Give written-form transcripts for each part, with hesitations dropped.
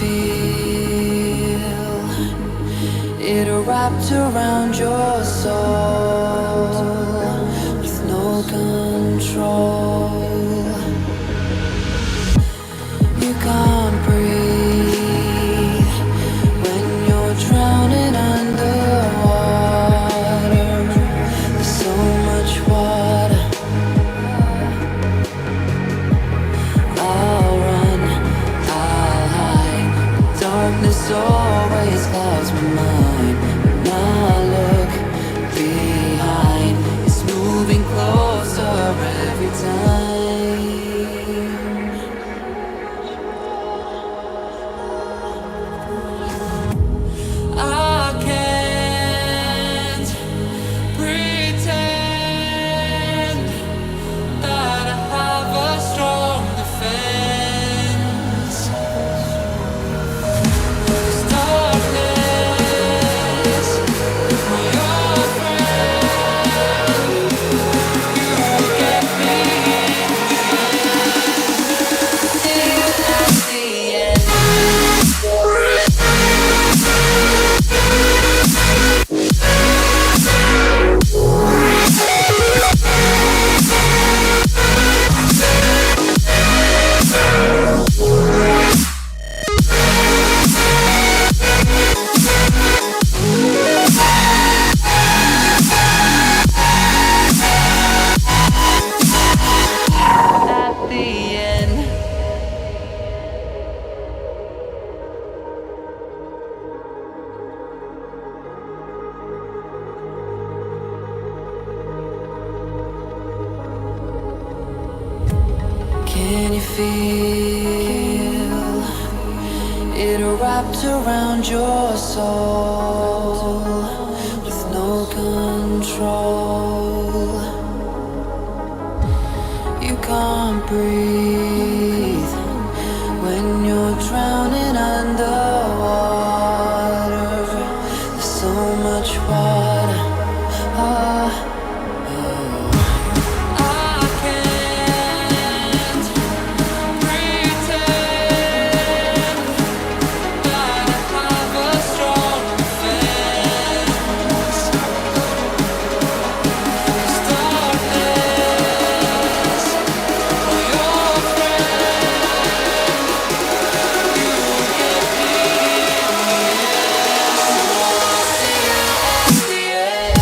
feel it wrapped around your soul with no control? You can't breathe when you're drowning underwater. There's so much water. I'll run, I'll hide. Darkness always clouds my mind. When I look behind, it's moving closer every time. I can't pretend that I have a strong defense. This darkness is your friend. You get me till at the end. At the end. Can you feel it wrapped around your soul with no control? You can't breathe when you're drowning underwater. There's so much water. I can't pretend that I have a strong defense. This darkness for your friend. You get me in the end.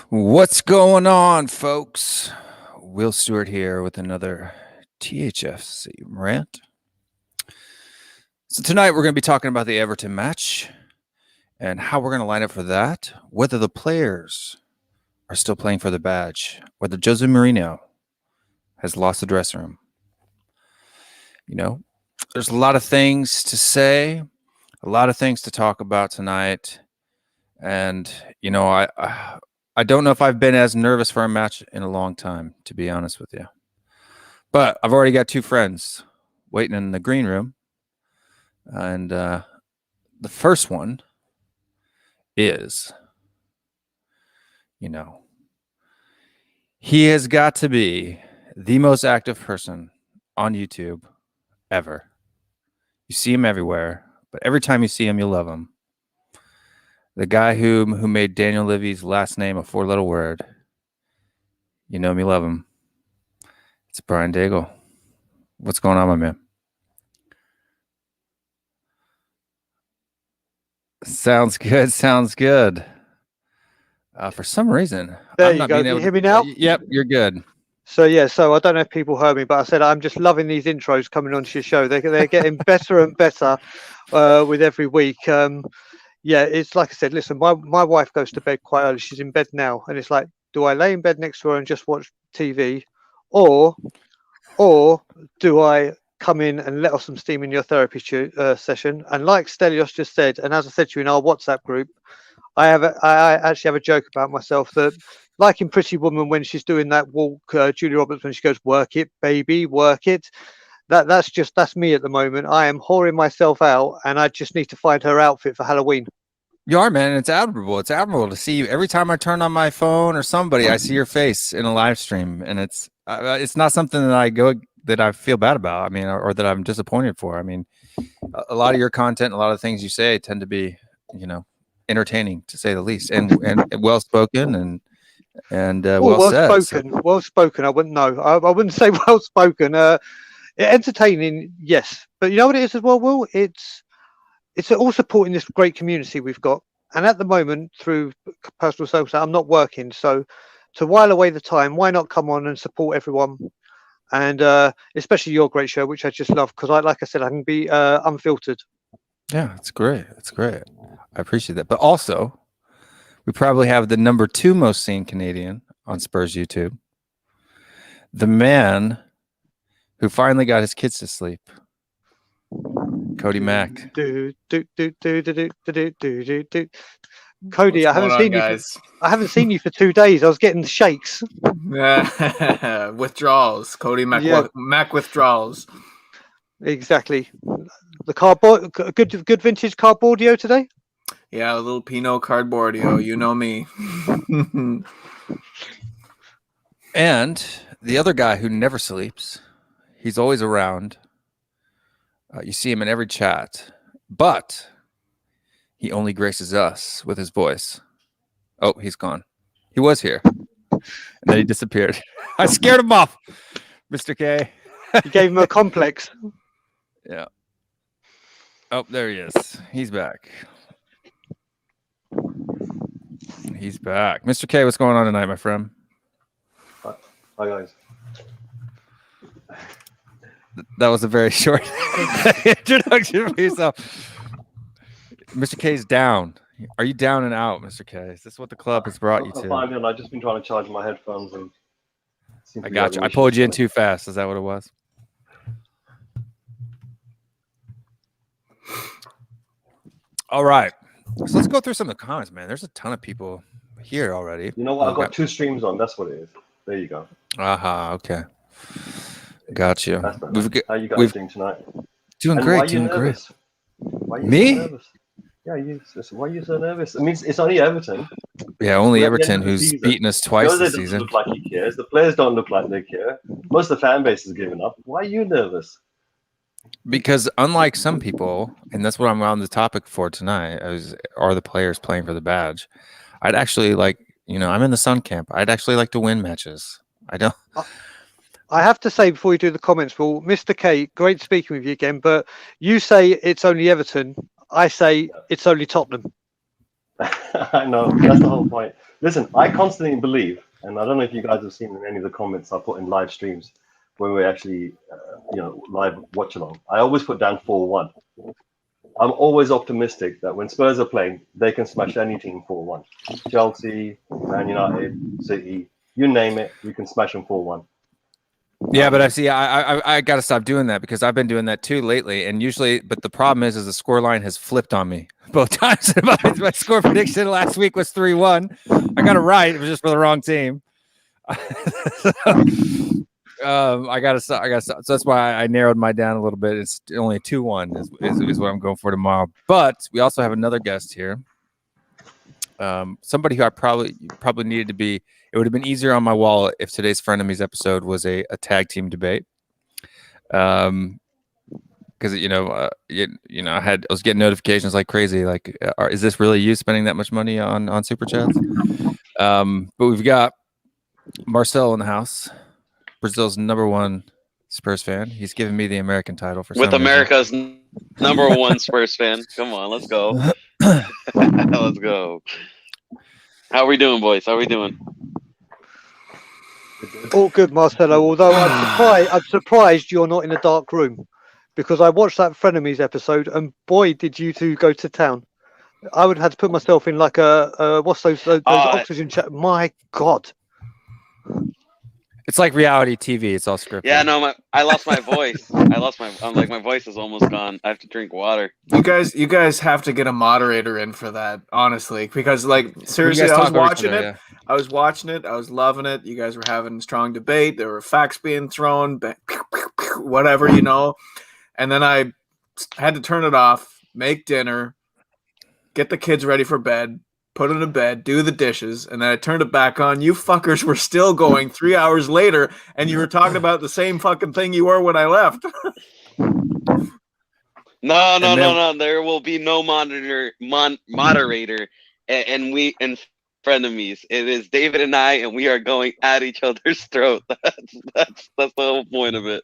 What's going on, folks? Will Stewart here with another THFC rant. So tonight we're going to be talking about the Everton match and how we're going to line up for that, whether the players are still playing for the badge, whether Jose Mourinho has lost the dressing room. You know, there's a lot of things to say, a lot of things to talk about tonight. And, you know, I don't know if I've been as nervous for a match in a long time, to be honest with you. But I've already got two friends waiting in the green room. And the first one is, you know, he has got to be the most active person on YouTube ever. You see him everywhere, but every time you see him, you love him. The guy who made Daniel Levy's last name a four-letter word. You know me, love him. It's Brian Daigle. What's going on, my man? Sounds good. Sounds good. For some reason, There I'm you not go. being Can able you hear to. me now? Yep, you're good. So I don't know if people heard me, but I said I'm just loving these intros coming onto your show. They're getting better and better with every week. It's like I said. Listen, my wife goes to bed quite early. She's in bed now, and it's like, do I lay in bed next to her and just watch TV, or do I come in and let off some steam in your therapy session? And like Stelios just said, and as I said to you in our WhatsApp group, I actually have a joke about myself that, like in Pretty Woman, when she's doing that walk, Julia Roberts, when she goes, "Work it, baby, work it." That's me at the moment. I am whoring myself out, and I just need to find her outfit for Halloween. You are, man. It's admirable. It's admirable to see you. Every time I turn on my phone or somebody, I see your face in a live stream, and it's not something that I feel bad about. I mean, or that I'm disappointed for. I mean, a lot of your content, a lot of things you say tend to be, entertaining to say the least, and well spoken and well said. Well spoken. I wouldn't know. I wouldn't say well spoken. Entertaining, yes, but you know what it is as well, Will? It's all supporting this great community we've got, and at the moment, through personal circumstances, I'm not working, so to while away the time, why not come on and support everyone, and especially your great show, which I just love, because like I said, I can be unfiltered. Yeah, it's great. It's great. I appreciate that. But also, we probably have the number 2 most seen Canadian on Spurs YouTube. The man who finally got his kids to sleep. Cody Mack. Cody, What's I haven't going seen on, you. guys? I haven't seen you for 2 days. I was getting the shakes. Withdrawals. Cody Mack, Yeah. Mack withdrawals. Exactly. The cardboard, good vintage cardboardio today. Yeah, a little Pinot cardboardio. You know me. And the other guy who never sleeps, he's always around. You see him in every chat, but he only graces us with his voice. Oh, he's gone. He was here, and then he disappeared. I scared him off, Mr. K. You gave him a complex. Yeah. Oh, there he is. He's back. He's back. Mr. K, what's going on tonight, my friend? Hi, guys. That was a very short introduction for yourself. Mr. K's down. Are you down and out, Mr. K? Is this what the club has brought you to? Fine, I've just been trying to charge my headphones and. I got you. I pulled you in too fast. Is that what it was? All right. So let's go through some of the comments, man. There's a ton of people here already. You know what? I've got 2 streams on. That's what it is. There you go. Aha. Okay. Got you. How you guys doing tonight? Doing great. Doing great. Why are you Me? so nervous? Yeah, why are you so nervous? I mean, it's only Everton. Yeah, only Everton who's beaten us twice this Jose season. doesn't look like he cares. The players don't look like they care. Most of the fan base has given up. Why are you nervous? Because unlike some people, and that's what I'm on the topic for tonight, are the players playing for the badge. I'd actually like, I'm in the Sun camp. I'd actually like to win matches. I don't. I have to say before you do the comments, well, Mr. K, great speaking with you again, but you say it's only Everton. I say it's only Tottenham. I know, that's the whole point. Listen, I constantly believe, and I don't know if you guys have seen in any of the comments I put in live streams when we actually, live watch along. I always put down 4-1. I'm always optimistic that when Spurs are playing, they can smash any team 4-1. Chelsea, Man United, City, you name it, we can smash them 4-1. Yeah, but I got to stop doing that because I've been doing that too lately. And usually, but the problem is the scoreline has flipped on me both times. My score prediction last week was 3-1. I got it right. It was just for the wrong team. I got to stop. So that's why I narrowed my down a little bit. It's only 2-1 is what I'm going for tomorrow. But we also have another guest here. Somebody who I probably needed to be. It would have been easier on my wall if today's Frenemies episode was a tag team debate. Because I was getting notifications like crazy. Like, is this really you spending that much money on super chats? But we've got Marcel in the house, Brazil's #1 Spurs fan. He's giving me the American title for With some America's number one Spurs fan. Come on, let's go. Let's go. How we doing, boys? How we doing? All good, Marcelo. Although I'm surprised you're not in a dark room, because I watched that Frenemies episode, and boy, did you two go to town. I would have had to put myself in like a what's those oxygen chat. My God. It's like reality TV. It's all scripted. Yeah, no, I lost my voice. My voice is almost gone. I have to drink water. You guys have to get a moderator in for that, honestly, because like seriously, I was watching it. Yeah. I was watching it. I was loving it. You guys were having strong debate. There were facts being thrown, whatever, you know. And then I had to turn it off, make dinner, get the kids ready for bed, put them to bed, do the dishes, and then I turned it back on. You fuckers were still going 3 hours later, and you were talking about the same fucking thing you were when I left. No. There will be no moderator, and we and frenemies. It is David and I, and we are going at each other's throat. That's the whole point of it.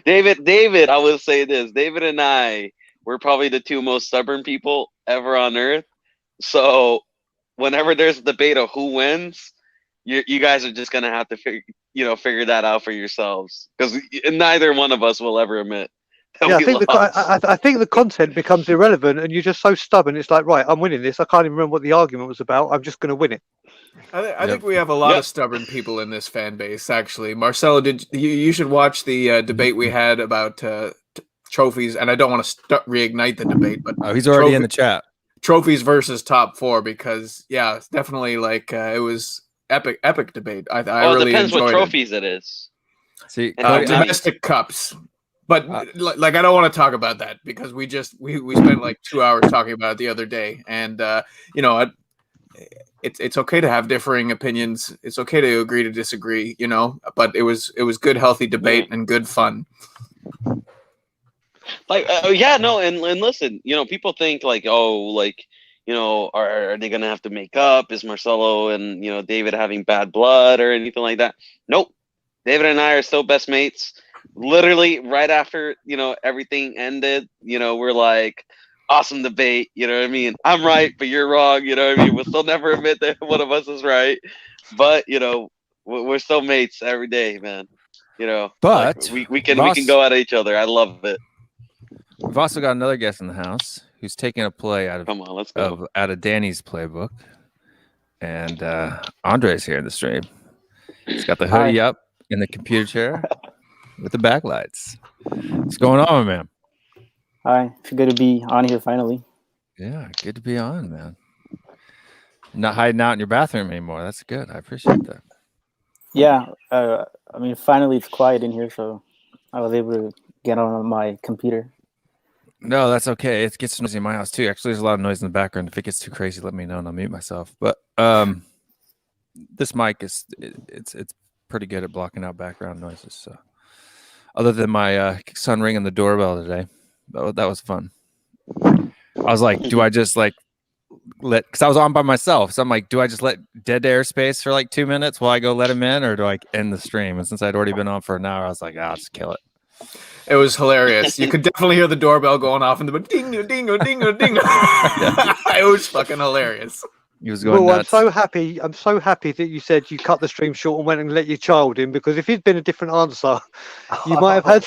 David, I will say this: David and I were probably the two most stubborn people ever on earth. So, whenever there's a debate of who wins, you guys are just gonna have to figure that out for yourselves, because neither one of us will ever admit. Yeah, I think the content becomes irrelevant, and you're just so stubborn. It's like, right, I'm winning this. I can't even remember what the argument was about. I'm just going to win it. I think we have a lot of stubborn people in this fan base. Actually, Marcelo, you should watch the debate we had about trophies, and I don't want to reignite the debate, but he's already in the chat. Trophies versus top four, because it's definitely like it was epic debate. I really depends enjoyed what trophies it is. See, domestic cups. But like, I don't want to talk about that, because we spent like 2 hours talking about it the other day, and it's okay to have differing opinions. It's okay to agree to disagree, But it was good, healthy debate and good fun. And listen, people think like, are they gonna have to make up? Is Marcelo and David having bad blood or anything like that? Nope. David and I are still best mates. Literally right after everything ended, we're like, awesome debate, you know what I mean? I'm right, but you're wrong, you know what I mean? We'll still never admit that one of us is right, but we're still mates every day, man. But like, we can go at each other. I love it. We've also got another guest in the house who's taking a play out of let's go. Out of Danny's playbook, and Andre's here in the stream. He's got the hoodie up in the computer chair with the backlights. What's going on, man? Hi, it's good to be on here finally. Yeah, good to be on, man. Not hiding out in your bathroom anymore. That's good. I appreciate that. Yeah, finally it's quiet in here, so I was able to get on my computer. No, that's okay. It gets noisy in my house too. Actually, there's a lot of noise in the background. If it gets too crazy, let me know and I'll mute myself. But this mic is it's pretty good at blocking out background noises. So, other than my son ringing the doorbell today, that was fun. I was like, do I just like because I was on by myself, so I'm like, do I just let dead airspace for like 2 minutes while I go let him in, or do I end the stream? And since I'd already been on for an hour, I was like, I'll just kill it. It was hilarious. You could definitely hear the doorbell going off in the ding, ding, ding, ding. It was fucking hilarious. He was going nuts. I'm so happy that you said you cut the stream short and went and let your child in, because if it'd been a different answer, you might have had.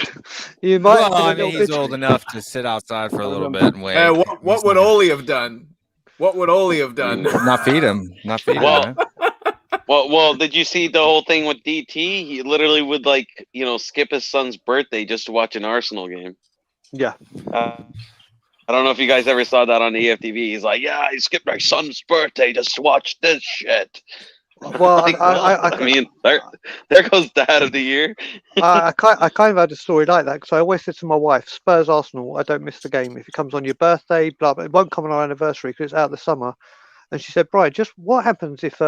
He's old enough to sit outside for a little bit and wait. What would Oli have done? What would Oli have done? Not feed him. Well, well, did you see the whole thing with DT? He literally would skip his son's birthday just to watch an Arsenal game. Yeah. I don't know if you guys ever saw that on the EFTV. He's like, yeah, I skipped my son's birthday just to watch this shit. Well, I mean, there goes Dad of the Year. I kind of had a story like that, because I always said to my wife, Spurs Arsenal, I don't miss the game. If it comes on your birthday, blah, blah, it won't come on our anniversary because it's out of the summer. And she said, Brian, just what happens if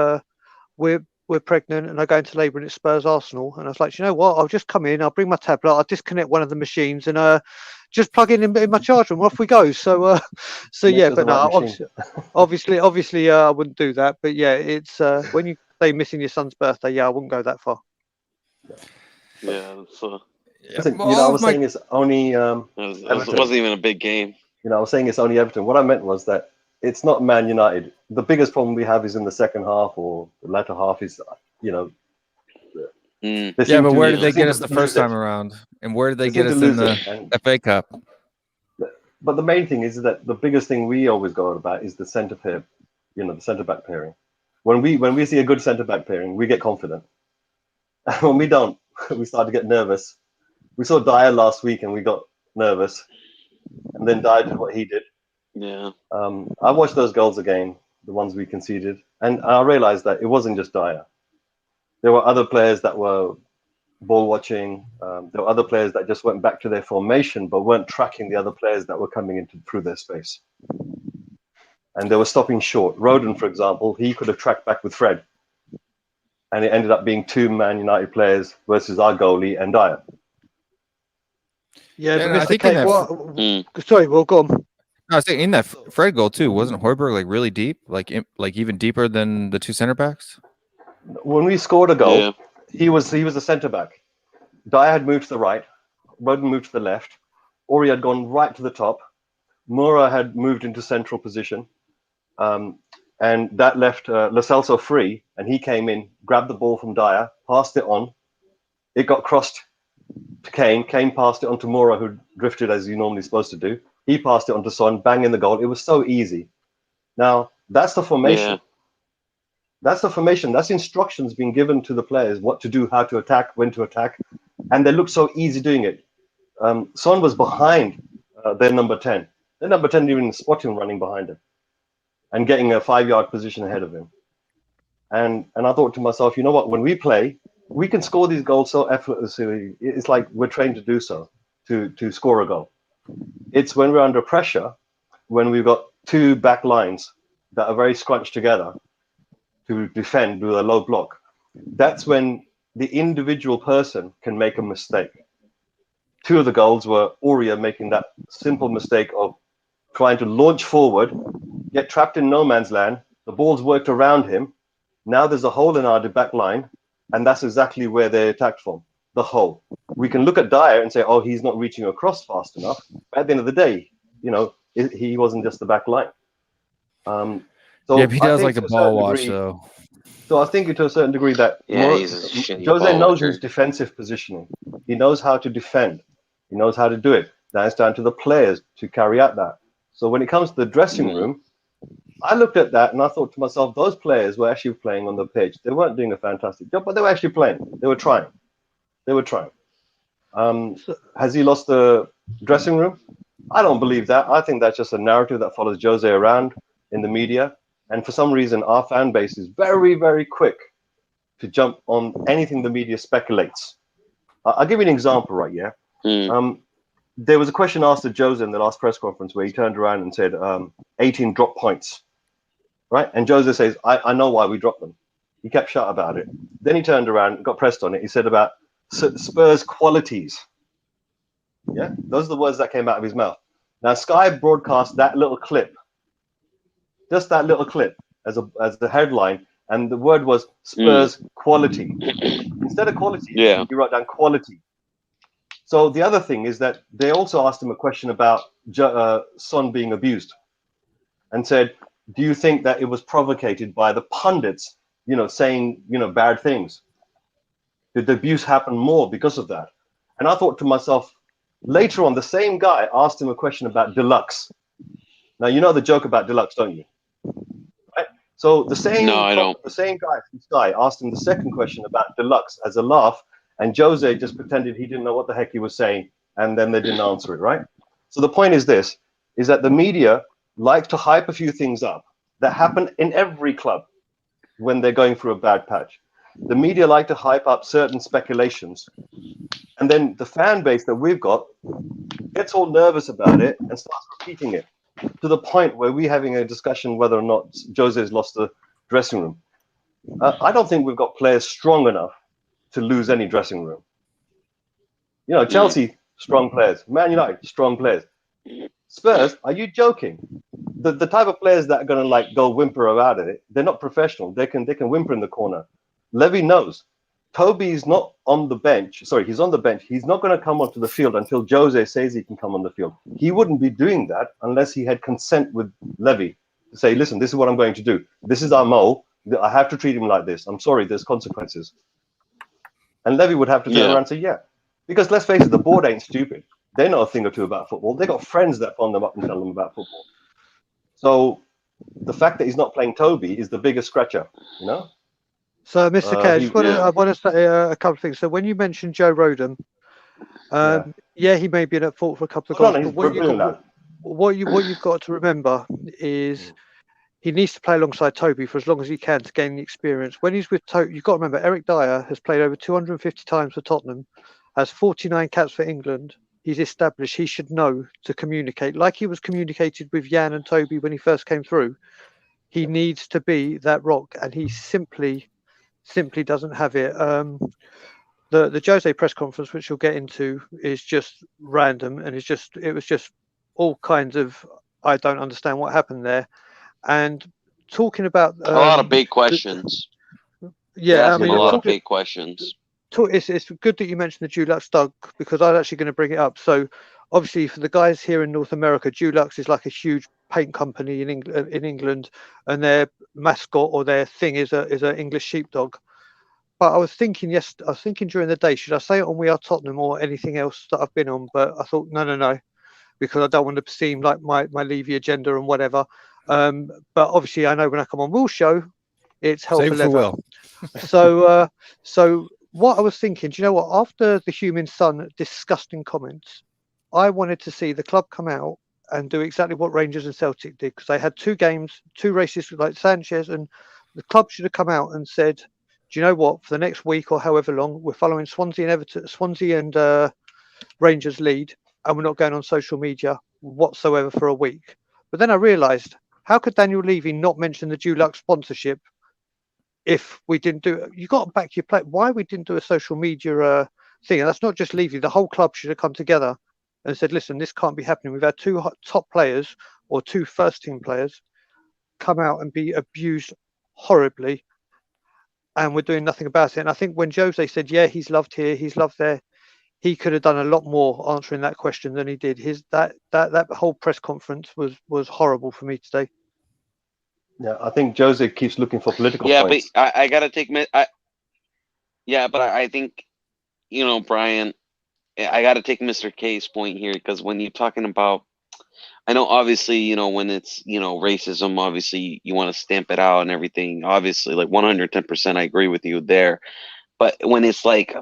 we're pregnant and I go into labour and it's Spurs Arsenal? And I was like, you know what? I'll just come in, I'll bring my tablet, I'll disconnect one of the machines and just plug in my charger and off we go. So yeah, but no, obviously, I wouldn't do that. But yeah, it's when you say missing your son's birthday, yeah, I wouldn't go that far. Yeah, so Listen, well, you know, I all was of my- saying it's only it wasn't even a big game. you know, I was saying it's only Everton. What I meant was that it's not Man United. The biggest problem we have is in the second half or the latter half is, you know, Mm. they Yeah, seem but to- where did they they seem get to us the lose first it. time around? And where did they They get seem us to in lose the it, and- FA Cup? But the main thing is that the biggest thing we always go on about is the centre pair, you know, the centre back pairing. When we see a good centre back pairing, we get confident. When we don't, we start to get nervous. We saw Dyer last week and we got nervous, and then Dyer did what he did. Yeah. I watched those goals again, the ones we conceded, and I realized that it wasn't just Dyer. There were other players that were ball watching. There were other players that just went back to their formation but weren't tracking the other players that were coming into through their space. And they were stopping short. Rodon, for example, he could have tracked back with Fred. And it ended up being two Man United players versus our goalie and Dyer. Yeah, And but I Mr. think in K, that- what? Sorry, well, go on. No, I was thinking in that Fred goal too, wasn't Hoiberg like really deep, like even deeper than the two center backs? When we scored a goal, Yeah. he was a centre back. Dyer had moved to the right, Rodon moved to the left, Ori had gone right to the top, Moura had moved into central position, and that left Lo Celso free, and he came in, grabbed the ball from Dyer, passed it on, it got crossed to Kane passed it on to Moura, who drifted as you're normally supposed to do. He passed it on to Son, bang in the goal. It was so easy. Now, that's the formation. Yeah. That's the formation. That's instructions being given to the players, what to do, how to attack, when to attack. And they look so easy doing it. Son was behind their number 10. Their number 10 didn't even spot him running behind him and getting a 5-yard position ahead of him. And I thought to myself, you know what? When we play, we can score these goals so effortlessly. It's like we're trained to do so, to score a goal. It's when we're under pressure, when we've got two back lines that are very scrunched together to defend with a low block. That's when the individual person can make a mistake. Two of the goals were Aurea making that simple mistake of trying to launch forward, get trapped in no man's land. The ball's worked around him. Now there's a hole in our back line, and that's exactly where they attacked from, the hole. We can look at Dyer and say, oh, he's not reaching across fast enough. But at the end of the day, you know, he wasn't just the back line. So yeah, he I does think like to the a certain ball watch degree- though. So I think to a certain degree that Yeah, he's a shitty Jose ball knows watcher. his defensive positioning. He knows how to defend. He knows how to do it. Now it's down to the players to carry out that. So when it comes to the dressing room, I looked at that and I thought to myself, those players were actually playing on the pitch. They weren't doing a fantastic job, but they were actually playing. They were trying. Has he lost the dressing room? I don't believe that. I think that's just a narrative that follows Jose around in the media. And for some reason, our fan base is very, very quick to jump on anything the media speculates. I'll give you an example right here. There was a question asked to Jose in the last press conference where he turned around and said 18 drop points, right? And Jose says, I know why we dropped them. He kept shut about it. Then he turned around and got pressed on it. He said about Spurs qualities. Yeah, those are the words that came out of his mouth. Now, Sky broadcast that little clip, just that little clip as the headline, and the word was Spurs quality. Instead of quality, he wrote down quality. So the other thing is that they also asked him a question about Son being abused, and said, "Do you think that it was provocated by the pundits, you know, saying, you know, bad things? Did the abuse happen more because of that?" And I thought to myself, later on, the same guy asked him a question about Deluxe. Now you know the joke about Deluxe, don't you? Right? So the same the same guy from Sky asked him the second question about Deluxe as a laugh. And Jose just pretended he didn't know what the heck he was saying, and then they didn't answer it, right? So the point is this, is that the media like to hype a few things up that happen in every club when they're going through a bad patch. The media like to hype up certain speculations, and then the fan base that we've got gets all nervous about it and starts repeating it to the point where we're having a discussion whether or not Jose's lost the dressing room. I don't think we've got players strong enough to lose any dressing room. You know, Chelsea, strong players. Man United, strong players. Spurs, are you joking? The type of players that are going to like go whimper about it, they're not professional. They can whimper in the corner. Levy knows. Toby's not on the bench. Sorry, he's on the bench. He's not going to come onto the field until Jose says he can come on the field. He wouldn't be doing that unless he had consent with Levy to say, listen, this is what I'm going to do. This is our Mo. I have to treat him like this. I'm sorry, there's consequences. And Levy would have to turn around and say, yeah. Because let's face it, the board ain't stupid. They know a thing or two about football. They got friends that phone them up and tell them about football. So the fact that he's not playing Toby is the biggest scratcher, you know? So, Mr. K, I want to say a couple of things. So, when you mentioned Joe Rodham, he may be at fault for a couple of goals. But what you've got to remember is he needs to play alongside Toby for as long as he can to gain the experience. When he's with Toby, you've got to remember Eric Dyer has played over 250 times for Tottenham, has 49 caps for England. He's established. He should know to communicate like he was communicated with Jan and Toby when he first came through. He needs to be that rock, and he simply doesn't have it. The Jose press conference, which you'll get into, is just random, and it was just all kinds of I don't understand what happened there. And talking about a lot of big questions. I mean, a lot of big questions. It's good that you mentioned the Dulux dog, because I was actually going to bring it up. So obviously for the guys here in North America, Dulux is like a huge paint company in England, and their mascot or their thing is a English sheepdog. But I was thinking during the day, should I say it on We Are Tottenham or anything else that I've been on? But I thought no, because I don't want to seem like my Levy agenda and whatever. But obviously I know when I come on Will's show, it's hell for leather. So what I was thinking, do you know what? After the Human Sun disgusting comments, I wanted to see the club come out and do exactly what Rangers and Celtic did, because they had 2 games, 2 races like Sanchez, and the club should have come out and said, do you know what? For the next week or however long, we're following Swansea and Rangers lead, and we're not going on social media whatsoever for a week. But then I realised, how could Daniel Levy not mention the Dulux sponsorship if we didn't do it? You got to back your play. Why we didn't do a social media thing? And that's not just Levy. The whole club should have come together and said, listen, this can't be happening. We've had 2 top players or 2 first-team players come out and be abused horribly, and we're doing nothing about it. And I think when Jose said, yeah, he's loved here, he's loved there, he could have done a lot more answering that question than he did. That whole press conference was horrible for me today. Yeah, I think Jose keeps looking for political points. But I got to take I think, Brian, I got to take Mr. K's point here, because when you're talking about, I know obviously, when it's, racism, obviously you want to stamp it out and everything. Obviously, like 110%, I agree with you there. But when it's like,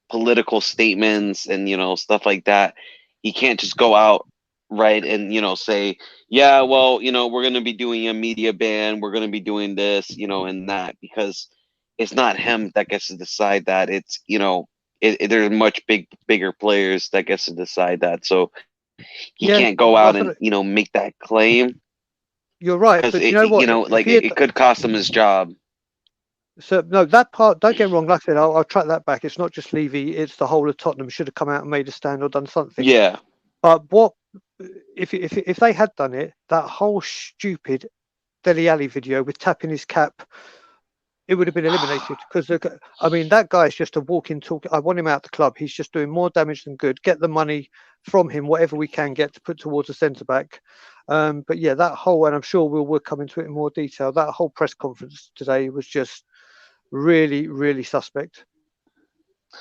political statements and, stuff like that, he can't just go out, right, and, say, yeah, well, we're going to be doing a media ban, we're going to be doing this, and that, because it's not him that gets to decide that. It's, there's much bigger players that gets to decide that. So he can't go out and, make that claim. You're right, but you know what? It could cost him his job. So no, that part, don't get me wrong. Like I said, I'll track that back. It's not just Levy; it's the whole of Tottenham should have come out and made a stand or done something. Yeah. But what if they had done it? That whole stupid Dele Alli video with tapping his cap, it would have been eliminated, because I mean that guy's just a walking talk. I want him out the club. He's just doing more damage than good. Get the money from him, whatever we can get to put towards a centre back. But yeah, that whole, and I'm sure we'll come into it in more detail. That whole press conference today was just really, really suspect.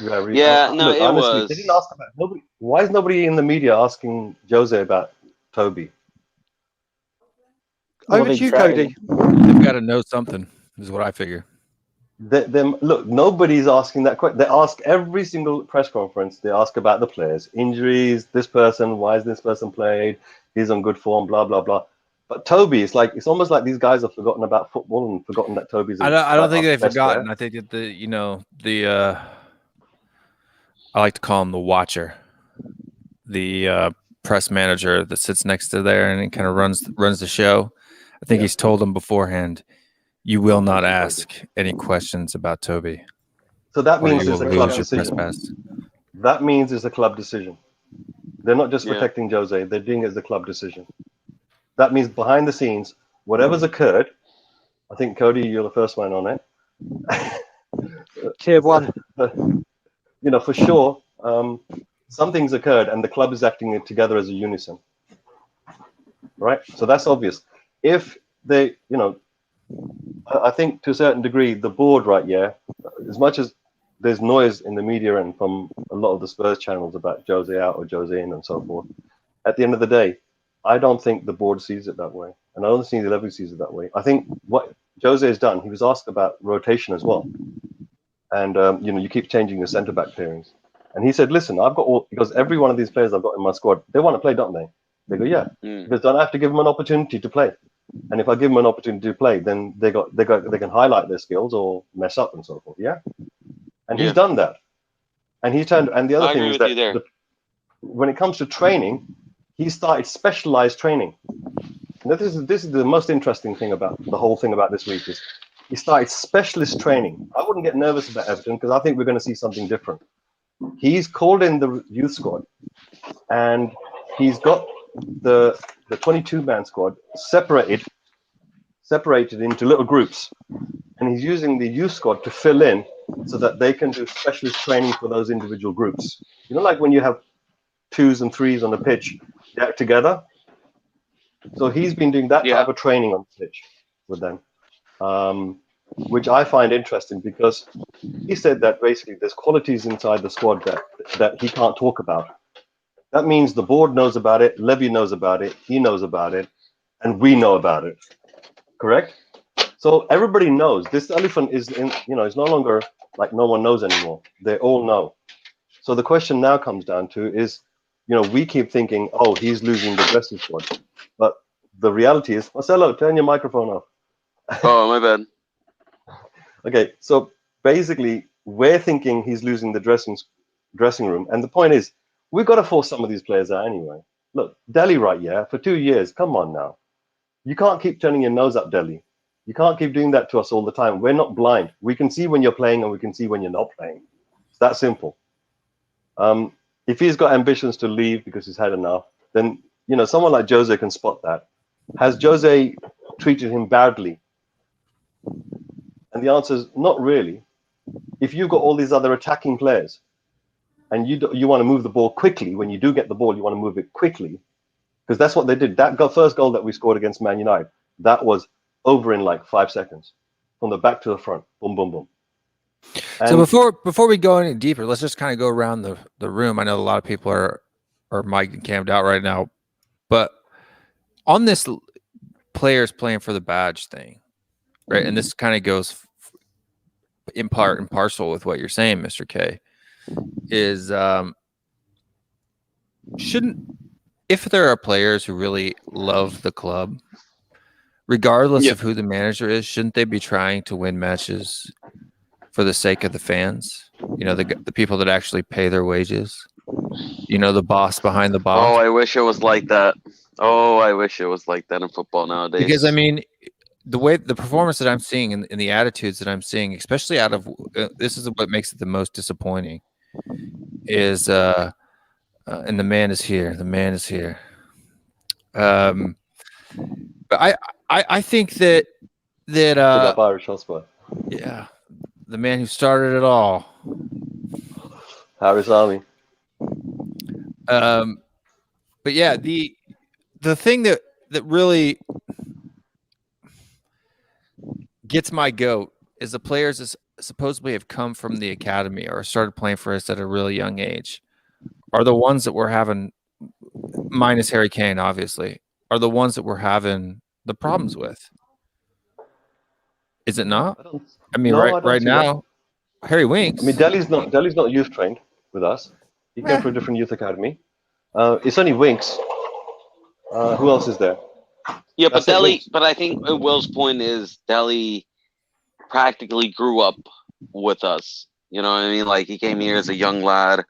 Yeah, no, it honestly, was. They didn't ask about nobody. Why is nobody in the media asking Jose about Toby? Over to you, Cody. They've got to know something, is what I figure. Look, nobody's asking that question. They ask every single press conference. They ask about the players, injuries, this person, why is this person played? He's on good form, blah blah blah. But Toby, it's almost like these guys have forgotten about football and forgotten that Toby's. I don't think they've forgotten. Player. I think that I like to call him the watcher, the press manager that sits next to there and kind of runs the show. I think he's told them beforehand, you will not ask any questions about Toby. So that means it's a club decision. That means it's a club decision. They're not just protecting Jose. They're doing it as a club decision. That means behind the scenes, whatever's occurred, I think, Cody, you're the first one on it. tier one. You know, for sure, something's occurred and the club is acting together as a unison. Right? So that's obvious. If they, you know, I think to a certain degree, the board, right, yeah, as much as there's noise in the media and from a lot of the Spurs channels about Jose out or Jose in and so forth, at the end of the day, I don't think the board sees it that way. And I don't think the level sees it that way. I think what Jose has done, he was asked about rotation as well. And, you know, you keep changing the centre-back pairings. And he said, listen, I've got all, because every one of these players I've got in my squad, they want to play, don't they? They go, yeah, because I have to give them an opportunity to play. And if I give them an opportunity to play, then they can highlight their skills or mess up and so forth. Yeah. And he's done that. And he turned, and the other thing is that when it comes to training, he started specialized training. Now, this is the most interesting thing about the whole thing about this week is he started specialist training. I wouldn't get nervous about Everton because I think we're going to see something different. He's called in the youth squad and he's got the 22-man squad separated into little groups, and he's using the youth squad to fill in so that they can do specialist training for those individual groups. You know, like when you have 2s and 3s on the pitch, they act together. So he's been doing that type of training on the pitch with them, which I find interesting because he said that basically there's qualities inside the squad that he can't talk about. That means the board knows about it, Levy knows about it, he knows about it, and we know about it. Correct? So everybody knows. This elephant is in, you know, it's no longer like no one knows anymore. They all know. So the question now comes down to is, you know, we keep thinking, oh, he's losing the dressing squad. But the reality is, Marcelo, turn your microphone off. Oh, my bad. Okay, so basically, we're thinking he's losing the dressing room. And the point is, we've got to force some of these players out anyway. Look, Delhi, right, yeah, for 2 years, come on now. You can't keep turning your nose up, Delhi. You can't keep doing that to us all the time. We're not blind. We can see when you're playing and we can see when you're not playing. It's that simple. If he's got ambitions to leave because he's had enough, then, you know, someone like Jose can spot that. Has Jose treated him badly? And the answer is not really. If you've got all these other attacking players and you want to move the ball quickly, when you do get the ball, you want to move it quickly, because that's what they did. That first goal that we scored against Man United, that was over in like 5 seconds, from the back to the front. Boom, boom, boom. And so before we go any deeper, let's just kind of go around the room. I know a lot of people are mic'd and cammed out right now, but on this players playing for the badge thing, right? And this kind of goes in part and parcel with what you're saying, Mr. K, is if there are players who really love the club, regardless of who the manager is, shouldn't they be trying to win matches for the sake of the fans? You know, the people that actually pay their wages. You know, the boss behind the boss. Oh, I wish it was like that. Oh, I wish it was like that in football nowadays. Because I mean, the performance that I'm seeing and the attitudes that I'm seeing, especially out of this is what makes it the most disappointing, is and the man is here. The man is here. But I think that Irish Hotspur. Yeah, the man who started it all, Harris Army. But yeah, the thing that really gets my goat is the players that supposedly have come from the academy or started playing for us at a really young age are the ones that we're having, minus Harry Kane, obviously, are the ones that we're having the problems with. Is it not? I mean, right now, Harry Winks. I mean, Delhi's not youth trained with us. He came from a different youth academy. It's only Winks. Who else is there? Yeah, but Delhi. But I think Will's point is Delhi practically grew up with us. You know what I mean? Like he came here as a young lad.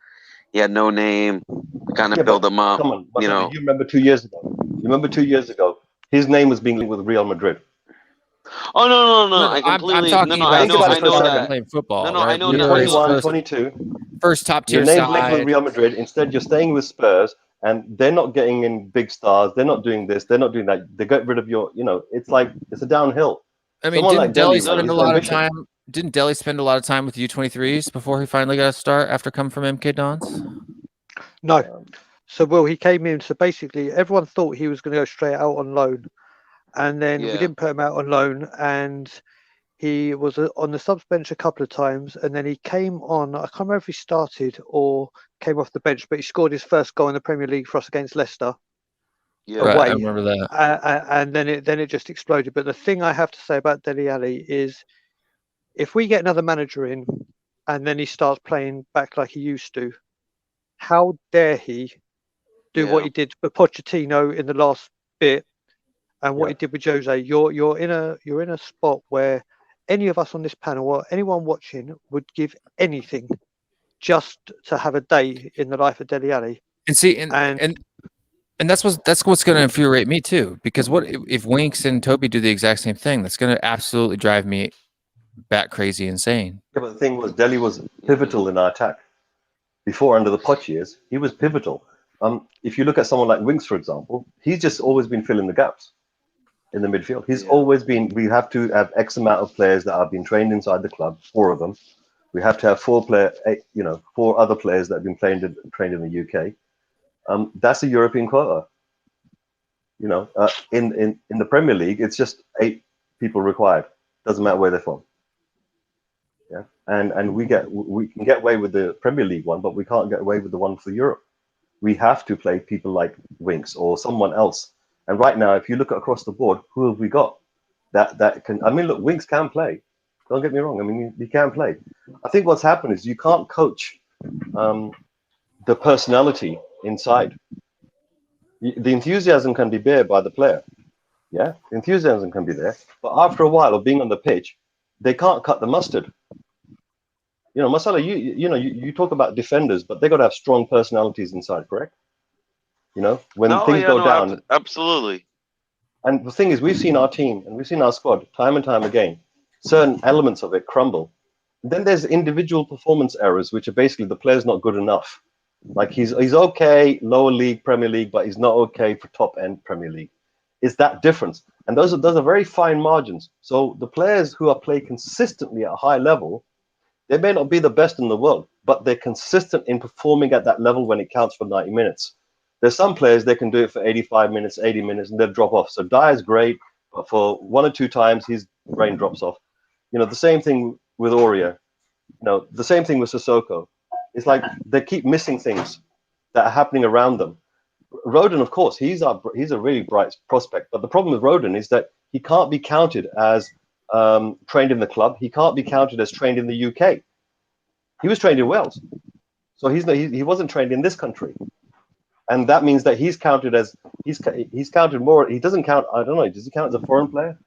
He had no name. We kind of built him up. Come on, you know. You remember 2 years ago? His name was being linked with Real Madrid. Oh no! I completely. I'm talking I know that. Playing football. No, right? I know You're that. 21, 22. First top tier Your name's side. linked with Real Madrid. Instead, you're staying with Spurs, and they're not getting in big stars. They're not doing this. They're not doing that. They got rid of your. You know, it's like it's a downhill. I mean, Someone didn't like Delhi Delhi, spend he's a lot of ambitious. time didn't Dele spend a lot of time with U23s before he finally got a start after coming from MK Dons? No. So, Will, he came in. So basically, everyone thought he was going to go straight out on loan. And then we Yeah. didn't put him out on loan. And he was on the subs bench a couple of times. And then he came on. I can't remember if he started or came off the bench, but he scored his first goal in the Premier League for us against Leicester. Yeah. Right, Away. I remember that. And then it just exploded. But the thing I have to say about Dele Alli is, if we get another manager in and then he starts playing back like he used to, how dare he do what he did with Pochettino in the last bit and what he did with Jose? You're in a spot where any of us on this panel or anyone watching would give anything just to have a day in the life of Dele Alli. And see, and that's what's going to infuriate me too. Because what if Winks and Toby do the exact same thing? That's going to absolutely drive me bat crazy insane. Yeah, but the thing was, Dele was pivotal in our attack. Before, under the Poch years, he was pivotal. If you look at someone like Winks, for example, he's just always been filling the gaps in the midfield. He's always been. We have to have X amount of players that have been trained inside the club. 4 of them. We have to have 4 other players that have been trained in the UK. That's a European quota. In the Premier League, it's just 8 people required. Doesn't matter where they're from. Yeah, and we can get away with the Premier League one, but we can't get away with the one for Europe. We have to play people like Winks or someone else. And right now, if you look across the board, who have we got that can? I mean, look, Winks can play. Don't get me wrong. I mean, he can play. I think what's happened is you can't coach the personality inside. The enthusiasm can be bared by the player. Yeah, the enthusiasm can be there, but after a while of being on the pitch, they can't cut the mustard. Marcelo, you talk about defenders, but they got to have strong personalities inside, correct? When things go down. Absolutely. And the thing is, we've seen our team and we've seen our squad time and time again, certain elements of it crumble. Then there's individual performance errors, which are basically the player's not good enough. Like he's okay, lower league, Premier League, but he's not okay for top end Premier League. It's that difference. And those are very fine margins. So the players who are playing consistently at a high level, they may not be the best in the world, but they're consistent in performing at that level when it counts for 90 minutes. There's some players, they can do it for 85 minutes, 80 minutes, and they'll drop off. So Dyer's great, but for 1 or 2 times, his brain drops off. The same thing with Aurier. The same thing with Sissoko. It's like they keep missing things that are happening around them. Rodon, of course, he's a really bright prospect. But the problem with Rodon is that he can't be counted as trained in the club. He can't be counted as trained in the UK. He was trained in Wales, so he wasn't trained in this country, and that means that he's counted more. He doesn't count. I don't know. Does he count as a foreign player?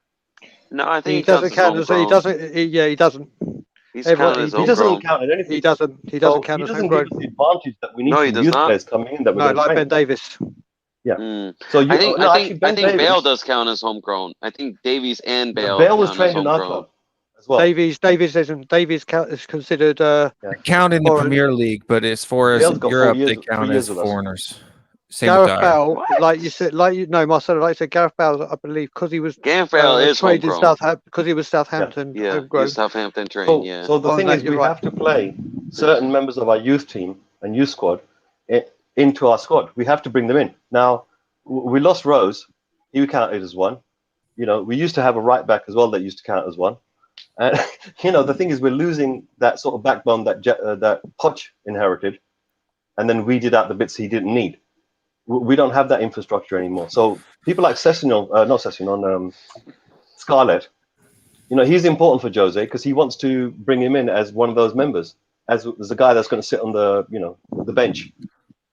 No, I think he doesn't count as he doesn't. He doesn't. He's He doesn't count at anything. He doesn't count as he doesn't give us the advantage that we need from youth players coming in. Like Ben Davis. Yeah. So I think Bale does count as homegrown. I think Davies and Bale. Bale was trained in our club as well. Davies is considered count in the Premier League, but as far as Europe, they count as foreigners. Same Gareth Bale, like you said, Marcelo, like you said, Gareth Bale, I believe, because he was Gareth Bale is trained in because he was Southampton. Yeah, he's Southampton trained. So the thing is, we have to play certain members of our youth team and youth squad into our squad. We have to bring them in. Now, we lost Rose. He counted as one. We used to have a right back as well that used to count as one. And the thing is, we're losing that sort of backbone that Poch inherited, and then weeded out the bits he didn't need. We don't have that infrastructure anymore. So people like Scarlett, he's important for Jose because he wants to bring him in as one of those members, as a guy that's going to sit on the the bench,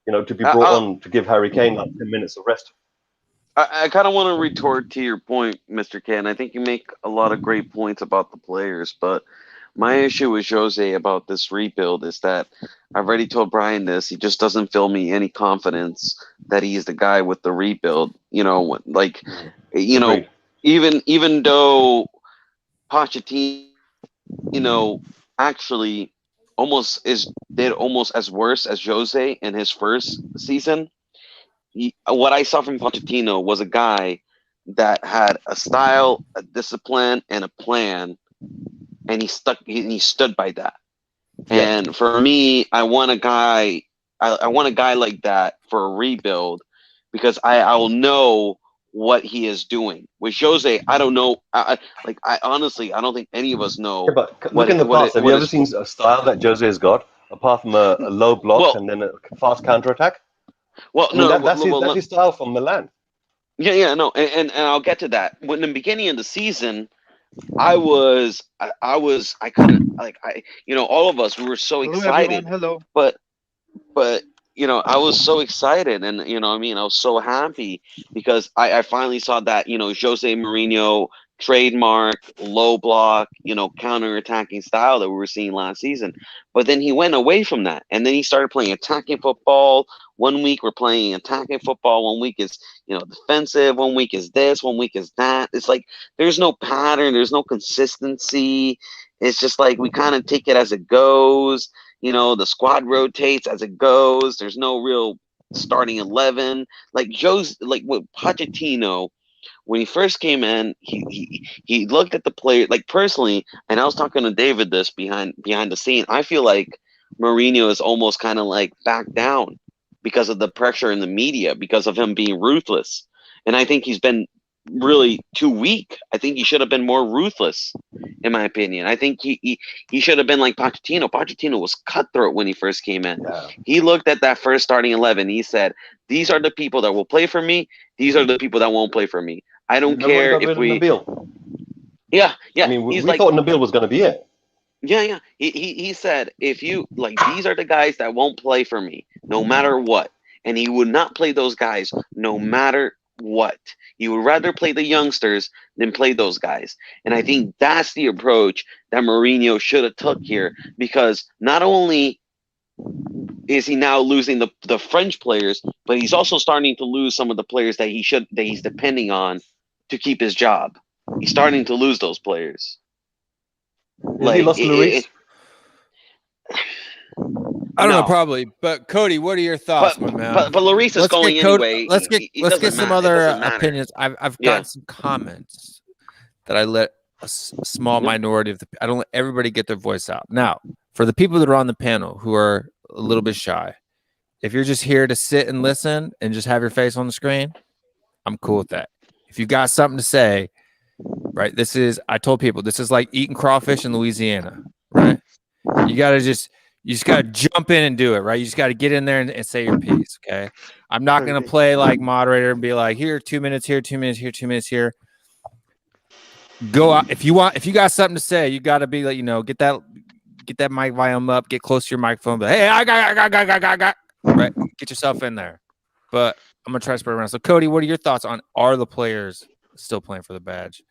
to be brought on to give Harry Kane like 10 minutes of rest. I kind of want to retort to your point, Mr. Ken. I think you make a lot of great points about the players, but my issue with Jose about this rebuild is that I've already told Brian this. He just doesn't fill me any confidence that he's the guy with the rebuild. Even though Pochettino, actually did almost as worse as Jose in his first season. What I saw from Pochettino was a guy that had a style, a discipline, and a plan. and he stood by that. And for me, I want a guy like that for a rebuild, because I will know what he is doing. With Jose, I don't know. I honestly, I don't think any of us know. Yeah, but look in the past. Have you ever seen a style that Jose has got, apart from a low block and then a fast counter attack? Well, that's his style from Milan. Yeah, no, and I'll get to that. When in the beginning of the season, I couldn't, like, all of us, we were so excited. Hello. But I was so excited, and I was so happy because I finally saw that Jose Mourinho trademark low block, counter-attacking style that we were seeing last season. But then he went away from that, and then he started playing attacking football. One week we're playing attacking football, one week is defensive, one week is this, one week is that. It's like there's no pattern, there's no consistency. It's just like we kind of take it as it goes. The squad rotates as it goes. There's no real starting 11. Like with Pochettino, when he first came in, he looked at the player, like, personally, and I was talking to David this behind the scene. I feel like Mourinho is almost kind of like back down because of the pressure in the media, because of him being ruthless. And I think he's been really too weak. I think he should have been more ruthless, in my opinion. I think he should have been like Pochettino. Pochettino was cutthroat when he first came in. Yeah. He looked at that first starting 11. He said, "These are the people that will play for me. These are the people that won't play for me. I don't care if we." Nabil. Yeah. I mean, we thought Nabil was going to be it. Yeah. He said, if you these are the guys that won't play for me, no matter what. And he would not play those guys no matter what. He would rather play the youngsters than play those guys. And I think that's the approach that Mourinho should have took here, because not only is he now losing the French players, but he's also starting to lose some of the players that he's depending on to keep his job. He's starting to lose those players. He lost Luis? I don't know, probably. But Cody, what are your thoughts, my man? But Lloris is going anyway. Let's get some other opinions. I've got some comments that I let a small minority of I don't let everybody get their voice out. Now, for the people that are on the panel who are a little bit shy, if you're just here to sit and listen and just have your face on the screen, I'm cool with that. If you got something to say, right? I told people this is like eating crawfish in Louisiana, right? You just got to jump in and do it, right? You just got to get in there and say your piece, okay? I'm not going to play like moderator and be like, here, 2 minutes here, 2 minutes here, 2 minutes here. Go out. If you got something to say, you got to be like, get that mic volume up, get close to your microphone. But hey, I got, right? Get yourself in there. But I'm going to try to spread around. So, Cody, what are your thoughts on, are the players still playing for the badge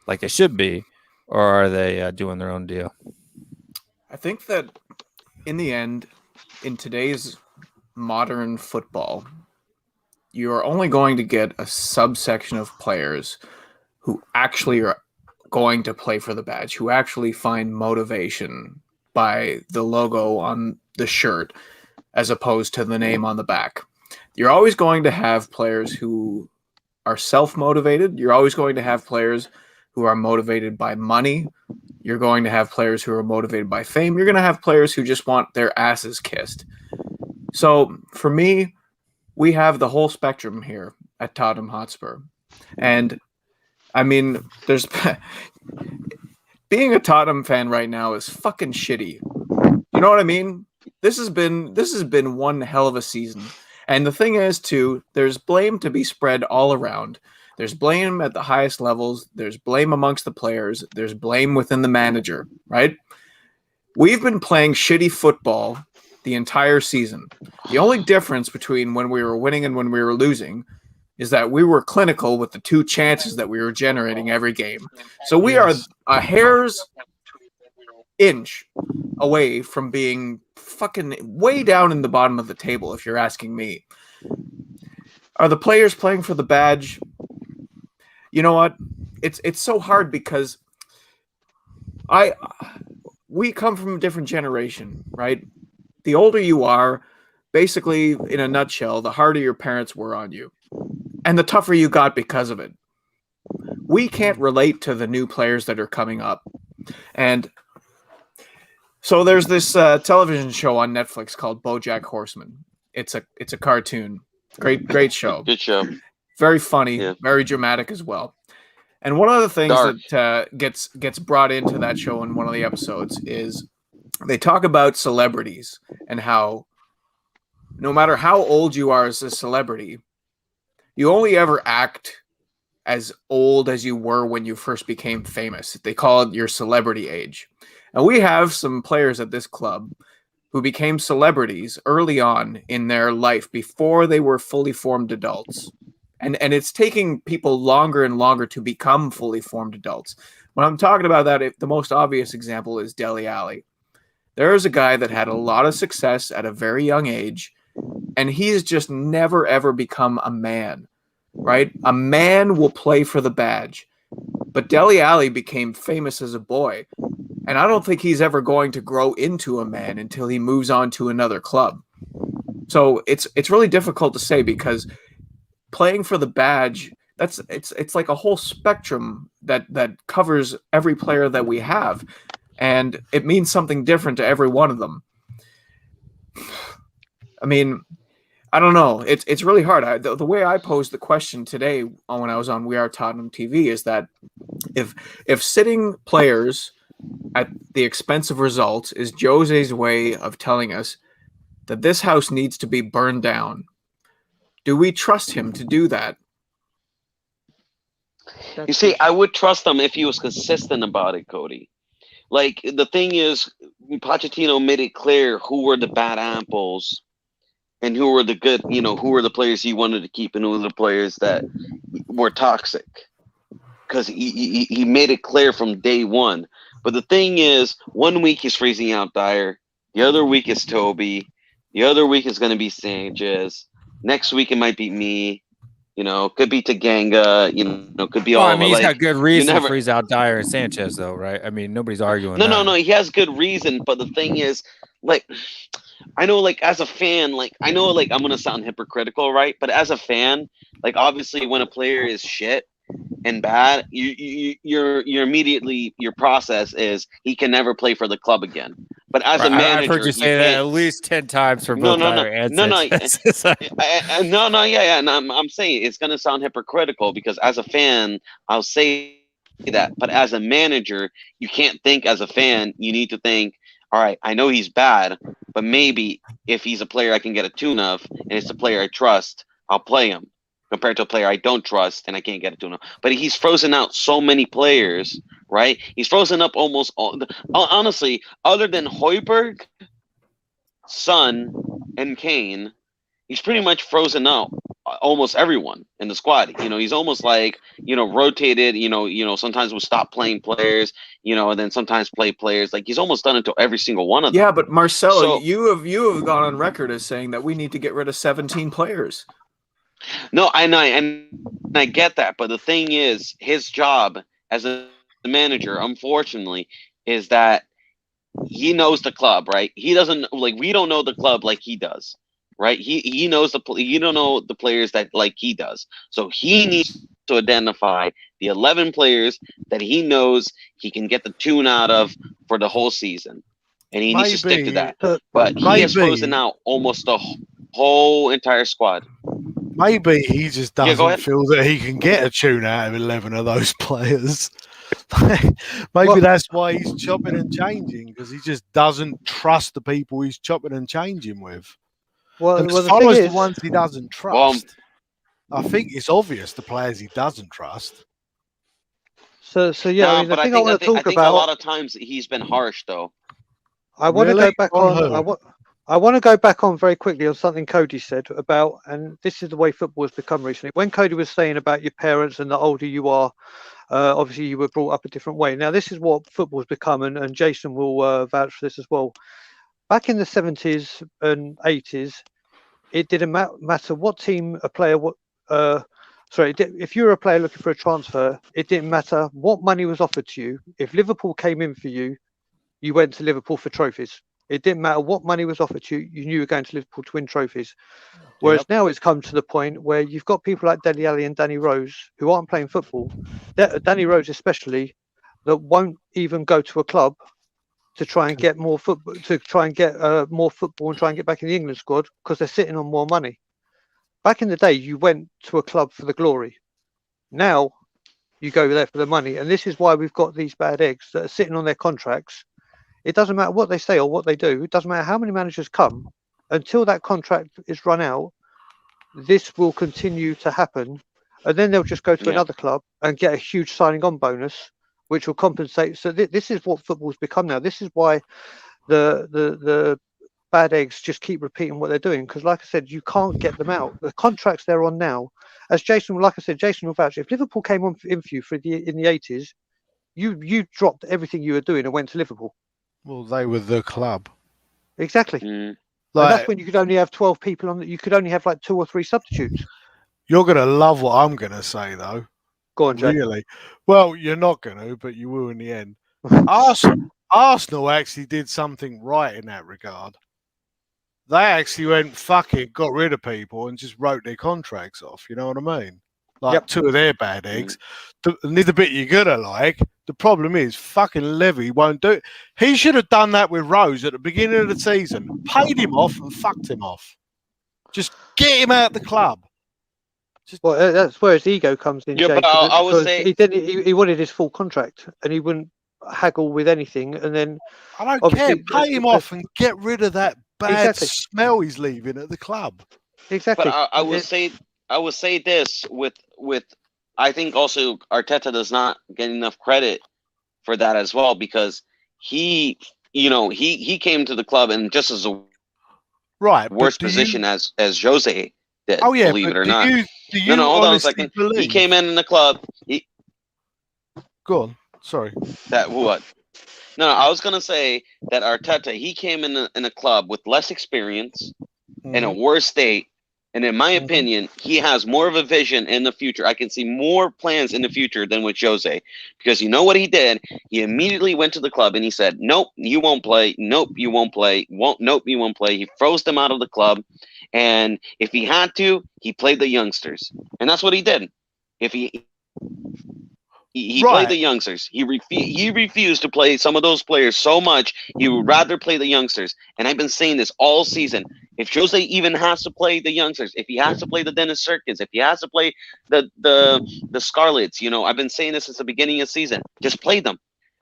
like they should be, or are they doing their own deal? I think that in the end, in today's modern football, you are only going to get a subsection of players who actually are going to play for the badge, who actually find motivation by the logo on the shirt as opposed to the name on the back. You're always going to have players who are self-motivated. You're always going to have players who are motivated by money. You're going to have players who are motivated by fame. You're going to have players who just want their asses kissed. So for me, we have the whole spectrum here at Tottenham Hotspur. And I mean, there's being a Tottenham fan right now is fucking shitty. You know what I mean? This has been one hell of a season. And the thing is, too, there's blame to be spread all around. There's blame at the highest levels. There's blame amongst the players. There's blame within the manager, right? We've been playing shitty football the entire season. The only difference between when we were winning and when we were losing is that we were clinical with the 2 chances that we were generating every game. So we are a hair's inch away from being fucking way down in the bottom of the table, if you're asking me. Are the players playing for the badge? You know what? It's so hard because we come from a different generation, right? The older you are, basically, in a nutshell, the harder your parents were on you. And the tougher you got because of it. We can't relate to the new players that are coming up. And so there's this television show on Netflix called BoJack Horseman. It's a cartoon. Great show. Good show. Very funny, Yeah. very dramatic as well. And one of the things Dark. that gets brought into that show in one of the episodes is they talk about celebrities and how no matter how old you are as a celebrity, you only ever act as old as you were when you first became famous. They call it your celebrity age. And we have some players at this club who became celebrities early on in their life before they were fully formed adults. And it's taking people longer and longer to become fully formed adults. When I'm talking about that, the most obvious example is Dele Alli. There is a guy that had a lot of success at a very young age, and he's just never, ever become a man, right? A man will play for the badge. But Dele Alli became famous as a boy, and I don't think he's ever going to grow into a man until he moves on to another club. So it's really difficult to say because playing for the badge, it's like a whole spectrum that covers every player that we have, and it means something different to every one of them. I mean, I don't know. It's really hard. The way I posed the question today when I was on We Are Tottenham TV is that if sitting players at the expense of results is Jose's way of telling us that this house needs to be burned down, do we trust him to do that? You see, I would trust him if he was consistent about it, Cody. Like, the thing is, Pochettino made it clear who were the bad apples and who were the good, who were the players he wanted to keep and who were the players that were toxic. Because he made it clear from day one. But the thing is, 1 week he's freezing out Dyer. The other week is Toby. The other week is going to be Sanchez. Next week it might be me. Could be Taganga. Could be all. I mean, he's got good reason never to freeze out Dyer and Sanchez, though, right? I mean, nobody's arguing. No. He has good reason, but the thing is, I know, as a fan, I know, I'm gonna sound hypocritical, right? But as a fan, obviously, when a player is shit and bad, you're immediately, your process is he can never play for the club again. But as a manager, I've heard you say that at least 10 times for both Dyer and Sanchez. Yeah. And I'm saying it's gonna sound hypocritical because as a fan, I'll say that. But as a manager, you can't think as a fan. You need to think, all right, I know he's bad, but maybe if he's a player I can get a tune of and it's a player I trust, I'll play him. Compared to a player I don't trust and I can't get a tune of. But he's frozen out so many players, right? He's frozen up almost all. Honestly, other than Højbjerg, Son, and Kane, he's pretty much frozen out almost everyone in the squad. He's almost rotated. Sometimes we'll stop playing players. And then sometimes play players. He's almost done it to every single one of them. Yeah, but Marcelo, you have gone on record as saying that we need to get rid of 17 players. No, I know, and I get that, but the thing is, his job as a manager, unfortunately, is that he knows the club, right? He doesn't we don't know the club like he does, right? He knows you don't know the players that like he does, so he needs to identify the 11 players that he knows he can get the tune out of for the whole season, and he needs to stick to that. But he has frozen out almost the whole entire squad. Maybe he just doesn't feel that he can get a tune out of 11 of those players. Maybe that's why he's chopping and changing, because he just doesn't trust the people he's chopping and changing with. Well, as far as the ones he doesn't trust, I think it's obvious the players he doesn't trust. So yeah, but I think a lot of times he's been harsh, though. I want to go back on. I want to go back on very quickly on something Cody said about, and this is the way football has become recently. When Cody was saying about your parents and the older you are, obviously you were brought up a different way. Now, this is what football's become, and Jason will vouch for this as well. Back in the 70s and 80s, it didn't matter what team a player, if you were a player looking for a transfer, it didn't matter what money was offered to you. If Liverpool came in for you, you went to Liverpool for trophies. It didn't matter what money was offered to you, you knew you were going to Liverpool to win trophies. Whereas now it's come to the point where you've got people like Dele Alli and Danny Rose who aren't playing football. Danny Rose especially, that won't even go to a club to try and get more football, more football and try and get back in the England squad because they're sitting on more money. Back in the day, you went to a club for the glory. Now you go there for the money. And this is why we've got these bad eggs that are sitting on their contracts. It doesn't matter what they say or what they do. It doesn't matter how many managers come. Until that contract is run out, this will continue to happen. And then they'll just go to another club and get a huge signing on bonus, which will compensate. So this is what football's become now. This is why the bad eggs just keep repeating what they're doing. Because like I said, you can't get them out. The contracts they're on now, as Jason, like I said, Jason will vouch. If Liverpool came on in for you in the 80s, you dropped everything you were doing and went to Liverpool. Well, they were the club. Exactly. And that's when you could only have 12 people on. You could only have like 2 or 3 substitutes. You're going to love what I'm going to say, though. Go on, Jay. Really? Well, you're not going to, but you will in the end. Arsenal actually did something right in that regard. They actually went, fuck it, got rid of people and just wrote their contracts off. You know what I mean? Like 2 of their bad eggs. And the bit you're going to like, the problem is fucking Levy won't do it. He should have done that with Rose at the beginning of the season. Paid him off and fucked him off. Just get him out of the club. Well, that's where his ego comes in. Yeah, Jay, but I would say he wanted his full contract and he wouldn't haggle with anything. And then I don't care. Pay him off and get rid of that bad smell he's leaving at the club. Exactly. But I would say this with I think also Arteta does not get enough credit for that as well, because he came to the club and just as a worse position as Jose did. Oh yeah, believe it or not. No, hold on a second. He came in the club. Go on. Sorry. That what? No, I was gonna say that Arteta, he came in a club with less experience, in a worse state, and in my opinion, he has more of a vision in the future. I can see more plans in the future than with Jose, because you know what he did? He immediately went to the club and he said, "Nope, you won't play. Nope, you won't play. Nope, you won't play." He froze them out of the club, and if he had to, he played the youngsters, and that's what he did. If he played the youngsters. He refused to play some of those players so much. He would rather play the youngsters. And I've been saying this all season. If Jose even has to play the youngsters, if he has to play the Dennis Serkins, if he has to play the Scarlets, I've been saying this since the beginning of the season. Just play them.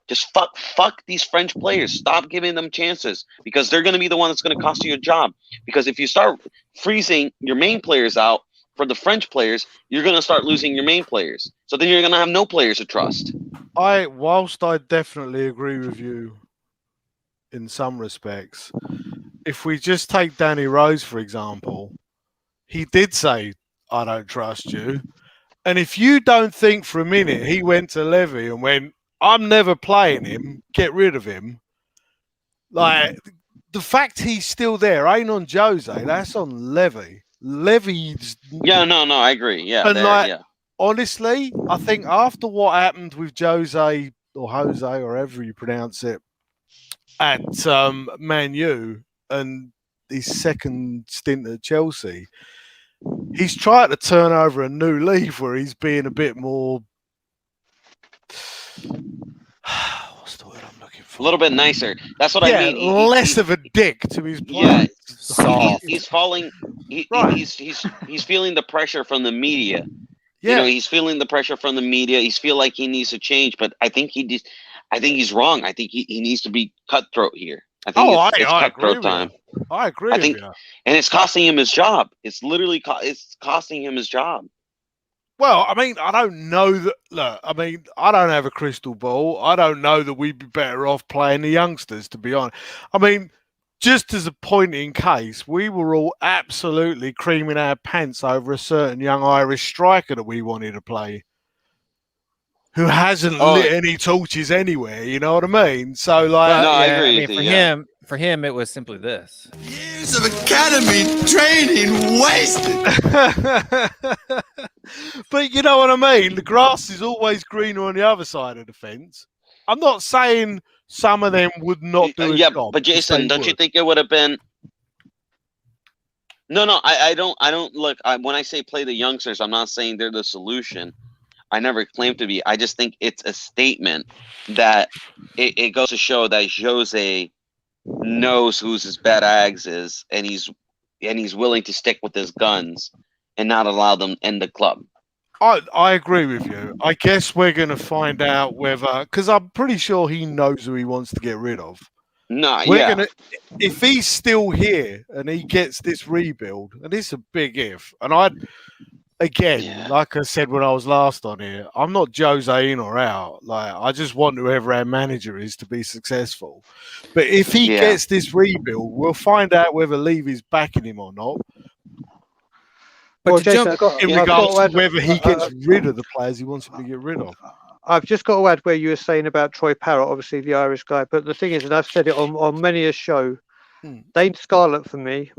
Just fuck these French players. Stop giving them chances, because they're going to be the one that's going to cost you a job. Because if you start freezing your main players out for the French players, you're going to start losing your main players. So then you're going to have no players to trust. Whilst I definitely agree with you in some respects, if we just take Danny Rose, for example, he did say, "I don't trust you." And if you don't think for a minute he went to Levy and went, "I'm never playing him, get rid of him," like, the fact he's still there ain't on Jose, that's on Levy. Levy's I agree. And honestly, I think after what happened with Jose or however you pronounce it, at Man U and his second stint at Chelsea, he's trying to turn over a new leaf where he's being a bit more what's the word I'm looking for? A little bit nicer. That's what I mean. Less of a dick to his players. He's falling. He's feeling the pressure from the media. Yeah. He's feeling the pressure from the media. He's feel like he needs to change, but I think he's wrong. I think he needs to be cutthroat here. I think it's cutthroat time. I agree with you. And it's costing him his job. It's literally it's costing him his job. Well, I mean, I don't know that. Look, I mean, I don't have a crystal ball. I don't know that we'd be better off playing the youngsters, to be honest. I mean, just as a point in case, we were all absolutely creaming our pants over a certain young Irish striker that we wanted to play, who hasn't lit any torches anywhere. You know what I mean? So, like, I agree. For him, it was simply this: years of academy training wasted. But you know what I mean? The grass is always greener on the other side of the fence. I'm not saying some of them would not do a job. But Jason, don't you think it would have been? No, I don't look. When I say play the youngsters, I'm not saying they're the solution. I never claimed to be. I just think it's a statement that it goes to show that Jose knows who's his bad eggs is, and he's willing to stick with his guns and not allow them in the club. I agree with you. I guess we're going to find out whether, because I'm pretty sure he knows who he wants to get rid of. No, If he's still here and he gets this rebuild, and it's a big if, and like I said when I was last on here, I'm not Jose in or out. Like, I just want whoever our manager is to be successful. But if he gets this rebuild, we'll find out whether Levy's backing him or not. But Jason, in regards to whether he gets rid of the players he wants to get rid of. I've just got to add where you were saying about Troy Parrott, obviously the Irish guy. But the thing is, and I've said it on many a show, Dane Scarlett for me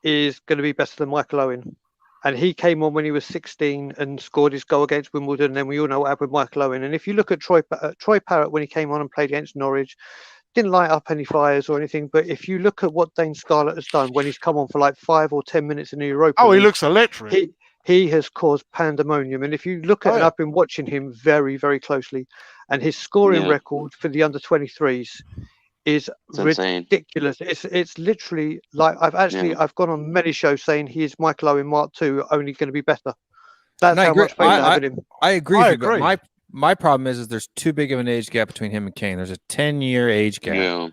is going to be better than Michael Owen. And he came on when he was 16 and scored his goal against Wimbledon. And then we all know what happened with Michael Owen. And if you look at Troy Parrott when he came on and played against Norwich, didn't light up any fires or anything. But if you look at what Dane Scarlett has done when he's come on for like 5 or 10 minutes in the Europa League, he looks electric. He has caused pandemonium. And if you look at, and I've been watching him very, very closely, and his scoring record for the under-23s is ridiculous. It's literally like I've gone on many shows saying he is Michael Owen Mark II, only going to be better. That's how much faith I have in him. I agree with you, but my problem is there's too big of an age gap between him and Kane. There's a 10-year age gap,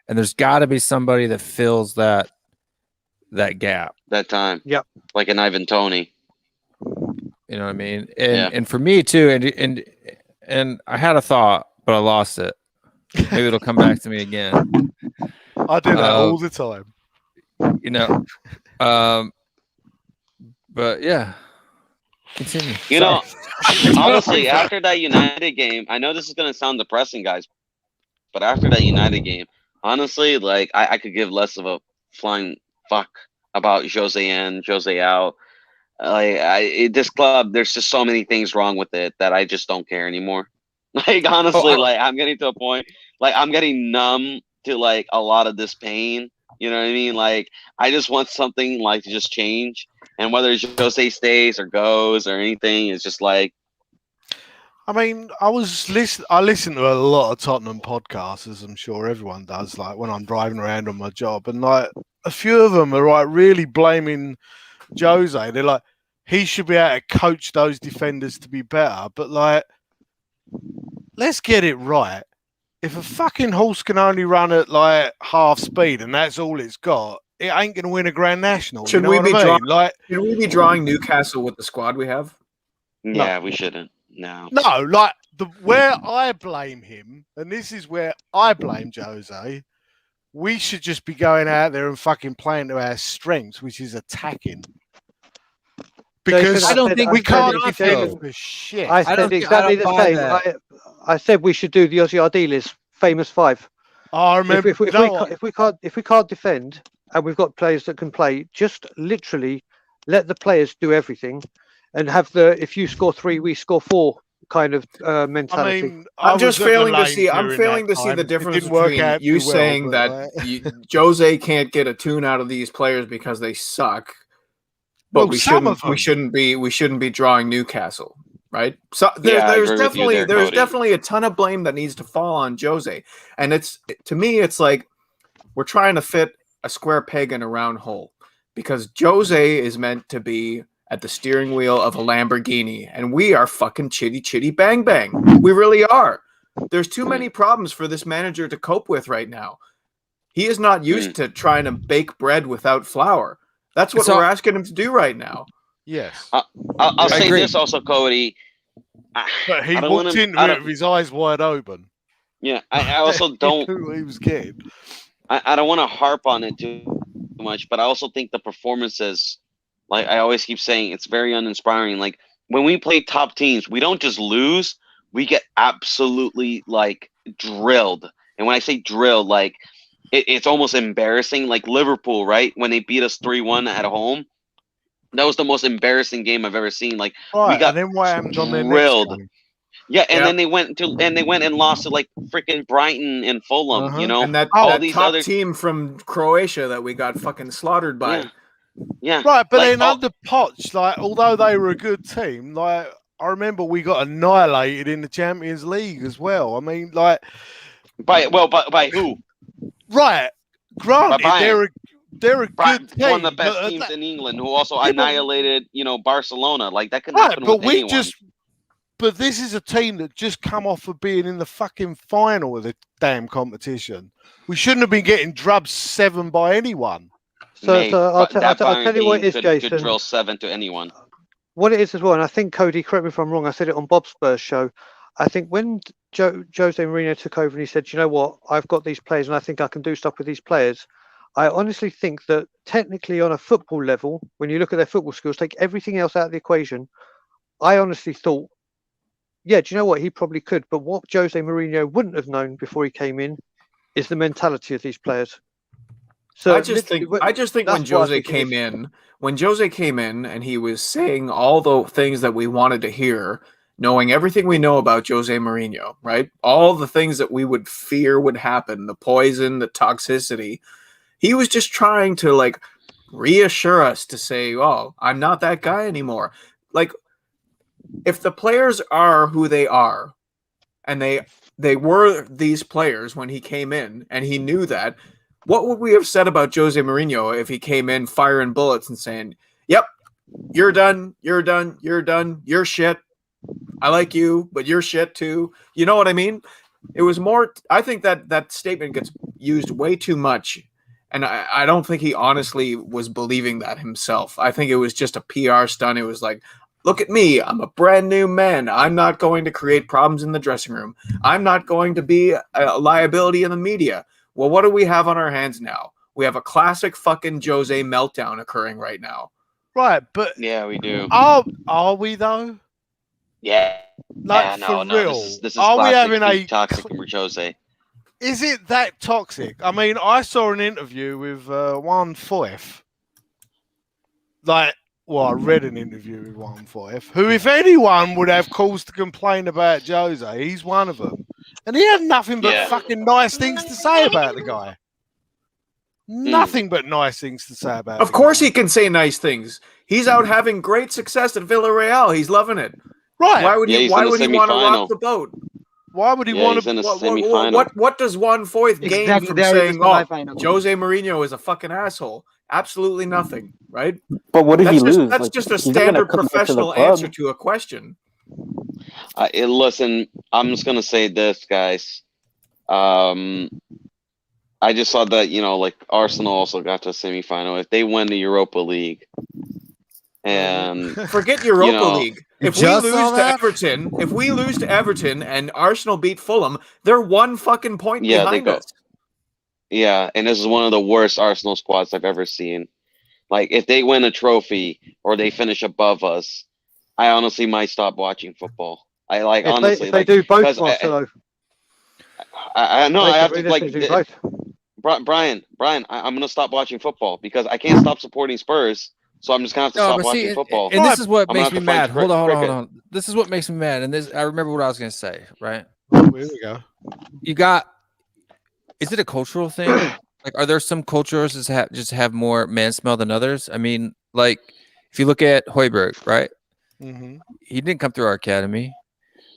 and there's got to be somebody that fills that gap. That time, like an Ivan Toney. You know what I mean? And for me too, and I had a thought, but I lost it. Maybe it'll come back to me again. I do that all the time. You know. But yeah. Continue. You know, honestly, after that United game, I know this is gonna sound depressing, guys, but after that United game, honestly, like I could give less of a flying fuck about Jose in, Jose out. This club, there's just so many things wrong with it that I just don't care anymore. Like, honestly, I'm getting to a point, like, I'm getting numb to, like, a lot of this pain. You know what I mean? Like, I just want something, like, to just change. And whether Jose stays or goes or anything, it's just like... I mean, I listen to a lot of Tottenham podcasts, as I'm sure everyone does, like, when I'm driving around on my job. And, like, a few of them are, like, really blaming Jose. They're like, he should be able to coach those defenders to be better. But, like, let's get it right. If a fucking horse can only run at, like, half speed and that's all it's got, it ain't going to win a Grand National. Should we be drawing Newcastle with the squad we have? Yeah, we shouldn't. No, like, where I blame him, and this is where I blame Jose, we should just be going out there and fucking playing to our strengths, which is attacking. Because I don't think we can't defend for shit. I said exactly the same. I said we should do the Ozzy Ardiles famous 5. I remember. If we can't defend and we've got players that can play, just literally let the players do everything, and have if you score 3, we score 4 kind of mentality. I mean, I'm failing to see the difference between you saying that Jose can't get a tune out of these players because they suck. But we shouldn't be drawing Newcastle, right? So there's definitely a ton of blame that needs to fall on Jose. And to me, it's like we're trying to fit a square peg in a round hole, because Jose is meant to be at the steering wheel of a Lamborghini, and we are fucking chitty bang bang. We really are. There's too many problems for this manager to cope with right now. He is not used to trying to bake bread without flour. That's what we're asking him to do right now. Yes. I'll say this also, Cody. But he walked into it with his eyes wide open. Yeah, I also don't... Who he was getting. I don't want to harp on it too much, but I also think the performances, like I always keep saying, it's very uninspiring. Like, when we play top teams, we don't just lose, we get absolutely, like, drilled. And when I say drilled, like... It's almost embarrassing, like Liverpool, right? When they beat us 3-1 at home, that was the most embarrassing game I've ever seen. Like, we got drilled. Yeah, and then they went and lost to like freaking Brighton and Fulham, you know, and all these other team from Croatia that we got fucking slaughtered by. Yeah, right. But like, then under Poch, like, although they were a good team, like I remember we got annihilated in the Champions League as well. I mean, like by who? Right. Granted, they're a good team. One of the best teams in England, who also annihilated, Barcelona. Like that can happen with anyone. But this is a team that just come off of being in the fucking final of the damn competition. We shouldn't have been getting drubbed 7 by anyone. So I'll tell you what it is, Jason. Could drill 7 to anyone. What it is as well, and I think, Cody, correct me if I'm wrong, I said it on Bob Spurs' show. I think when Jose Mourinho took over and he said, you know what, I've got these players and I think I can do stuff with these players, I honestly think that technically on a football level, when you look at their football skills, take everything else out of the equation, I honestly thought, yeah, do you know what, he probably could. But what Jose Mourinho wouldn't have known before he came in is the mentality of these players. So I just think when Jose came in and he was saying all the things that we wanted to hear, knowing everything we know about Jose Mourinho, right? All the things that we would fear would happen, the poison, the toxicity. He was just trying to like reassure us to say, oh, I'm not that guy anymore. Like, if the players are who they are, and they were these players when he came in, and he knew that, what would we have said about Jose Mourinho if he came in firing bullets and saying, yep, you're done, you're done, you're done, you're shit. I like you, but you're shit too. You know what I mean? It was more, I think that statement gets used way too much. And I don't think he honestly was believing that himself. I think it was just a PR stunt. It was like, look at me. I'm a brand new man. I'm not going to create problems in the dressing room. I'm not going to be a liability in the media. Well, what do we have on our hands now? We have a classic fucking Jose meltdown occurring right now. Right, but yeah, we do. Are we though? Yeah. Like, for real. This is are we having a toxic for Jose? Is it that toxic? I mean, I saw an interview with Juan Foyth. I read an interview with Juan Foyth, who, if anyone would have cause to complain about Jose, he's one of them. And he had nothing but fucking nice things to say about the guy. Nothing but nice things to say about him. Of course he can say nice things. He's out having great success at Villarreal. He's loving it. Right. Why would he want to rock the boat? Why would he want to? What does Juan Foyth gain from saying, Jose Mourinho is a fucking asshole? Absolutely nothing, right? But what did he lose? That's just a standard professional answer to a question. Listen, I'm just going to say this, guys. I just saw that, Arsenal also got to a semifinal. If they win the Europa League, and forget Europa League. If we lose to Everton and Arsenal beat Fulham, they're 1 fucking point behind us. Yeah, and this is one of the worst Arsenal squads I've ever seen. Like, if they win a trophy or they finish above us, I honestly might stop watching football. Honestly, they do both, Marcelo. I know. I have to Brian. I'm gonna stop watching football because I can't stop supporting Spurs. So I'm just gonna have to stop watching football. And this is what makes me mad. Hold on. This is what makes me mad. And I remember what I was gonna say. Right. Here we go. Is it a cultural thing? Like, are there some cultures that just have more man smell than others? I mean, like, if you look at Højbjerg, right? Mm-hmm. He didn't come through our academy,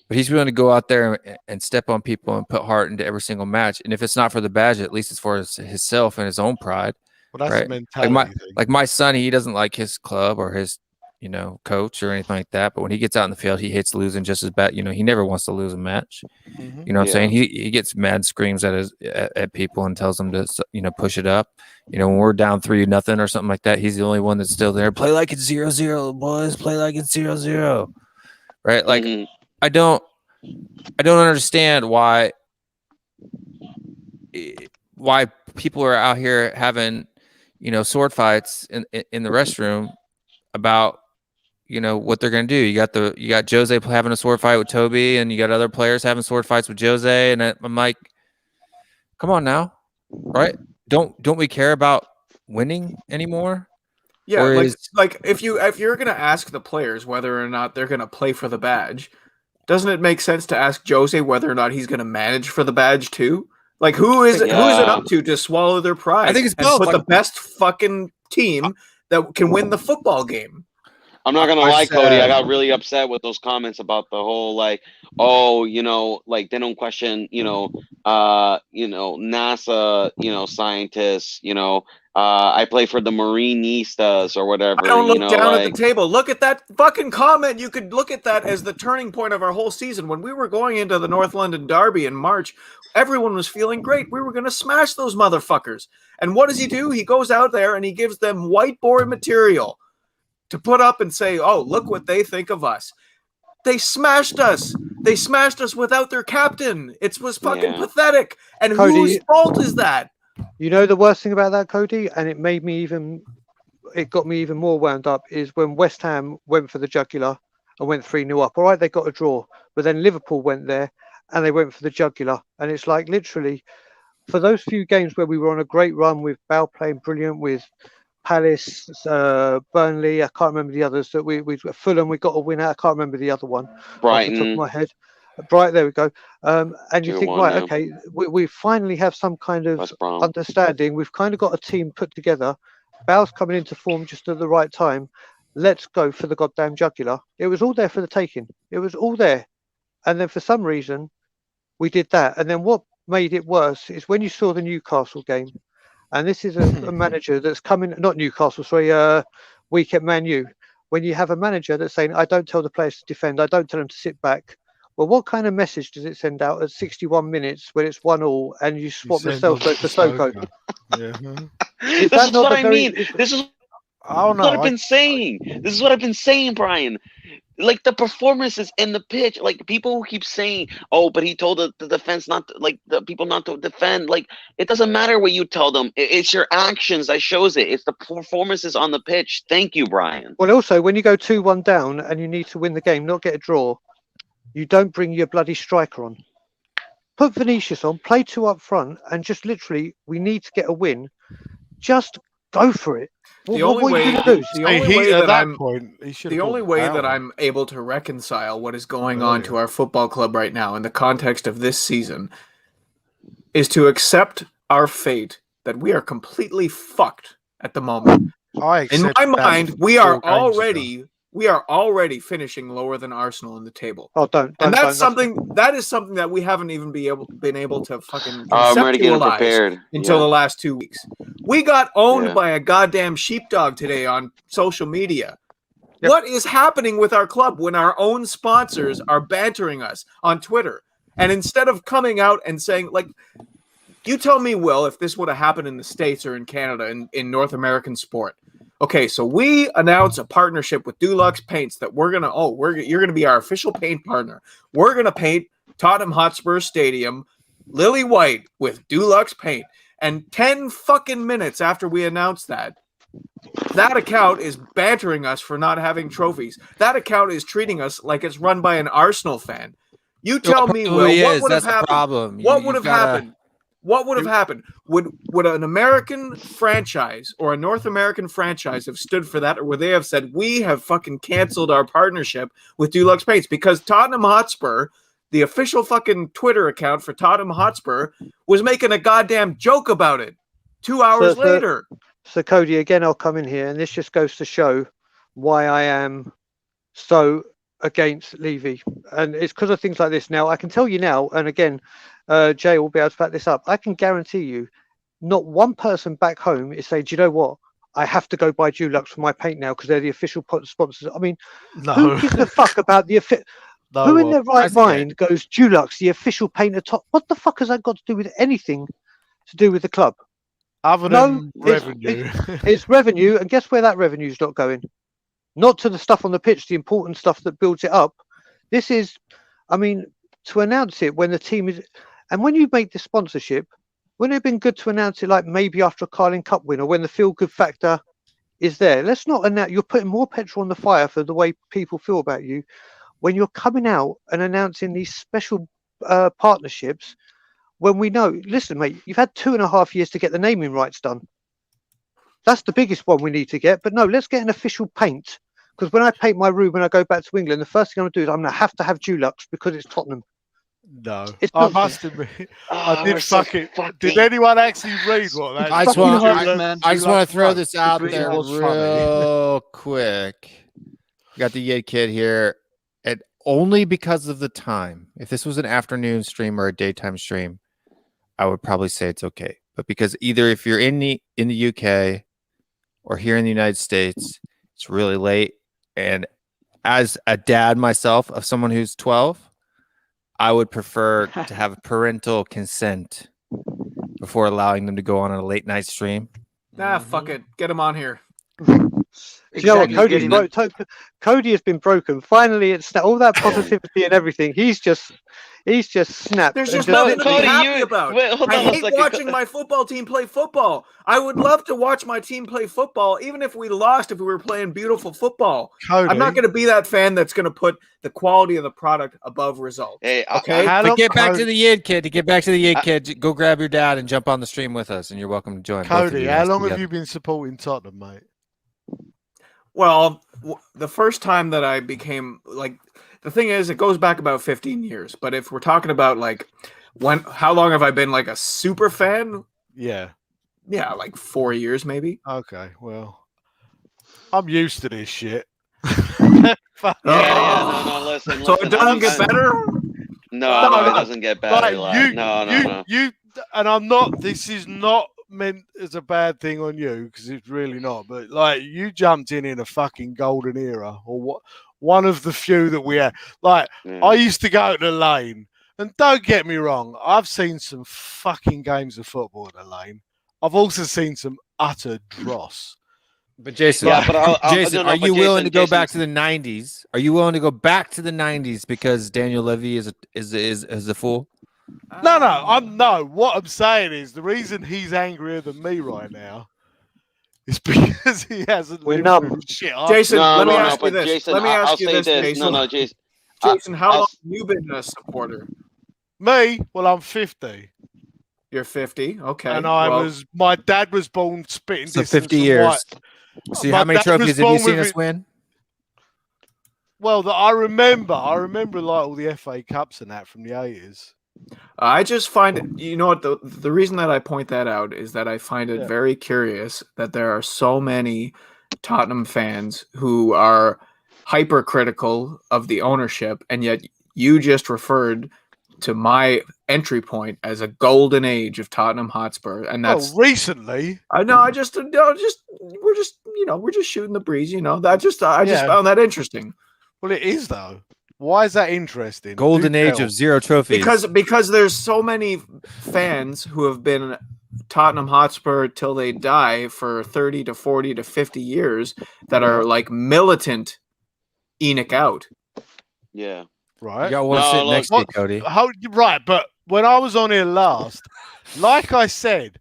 but he's willing to go out there and step on people and put heart into every single match. And if it's not for the badge, at least it's for himself and his own pride. Well, that's right? a mentality thing. Like my son, he doesn't like his club or his, coach or anything like that. But when he gets out in the field, he hates losing just as bad. He never wants to lose a match. Mm-hmm. You know what I'm saying? He gets mad, screams at people and tells them to, push it up. When we're down 3-0 or something like that, he's the only one that's still there. Play like it's 0-0, boys. Play like it's 0-0. Right? Like, I don't understand why people are out here having, sword fights in the restroom about, what they're going to do. You got Jose having a sword fight with Toby, and you got other players having sword fights with Jose. And I'm like, come on now. Right. Don't we care about winning anymore? Yeah. Like if you're going to ask the players whether or not they're going to play for the badge, doesn't it make sense to ask Jose whether or not he's going to manage for the badge too? Like, who is it up to swallow their pride? I think it's both. Put the best fucking team that can win the football game. I'm not gonna lie, Cody. I got really upset with those comments about the whole like, oh, like they don't question, NASA, scientists, I play for the Marinistas or whatever. I don't look down like, at the table. Look at that fucking comment. You could look at that as the turning point of our whole season. When we were going into the North London Derby in March, everyone was feeling great. We were going to smash those motherfuckers. And what does he do? He goes out there and he gives them whiteboard material to put up and say, oh, look what they think of us. They smashed us. They smashed us without their captain. It was fucking pathetic. And Cody, whose fault is that? You know the worst thing about that, Cody, and it got me even more wound up, is when West Ham went for the jugular and went 3-0 up. All right, they got a draw, but then Liverpool went there and they went for the jugular. And it's like literally for those few games where we were on a great run with Bale playing brilliant, with Palace, Burnley, I can't remember the others, that we Fulham, we got a win out. I can't remember the other one. Brighton. Off the top of my head. Bright, there we go. And you think, right, okay, we finally have some kind of understanding. We've kind of got a team put together. Bale's coming into form just at the right time. Let's go for the goddamn jugular. It was all there for the taking. It was all there. And then for some reason, we did that. And then what made it worse is when you saw the Newcastle game, and this is a manager that's coming, not Newcastle, sorry, week at Man U. When you have a manager that's saying, I don't tell the players to defend, I don't tell them to sit back. Well, what kind of message does it send out at 61 minutes when it's 1-1 and you swap yourself for Sissoko? This is what I mean. This is what I've been saying. This is what I've been saying, Brian. Like the performance is in the pitch. Like people who keep saying, "Oh, but he told the defense not to, like the people not to defend." Like it doesn't matter what you tell them. It's your actions that shows it. It's the performances on the pitch. Thank you, Brian. Well, also when you go 2-1 down and you need to win the game, not get a draw, you don't bring your bloody striker on. Put Vinicius on, play 2 up front, and just literally, we need to get a win. Just go for it. The only way that I'm able to reconcile what is going on to our football club right now in the context of this season is to accept our fate that we are completely fucked at the moment. In my mind, we are already finishing lower than Arsenal in the table. Oh, that is something that we haven't even been able to fucking conceptualize until the last 2 weeks. We got owned by a goddamn sheepdog today on social media. Yep. What is happening with our club when our own sponsors are bantering us on Twitter? And instead of coming out and saying, like, you tell me, Will, if this would have happened in the States or in Canada, in North American sport. Okay, so we announce a partnership with Dulux Paints that you're gonna be our official paint partner. We're gonna paint Tottenham Hotspur Stadium lily white with Dulux Paint. And 10 fucking minutes after we announce that account is bantering us for not having trophies. That account is treating us like it's run by an Arsenal fan. You tell me, Will, what would have happened? What would have happened? What would have happened? Would an American franchise or a North American franchise have stood for that, or would they have said, we have fucking canceled our partnership with Dulux Paints? Because Tottenham Hotspur, the official fucking Twitter account for Tottenham Hotspur, was making a goddamn joke about it 2 hours later. So, Cody, again, I'll come in here, and this just goes to show why I am so against Levy. And it's because of things like this. Now, I can tell you now, and again, Jay will be able to back this up. I can guarantee you, not one person back home is saying, do you know what? I have to go buy Dulux for my paint now because they're the official sponsors. I mean, who gives a fuck about the who in their right mind goes, Dulux, the official paint of top? What the fuck has that got to do with anything to do with the club? Other than revenue. It's revenue, and guess where that revenue's not going? Not to the stuff on the pitch, the important stuff that builds it up. This is, I mean, to announce it when the team is, and when you make the sponsorship, wouldn't it have been good to announce it like maybe after a Carling Cup win or when the feel-good factor is there? Let's not announce, you're putting more petrol on the fire for the way people feel about you when you're coming out and announcing these special partnerships when we know, listen, mate, you've had 2.5 years to get the naming rights done. That's the biggest one we need to get. But no, let's get an official paint. Because when I paint my room when I go back to England, the first thing I'm going to do is I'm going to have Dulux because it's Tottenham. No, I must admit, I did fucking. Did anyone actually read what that? I just want to throw this out there real quick. We got the Yid Kid here, and only because of the time. If this was an afternoon stream or a daytime stream, I would probably say it's okay. But because either if you're in the UK or here in the United States, it's really late. And as a dad myself of someone who's 12, I would prefer to have parental consent before allowing them to go on a late night stream. Nah, fuck it. Get him on here. Do you know what? Exactly. Cody has been broken. Finally, it's all that positivity and everything. He's just snapped. There's and just nothing to be Cody, happy about. wait, hold I on a hate second. watching my football team play football. I would love to watch my team play football, even if we lost, if we were playing beautiful football. Cody, I'm not going to be that fan that's going to put the quality of the product above results. Hey, Okay? To get back to the Yid Kid, go grab your dad and jump on the stream with us, and you're welcome to join. both of Cody, you how guys long have together. you been supporting Tottenham, mate? Well, the first time that I became like, the thing is, it goes back about 15 years. But if we're talking about like how long have I been like a super fan? Yeah. Yeah, like 4 years maybe. Okay, well, I'm used to this shit. Fuck no, listen. So it doesn't get better? No, it doesn't get better. Like, No. you, and I'm not. This is not meant as a bad thing on you because it's really not. But like, you jumped in a fucking golden era, or what? One of the few that we had. Like, I used to go to the lane, and don't get me wrong, I've seen some fucking games of football at the lane. I've also seen some utter dross. But Jason, Jason, are you willing to go back to the 90s? Are you willing to go back to the 90s because Daniel Levy is a fool? No. What I'm saying is the reason he's angrier than me right now is because he hasn't. We're lived numb. through shit. Jason, let me ask you but this. Jason, Let me I'll ask you say this, this. Jason. No, Jason. Jason, how long have you been a supporter? Me? Well, I'm 50. You're 50. Okay. And well, my dad was born spitting So distance 50 from years. See, My how many dad was trophies have you born seen with us it. win? Well, I remember like all the FA Cups and that from the 80s. I just find it, you know what, the reason that I point that out is that I find it Yeah. very curious that there are so many Tottenham fans who are hypercritical of the ownership, and yet you just referred to my entry point as a golden age of Tottenham Hotspur, and that's recently. I know. We're just shooting the breeze, you know. I just found that interesting. Well, it is though. Why is that interesting? Golden Do age tell. of 0 trophies. Because there's so many fans who have been Tottenham Hotspur till they die for 30 to 40 to 50 years that are like militant Enoch out. Yeah. Right. You got one sitting next to you, Cody. Right, but when I was on here last, like I said,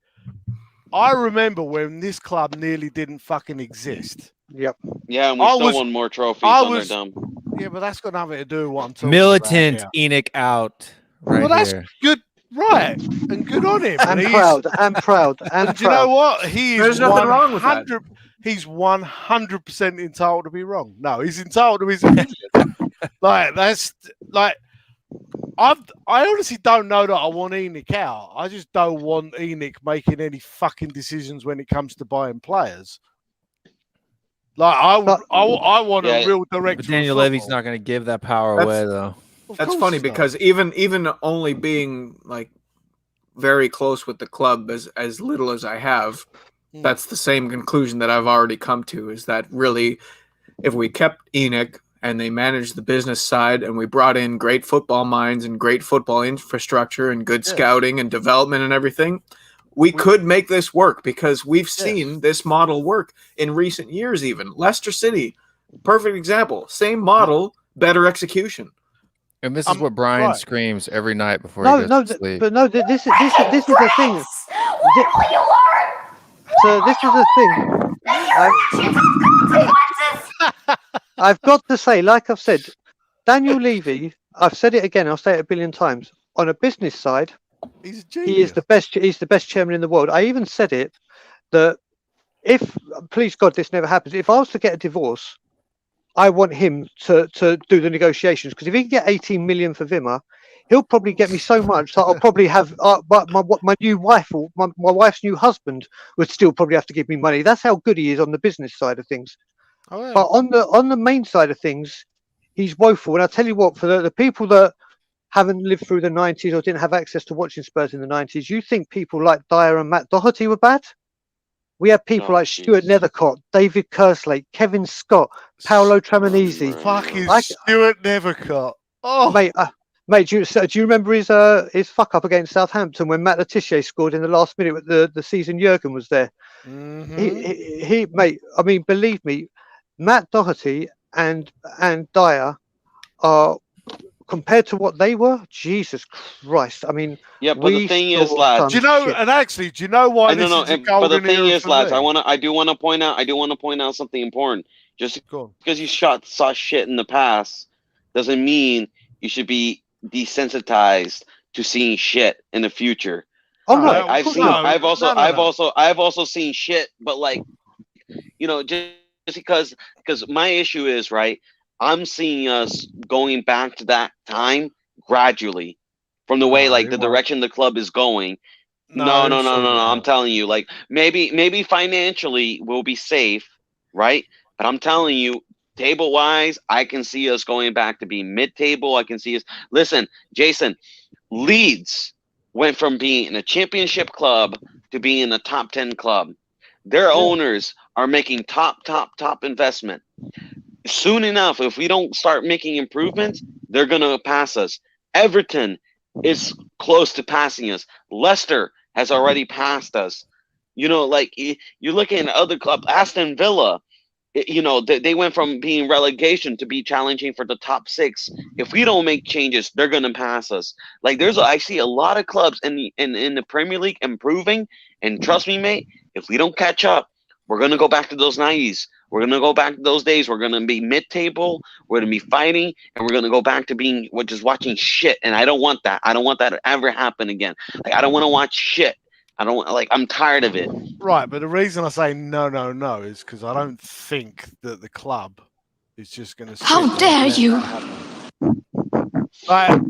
I remember when this club nearly didn't fucking exist. Yep. Yeah, and we still won more trophies under them. Yeah, but that's got nothing to do with what I'm talking Militant about. Enoch out. Right Well, that's here. good, right? And good on him. And proud. And you know what? There's nothing wrong with that. He's 100% entitled to be wrong. No, he's entitled to his opinion. Like that's like I honestly don't know that I want Enoch out. I just don't want Enoch making any fucking decisions when it comes to buying players. Like I want a real director. But Daniel Levy's not going to give that power away, though. That's funny because even only being like very close with the club as little as I have, that's the same conclusion that I've already come to, is that really if we kept Enoch and they managed the business side and we brought in great football minds and great football infrastructure and good scouting and development and everything, we could make this work, because we've seen this model work in recent years. Even Leicester City, perfect example, same model, better exexecution. And this is what Brian screams every night before he goes to sleep. But no, this is the thing. So this is the thing. I've got to say, like I've said, Daniel Levy, I've said it again, I'll say it a billion times. On a business side, he's a genius. He is the best. He's the best chairman in the world. I even said it that if, please God, this never happens. If I was to get a divorce, I want him to do the negotiations, because if he can get 18 million for Vimmer, he'll probably get me so much that I'll probably have my new wife or my wife's new husband would still probably have to give me money. That's how good he is on the business side of things. Oh, yeah. But on the main side of things, he's woeful. And I'll tell you what, for the people that haven't lived through the 90s or didn't have access to watching Spurs in the 90s, you think people like Dyer and Matt Doherty were bad? We had people like Stuart Nethercott, David Kerslake, Kevin Scott, Paolo Tramanese. Fucking Stuart Nethercott. Oh, mate, do you remember his fuck up against Southampton when Matt Letitia scored in the last minute with the season Jurgen was there? He mate, I mean, believe me, Matt Doherty and Dyer are, compared to what they were, Jesus Christ. I mean, yeah, but the thing is, lads, do you know why this is a golden but the thing era is, for lads, me? I do want to point out something important. Just because you saw shit in the past doesn't mean you should be desensitized to seeing shit in the future. Oh no, like, I've also seen shit, but like, you know, just because my issue is, right, I'm seeing us going back to that time gradually from the way like the direction the club is going. No. I'm telling you, like maybe financially we'll be safe, right? But I'm telling you, table wise, I can see us going back to being mid-table. I can see us. Listen, Jason, Leeds went from being a championship club to being a top 10 club. Their owners are making top investment. Soon enough, if we don't start making improvements, they're going to pass us. Everton is close to passing us. Leicester has already passed us. You know, like you're looking at other clubs. Aston Villa, you know, they went from being relegation to be challenging for the top 6. If we don't make changes, they're going to pass us. Like I see a lot of clubs in the Premier League improving. And trust me, mate, if we don't catch up, we're going to go back to those 90s. We're going to go back to those days. We're going to be mid-table. We're going to be fighting. And we're going to go back to being just watching shit. And I don't want that. I don't want that to ever happen again. Like, I don't want to watch shit. I'm tired of it. Right, but the reason I say no is because I don't think that the club is just going to. How dare you! Like,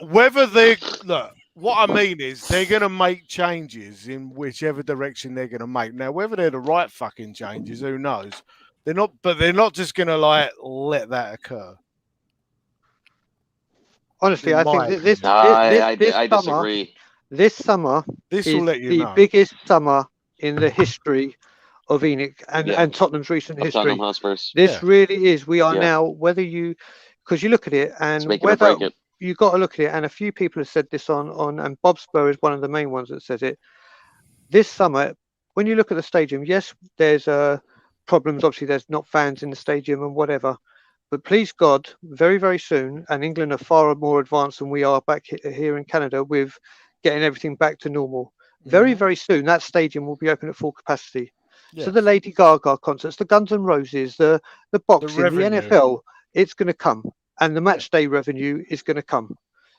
whether they look. What I mean is they're going to make changes in whichever direction they're going to make. Now, whether they're the right fucking changes, who knows? They're not, but they're not just going to like let that occur. Honestly, I think I disagree. This summer this is will let you the know. biggest summer in the history of Enoch and Tottenham's recent history. Tottenham Hotspurs. This really is. We are now, whether you, because you look at it and whether you got to look at it, and a few people have said this on, and Bob Spur is one of the main ones that says it. This summer, when you look at the stadium, yes, there's problems. Obviously, there's not fans in the stadium and whatever. But please God, very, very soon, and England are far more advanced than we are back here in Canada with getting everything back to normal. Very, very soon, that stadium will be open at full capacity. Yes. So the Lady Gaga concerts, the Guns N' Roses, the boxing, the NFL, it's going to come. And the match day revenue is going to come.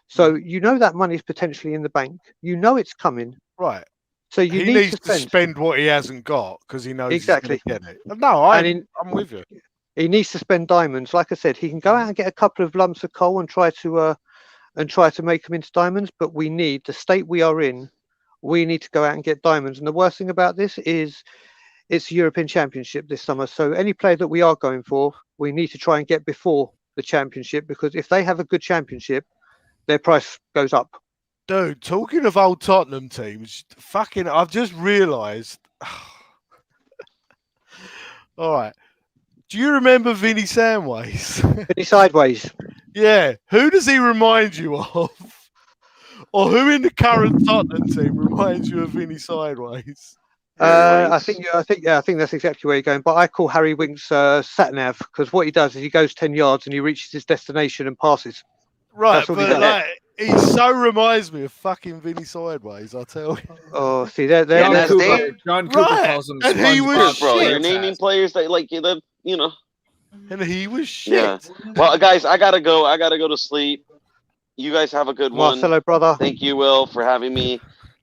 So you know that money is potentially in the bank. You know it's coming. Right. So he needs to spend what he hasn't got because he knows exactly he's going to get it. No, I'm with you. He needs to spend diamonds. Like I said, he can go out and get a couple of lumps of coal and try to make them into diamonds. But we need, the state we are in, we need to go out and get diamonds. And the worst thing about this is it's the European Championship this summer. So any player that we are going for, we need to try and get before the championship, because if they have a good championship, their price goes up. Dude, talking of old Tottenham teams, I've just realised. All right. Do you remember Vinny Sideways? Vinny Sideways. Yeah. Who does he remind you of? Or who in the current Tottenham team reminds you of Vinny Sideways? I think that's exactly where you're going. But I call Harry Winks sat nav, because what he does is he goes 10 yards and he reaches his destination and passes. Right, but he so reminds me of fucking Vinny Sideways, I tell you. Oh, see, John Cooper calls him. And he was bro. shit. You're naming players that you know. And he was shit. Yeah. Well, guys, I gotta go. I gotta go to sleep. You guys have a good one. Marcelo, brother. Thank you, Will, for having me.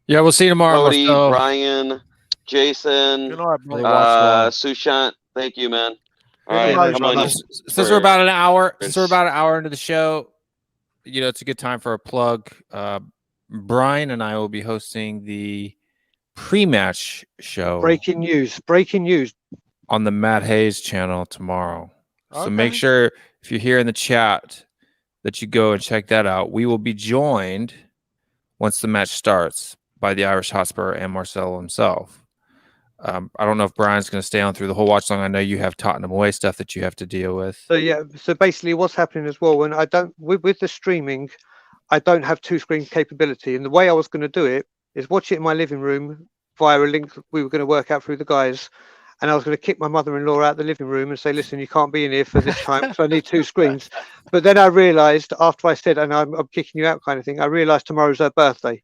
Yeah, we'll see you tomorrow. Cody, Brian, Jason, good night, brother. Sushant. Thank you, man. All Good right, night, come on. brother. Since we're about an hour, into the show, you know, it's a good time for a plug. Brian and I will be hosting the pre-match show. Breaking news. on the Matt Hayes channel tomorrow. So Okay. make sure if you're here in the chat that you go and check that out. We will be joined once the match starts by the Irish Hotspur and Marcelo himself. I don't know if Brian's going to stay on through the whole watch long. I know you have Tottenham away stuff that you have to deal with. So yeah, so basically what's happening as well, when I don't with the streaming, I don't have 2-screen capability, and the way I was going to do it is watch it in my living room via a link we were going to work out through the guys, and I was going to kick my mother-in-law out the living room and say, listen, you can't be in here for this time, so I need 2 screens. But then I realised after I said, and I'm kicking you out kind of thing, I realised tomorrow's her birthday.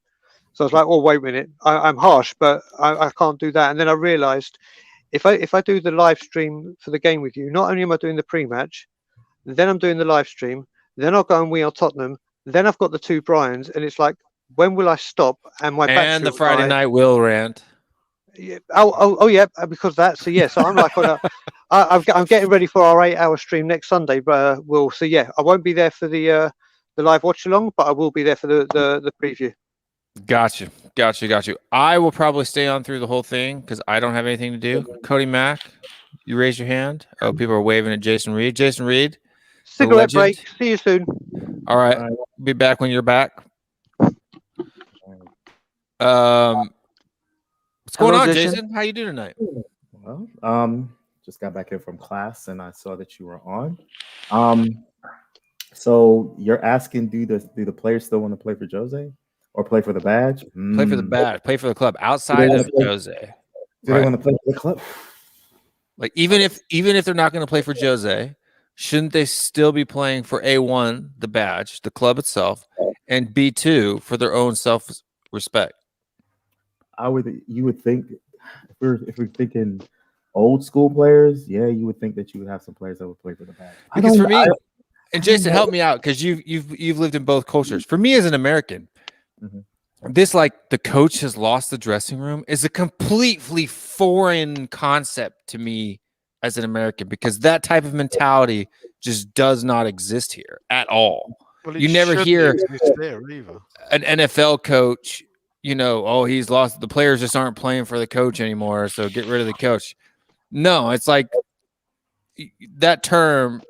So I was like, oh, wait a minute, I'm harsh, but I can't do that. And then I realised if I do the live stream for the game with you, not only am I doing the pre-match, then I'm doing the live stream, then I'll go and We Are Tottenham, then I've got the 2 Bryans, and it's like, when will I stop? And my And the battery Friday will die. night Will rant. Yeah. Oh, yeah, because of that. So yeah, so I'm like on I'm getting ready for our 8-hour stream next Sunday, but Will. So yeah, I won't be there for the live watch along, but I will be there for the preview. Got you. I will probably stay on through the whole thing because I don't have anything to do. Cody Mack, you raise your hand. Oh, people are waving at Jason Reed. Jason Reed, Cigarette legend. break. See you soon. All right. Be back when you're back. What's going on, Jason? How you doing tonight? Well, just got back in from class and I saw that you were on. So you're asking, do the players still want to play for Jose or play for the badge? Play for the badge. Play for the club outside of Jose. Do they want to play for the club? Like even if they're not going to play for Jose, shouldn't they still be playing for A1, the badge, the club itself, and B2 for their own self-respect? You would think if we're thinking old school players, yeah, you would think that you would have some players that would play for the badge. Because for me, and Jason, help me out because you've lived in both cultures. For me as an American, this like the coach has lost the dressing room is a completely foreign concept to me as an American because that type of mentality just does not exist here at all. Well, you never hear there either. An NFL coach, he's lost. The players just aren't playing for the coach anymore, so get rid of the coach. No, it's like that term,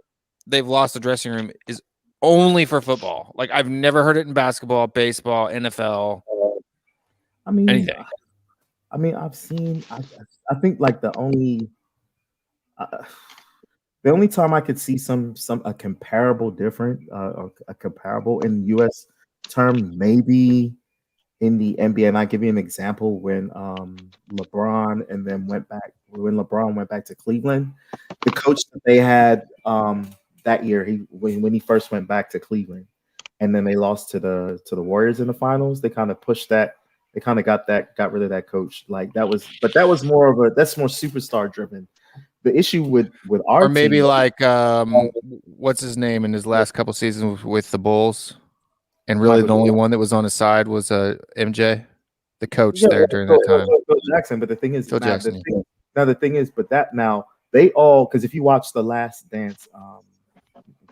they've lost the dressing room, is only for football. Like I've never heard it in basketball, baseball, NFL. Anything. I've seen. I think like the only time I could see a comparable different or a comparable in U.S. term maybe in the NBA, and I give you an example when LeBron went back to Cleveland, the coach that they had that year, when he first went back to Cleveland, and then they lost to the Warriors in the finals. They kind of pushed that. They kind of got rid of that coach. Like that was more superstar driven. The issue with our or maybe team, like what's his name in his last couple seasons with the Bulls. And really, the only one that was on his side was MJ, the coach there during that time. Phil Jackson. But the thing is, Phil Jackson. The thing is, they all, because if you watch the Last Dance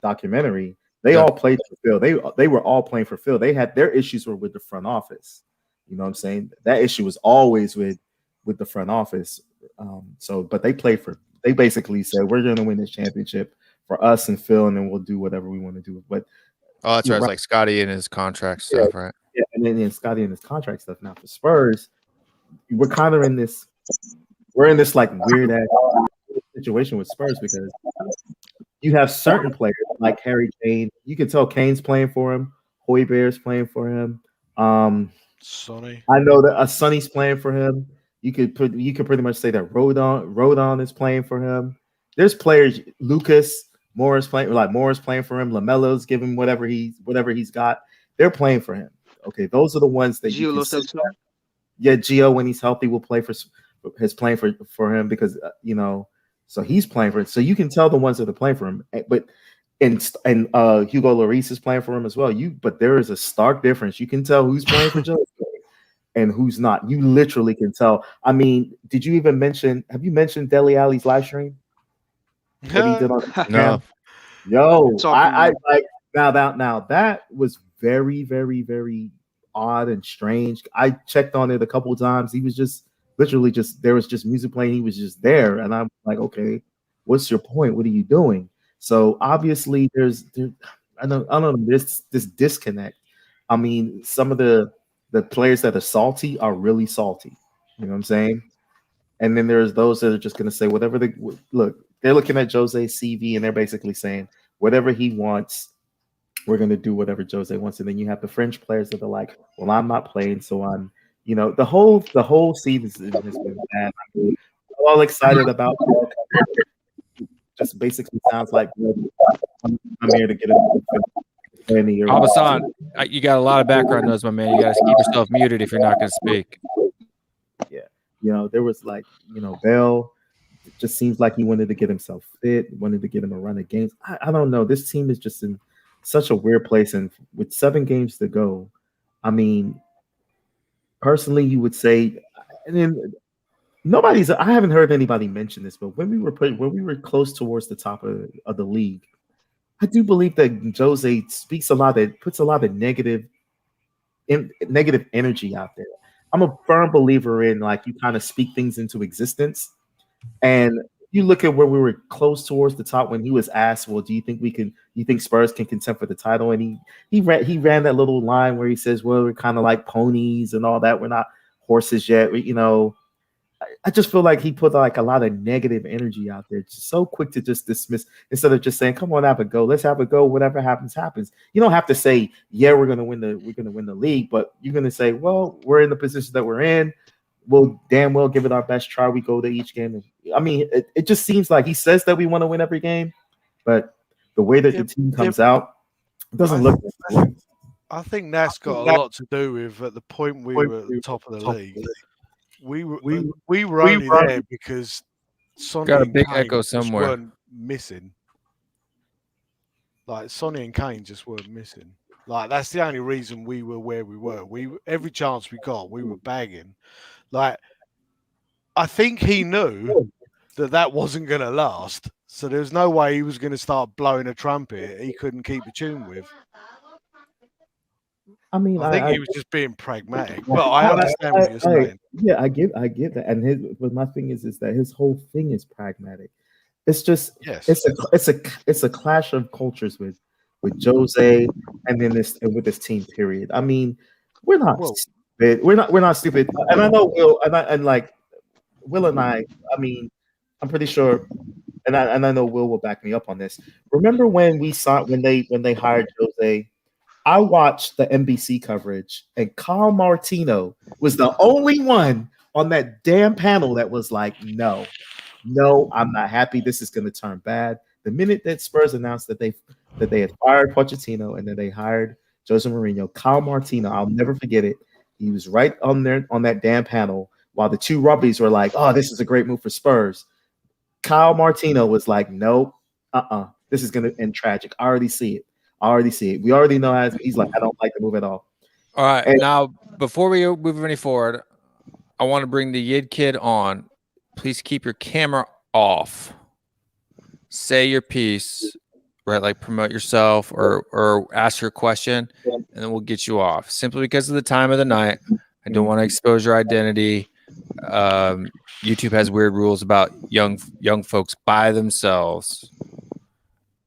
documentary, they all played for Phil. They were all playing for Phil. They had their issues were with the front office. You know what I'm saying? That issue was always with the front office. But they played for. They basically said we're going to win this championship for us and Phil, and then we'll do whatever we want to do. But oh, that's right. It's like Scotty and his contract stuff, right? Yeah, and then Scotty and his contract stuff. Now for Spurs, we're kind of in this. We're in this like weird ass situation with Spurs because you have certain players like Harry Kane. You can tell Kane's playing for him. Højbjerg's playing for him. Sonny. I know that Sonny's playing for him. You could pretty much say that Rodon is playing for him. There's players Lucas. Moore's playing for him. LaMelo's giving whatever he's got. They're playing for him. Okay, those are the ones that you can see. Yeah, Gio when he's healthy will play playing for him because so he's playing for it. So you can tell the ones that are playing for him. But and Hugo Lloris is playing for him as well. But there is a stark difference. You can tell who's playing for Joe and who's not. You literally can tell. I mean, have you mentioned Dele Alli's live stream? What he did on No. Yo, I like now that was very, very, very odd and strange. I checked on it a couple of times. He was just literally just there was just music playing. He was just there, and I'm like, okay, what's your point? What are you doing? So obviously, I don't know this disconnect. I mean, some of the players that are salty are really salty. You know what I'm saying? And then there's those that are just going to say whatever they look. They're looking at Jose's CV and they're basically saying whatever he wants, we're going to do whatever Jose wants. And then you have the French players that are like, well, I'm not playing, so I'm, you know, the whole season has been bad. I'm all excited about. Just basically sounds like I'm here to get it. Hasan, you got a lot of background noise, my man. You got to keep yourself muted if you're not going to speak. Yeah, you know, there was like, you know, Bell. It just seems like he wanted to get himself fit, wanted to get him a run of games. I don't know. This team is just in such a weird place, and with 7 games to go, I mean, personally, you would say, and then I haven't heard anybody mention this, but when we were close towards the top of the league, I do believe that Jose puts a lot of negative energy out there. I'm a firm believer in like you kind of speak things into existence. And you look at where we were close towards the top when he was asked, well, do you think Spurs can contend for the title? And he ran that little line where he says, well, we're kind of like ponies and all that. We're not horses yet. You know, I just feel like he put like a lot of negative energy out there. Just so quick to just dismiss instead of just saying, come on, have a go. Let's have a go. Whatever happens, happens. You don't have to say, yeah, we're gonna win the league, but you're gonna say, well, we're in the position that we're in. We'll damn well give it our best try. We go to each game. I mean, it just seems like he says that we want to win every game, but the way that the team comes out, it doesn't look like it. I think that's got a lot to do with at the point we were at the top of the league. We were only there because Sonny got a and big Kane echo just somewhere. weren't missing. Like Sonny and Kane just weren't missing. Like that's the only reason we were where we were. Every chance we got, we were bagging. Like I think he knew that wasn't going to last. So there's no way he was going to start blowing a trumpet he couldn't keep a tune with. I mean, I think he was just being pragmatic. But I understand what you're saying. Yeah, I get that. And but my thing is that his whole thing is pragmatic. It's just it's a clash of cultures with Jose and then with this team. Period. I mean, we're not stupid. We're not stupid. And I know Will and I. I mean, I'm pretty sure, and I know Will back me up on this. Remember when they hired Jose? I watched the NBC coverage, and Carl Martino was the only one on that damn panel that was like, no, I'm not happy. This is going to turn bad. The minute that Spurs announced that they had fired Pochettino and then they hired Jose Mourinho, Carl Martino, I'll never forget it. He was right on there on that damn panel while the two rubbies were like, oh, this is a great move for Spurs. Kyle Martino was like, nope, this is going to end tragic. I already see it. We already know how he's like, I don't like the move at all. All right. And now, before we move any forward, I want to bring the Yid Kid on. Please keep your camera off. Say your piece, right? Like promote yourself or ask your question, and then we'll get you off. Simply because of the time of the night. I don't want to expose your identity. YouTube has weird rules about young folks by themselves.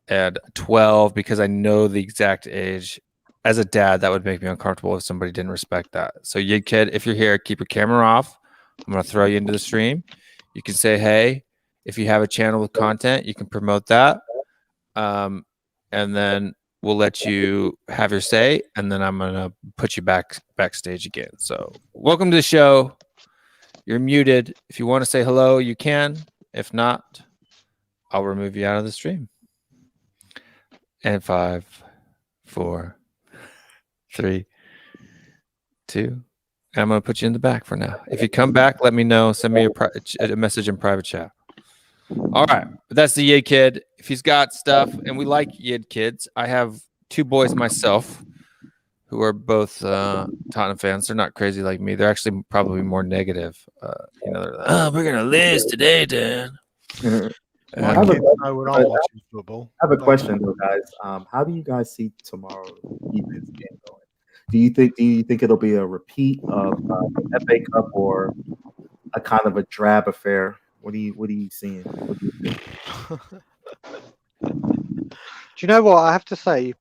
At 12, because I know the exact age. As a dad, that would make me uncomfortable if somebody didn't respect that. So, Yid Kid, if you're here, keep your camera off. I'm going to throw you into the stream. You can say, hey, if you have a channel with content, you can promote that. And then we'll let you have your say, and then I'm going to put you backstage again. So, welcome to the show. You're muted. If you want to say hello, you can. If not, I'll remove you out of the stream. And 5, 4, 3, 2. And I'm going to put you in the back for now. If you come back, let me know. Send me a message in private chat. All right. But that's the Yid Kid. If he's got stuff, and we like Yid Kids, I have 2 boys myself who are both Tottenham fans. They're not crazy like me. They're actually probably more negative. They're like, we're going to lose today, Dan. I have a question though, guys. How do you guys see tomorrow evening's game going? Do you think it'll be a repeat of the FA Cup, or a kind of a drab affair. What are you seeing? What do you think? Do you know what I have to say?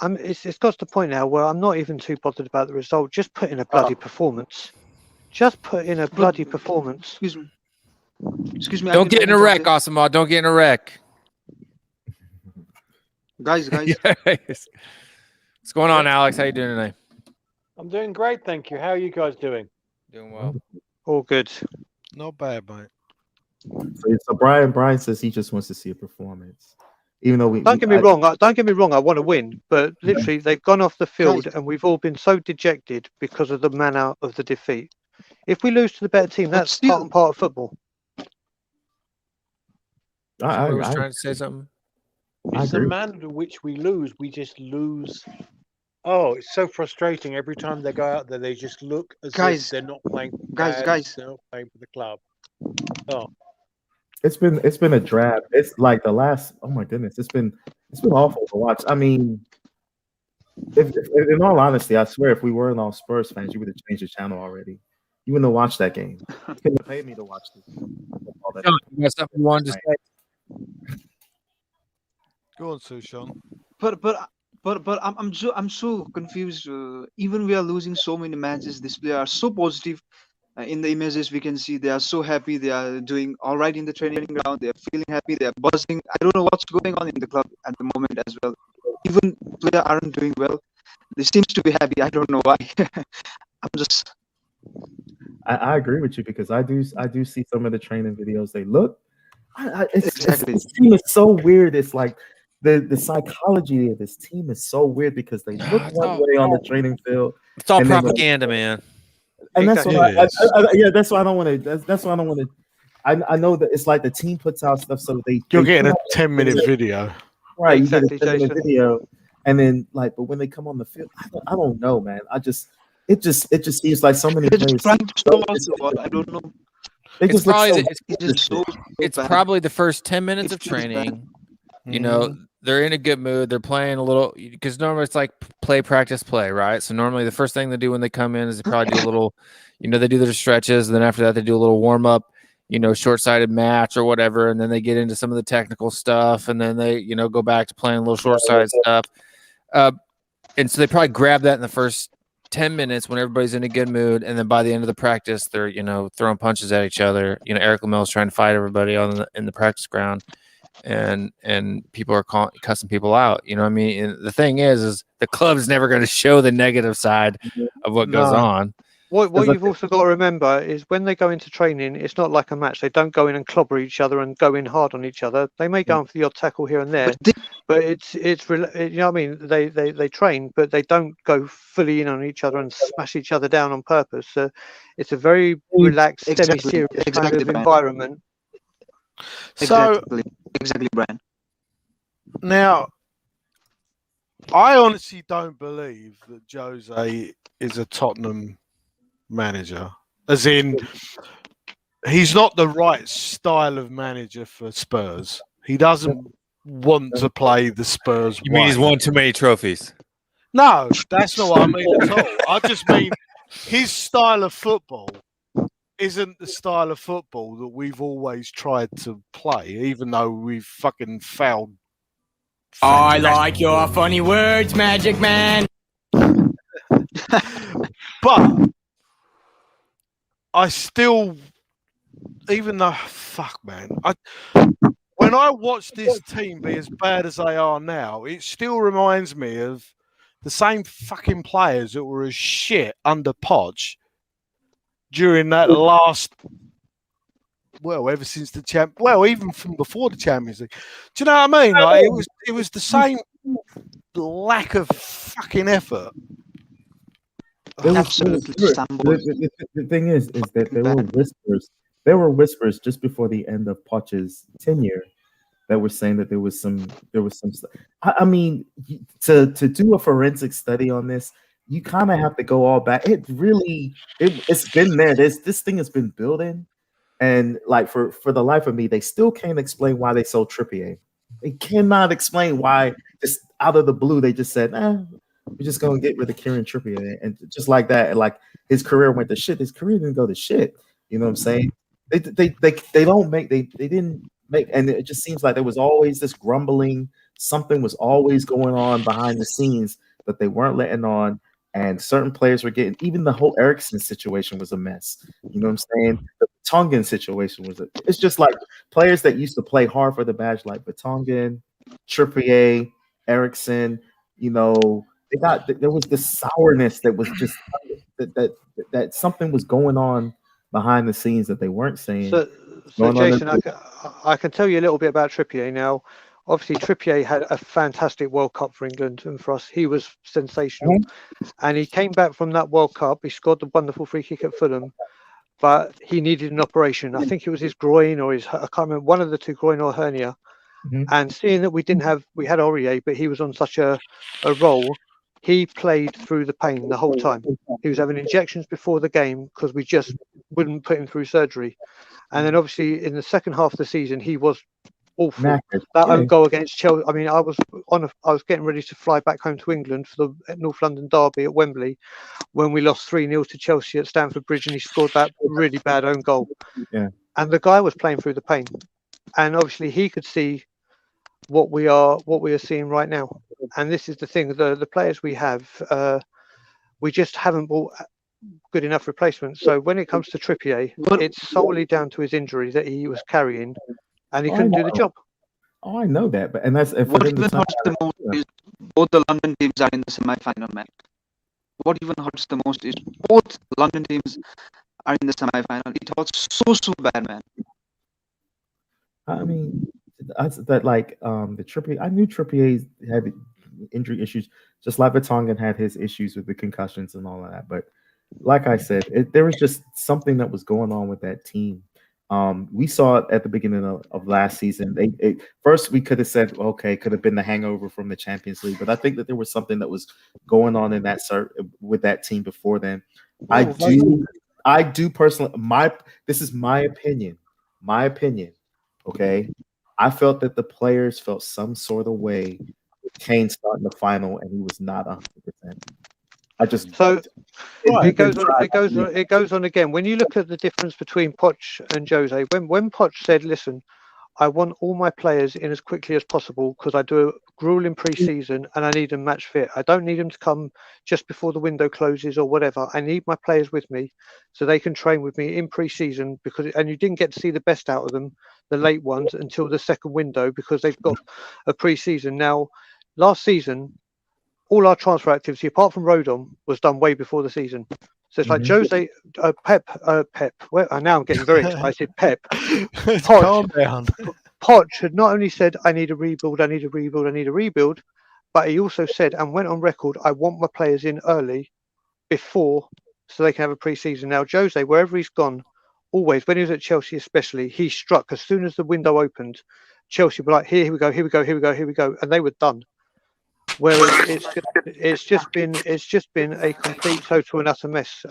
It's got to the point now where I'm not even too bothered about the result. Just put in a bloody performance. Just put in a bloody performance. Excuse me. Don't get in a wreck, Asamoah. Don't get in a wreck. Guys. What's going on, Alex? How you doing tonight? I'm doing great, thank you. How are you guys doing? Doing well. All good. Not bad, mate. So Brian says he just wants to see a performance. Even though don't get me wrong. I want to win, but literally they've gone off the field, and we've all been so dejected because of the manner of the defeat. If we lose to the better team, that's part and part of football. I was trying to say something. It's the manner in which we lose. We just lose. Oh, it's so frustrating. Every time they go out there, they just look as if they're not playing. Guys, they're not playing for the club. Oh. It's been a drab. It's like the last. Oh my goodness, it's been awful to watch. I mean, if in all honesty, I swear, if we weren't all Spurs fans, you would have changed the channel already. You wouldn't have watched that game. You couldn't have paid me to watch this. You got something you wanted to say? Go on, Sushan. But I'm so confused. Even we are losing so many matches. This player are so positive. In the images, we can see they are so happy. They are doing all right in the training ground. They are feeling happy. They are buzzing. I don't know what's going on in the club at the moment as well. Even players aren't doing well. They seems to be happy. I don't know why. I'm just. I agree with you because I do see some of the training videos. They look. This team is so weird. It's like the psychology of this team is so weird because they look one way on the training field. It's all propaganda, man. And that's why that's why I don't want to. That's why I don't want to. I know that it's like the team puts out stuff so you're getting a 10-minute video, right? Exactly, you get a 10-minute video, and then but when they come on the field, I don't know, man. It just seems like so many players. I don't know. It's probably the first 10 minutes of training. You know, they're in a good mood. They're playing a little because normally it's like play, practice, play, right? So normally the first thing they do when they come in is they probably do a little, they do their stretches. And then after that, they do a little warm up, short-sided match or whatever. And then they get into some of the technical stuff. And then they, go back to playing a little short-sided stuff. And so they probably grab that in the first 10 minutes when everybody's in a good mood. And then by the end of the practice, they're, throwing punches at each other. Eric Lamel's trying to fight everybody in the practice ground. And people are cussing people out. You know what I mean? And the thing is the club's never going to show the negative side of what goes on. What you've also got to remember is when they go into training, it's not like a match. They don't go in and clobber each other and go in hard on each other. They may go in for the odd tackle here and there, but it's you know what I mean? They train, but they don't go fully in on each other and smash each other down on purpose. So it's a very relaxed, semi-serious kind of environment. Exactly, Brian. Now, I honestly don't believe that Jose is a Tottenham manager. As in, he's not the right style of manager for Spurs. He doesn't want to play the Spurs You mean he's won too many trophies? No, that's not what I mean at all. I just mean his style of football isn't the style of football that we've always tried to play, even though we've fucking failed. I like your funny words, Magic Man. But I still, even though, fuck, man, when I watch this team be as bad as they are now, it still reminds me of the same fucking players that were as shit under Poch during that last, ever since the even from before the Champions League. Do you know what I mean? Like it was the same lack of fucking effort. Absolutely. The thing is that there were whispers just before the end of Poch's tenure that were saying that there was some stuff. I mean, to do a forensic study on this, you kind of have to go all back. It's been there. This thing has been building, and like for the life of me, they still can't explain why they sold Trippier. They cannot explain why just out of the blue they just said, we're just gonna get rid of Kieran Trippier, and just like that, and like his career went to shit. His career didn't go to shit. You know what I'm saying? They don't make they didn't make, and it just seems like there was always this grumbling. Something was always going on behind the scenes that they weren't letting on. And certain players were getting, even the whole Eriksson situation was a mess. You know what I'm saying? The Vertonghen situation it's just like players that used to play hard for the badge, like Vertonghen, Trippier, Eriksson, you know, there was this sourness that was just that something was going on behind the scenes that they weren't saying. So Jason, I can tell you a little bit about Trippier now. Obviously, Trippier had a fantastic World Cup for England and for us. He was sensational. And he came back from that World Cup. He scored the wonderful free kick at Fulham, but he needed an operation. I think it was his groin or I can't remember, one of the two, groin or hernia. And seeing that we had Aurier, but he was on such a roll, he played through the pain the whole time. He was having injections before the game because we just wouldn't put him through surgery. And then obviously in the second half of the season, he was awful. That own goal against Chelsea. I mean, I was getting ready to fly back home to England for the North London derby at Wembley when we lost 3-0 to Chelsea at Stamford Bridge, and he scored that really bad own goal. Yeah. And the guy was playing through the pain, and obviously he could see what we are seeing right now. And this is the thing: the players we have, we just haven't bought good enough replacements. So when it comes to Trippier, it's solely down to his injury that he was carrying. And he couldn't do the job. Oh, I know that, but that's what even hurts the most is both the London teams are in the semi-final, man. What even hurts the most is both London teams are in the semi-final. It hurts so bad, man. I mean, the Trippier. I knew Trippier had injury issues, just like Vertonghen had his issues with the concussions and all of that. But like I said, there was just something that was going on with that team. We saw it at the beginning of last season. First, we could have said, okay, could have been the hangover from the Champions League, but I think that there was something that was going on in that with that team before then. I do personally. This is my opinion. Okay, I felt that the players felt some sort of way with Kane starting the final, and he was not 100%. It goes on again. When you look at the difference between Poch and Jose, when Poch said, "Listen, I want all my players in as quickly as possible because I do a grueling pre-season and I need them match fit. I don't need them to come just before the window closes or whatever. I need my players with me so they can train with me in pre-season and you didn't get to see the best out of them, the late ones, until the second window because they've got a pre-season now. Last season." All our transfer activity, apart from Rodon, was done way before the season. So it's like Jose, Pep. Well, now I'm getting very excited. Pep. Calm down. Poch had not only said, I need a rebuild, but he also said and went on record, I want my players in early before so they can have a pre-season. Now, Jose, wherever he's gone, always, when he was at Chelsea especially, he struck as soon as the window opened. Chelsea were like, here we go. And they were done. Whereas it's just been a complete, total and utter mess.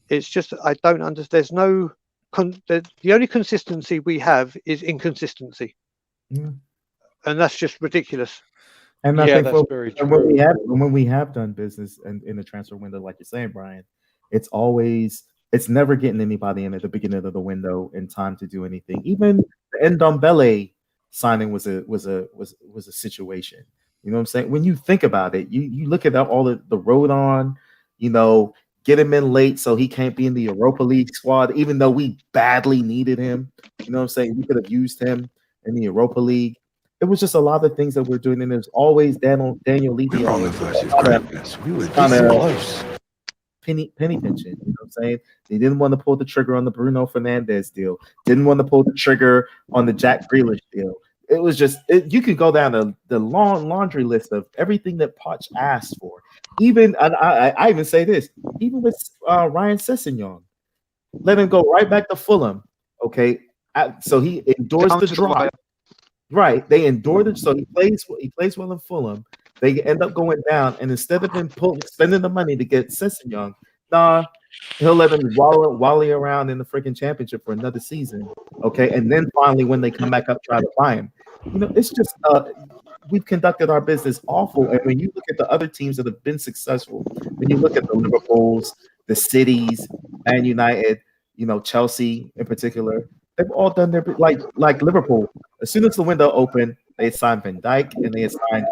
It's just I don't understand. There's no the only consistency we have is inconsistency, and that's just ridiculous. And I think that's very true. When we have done business in the transfer window, like you're saying, Brian, it's never getting anybody in at the beginning of the window in time to do anything. Even the Ndombele signing was a situation. You know what I'm saying? When you think about it, you look at all the Rodon, get him in late so he can't be in the Europa League squad, even though we badly needed him. You know what I'm saying? We could have used him in the Europa League. It was just a lot of things that we're doing, and there's always Daniel Levy. We were kind of close. Penny pinching. You know what I'm saying? They didn't want to pull the trigger on the Bruno Fernandes deal. Didn't want to pull the trigger on the Jack Grealish deal. It was just you can go down the long laundry list of everything that Poch asked for. Even I even say this, even with Ryan Sessegnon, let him go right back to Fulham. Okay, so he endorsed the drop. Right, they endured it. So he plays well in Fulham. They end up going down, and instead of him spending the money to get Sessegnon, he'll let him wally around in the freaking championship for another season. Okay, and then finally, when they come back up, try to buy him. It's just we've conducted our business awful. And when you look at the other teams that have been successful, when you look at the Liverpools, the Cities, Man United, Chelsea in particular, they've all done their like Liverpool. As soon as the window opened, they signed Van Dijk and they signed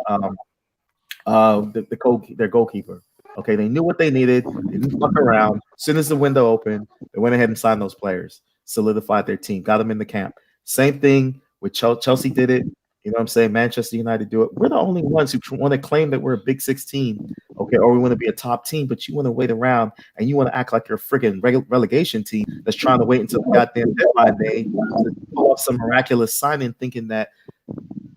their goalkeeper. Okay, they knew what they needed. They didn't fuck around. As soon as the window opened, they went ahead and signed those players, solidified their team, got them in the camp. Same thing with Chelsea did it. You know what I'm saying? Manchester United do it. We're the only ones who want to claim that we're a Big Six team, okay, or we want to be a top team, but you want to wait around and you want to act like you're a freaking relegation team that's trying to wait until the goddamn deadline day to pull off some miraculous signing, thinking that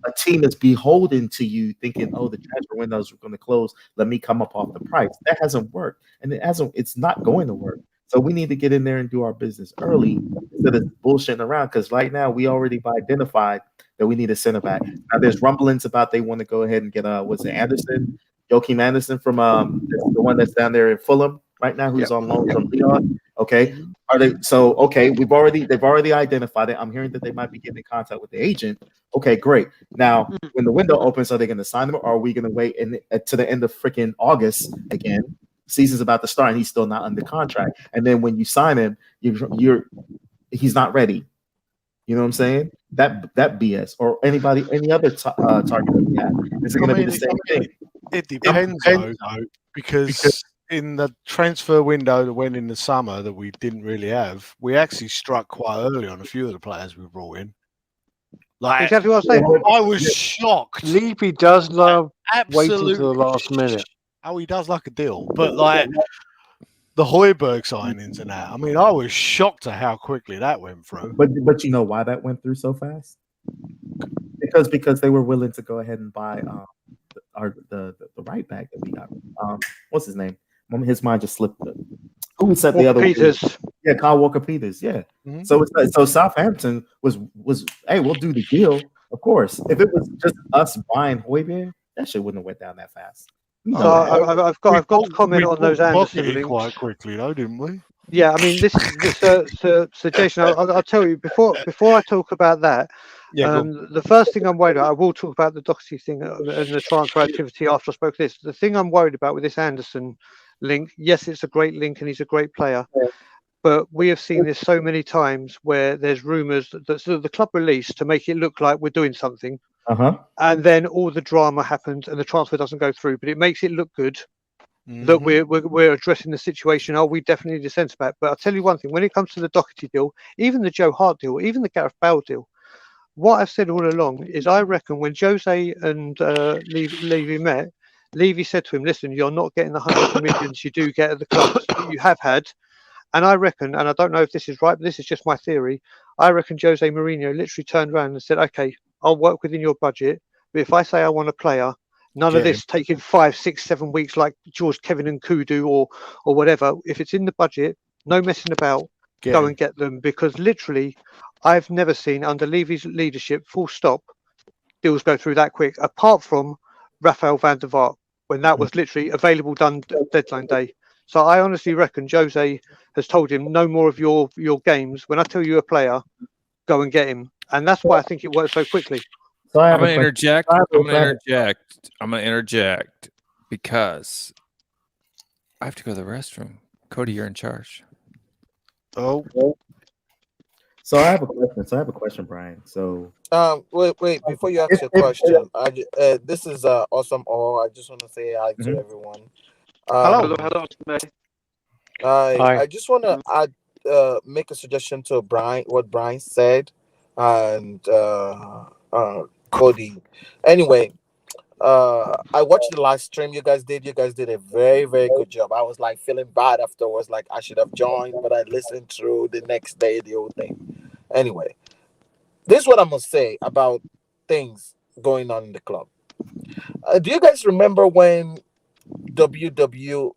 a team is beholden to you, thinking, oh, the transfer windows are going to close. Let me come up off the price. That hasn't worked, and it's not going to work. So we need to get in there and do our business early instead of bullshitting around. Because right now we already identified that we need a center back. Now there's rumblings about they want to go ahead and get Anderson, Joachim Anderson from the one that's down there in Fulham right now, who's on loan from Leon. Okay, are they? So okay, they've already identified it. I'm hearing that they might be getting in contact with the agent. Okay, great. Now when the window opens, are they going to sign him, or are we going to wait to the end of freaking August again? Season's about to start and he's still not under contract. And then when you sign him, he's not ready. You know what I'm saying? That BS or any other target that we have. Is it going to be the same thing? It depends though, because in the transfer window that went in the summer that we didn't really have, we actually struck quite early on a few of the players we brought in. Like exactly what I was saying. I was shocked. Levy does love waiting to the last minute. Oh, he does like a deal, but like the Højbjerg signings and that. I mean, I was shocked at how quickly that went through. But you know why that went through so fast? Because they were willing to go ahead and buy the right back that we got. What's his name? His mind just slipped. Who we said the other Peters? Yeah, Kyle Walker Peters. Yeah. Mm-hmm. So Southampton was hey, we'll do the deal. Of course, if it was just us buying Højbjerg, that shit wouldn't have went down that fast. So I've got to comment on those Anderson links quite quickly, though, didn't we? Yeah, I mean, so Jason, I'll tell you before I talk about that. Yeah, the first thing I'm worried about, I will talk about the Doherty thing and the transfer activity after I spoke this. The thing I'm worried about with this Anderson link, yes, it's a great link and he's a great player, but we have seen this so many times where there's rumours that the club release to make it look like we're doing something. And then all the drama happens and the transfer doesn't go through, but it makes it look good that we're addressing the situation. Oh, we definitely need a centre back. But I'll tell you one thing: when it comes to the Doherty deal, even the Joe Hart deal, even the Gareth Bale deal, what I've said all along is I reckon when Jose and Levy met, Levy said to him, "Listen, you're not getting the 100 millions you do get at the clubs that you have had." And I reckon, and I don't know if this is right, but this is just my theory. I reckon Jose Mourinho literally turned around and said, "Okay, I'll work within your budget, but if I say I want a player, none of this taking 5, 6, 7 weeks like George, Kevin and Kudu or whatever. If it's in the budget, no messing about, go and get them." Because literally, I've never seen under Levy's leadership, full stop, deals go through that quick, apart from Rafael van der Vaart, when that was literally available done deadline day. So I honestly reckon Jose has told him, no more of your games. When I tell you a player, go and get him. And that's why I think it works so quickly. So I'm going to interject. I'm going to interject because I have to go to the restroom. Cody, you're in charge. Oh. So I have a question, Brian. So wait. Before you ask your question, this is awesome. I just want to say hi to everyone. Hello. I just want to make a suggestion to Brian. What Brian said. And Cody. Anyway, I watched the live stream you guys did. You guys did a very, very good job. I was like feeling bad afterwards, like I should have joined, but I listened through the next day, the whole thing. Anyway, this is what I'm gonna say about things going on in the club. Do you guys remember when WWE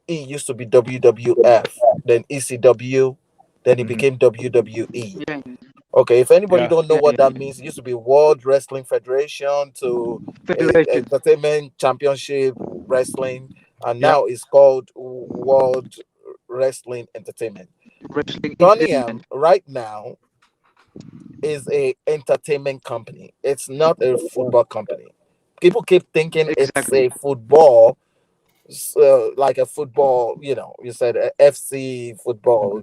used to be WWF, then ECW, then it became WWE? Yeah. Okay, if anybody don't know what that means, it used to be World Wrestling Federation to Entertainment Championship Wrestling, and now it's called World Wrestling Entertainment. Tottenham right now is a entertainment company. It's not a football company. People keep thinking it's a football, like a football, you said FC football,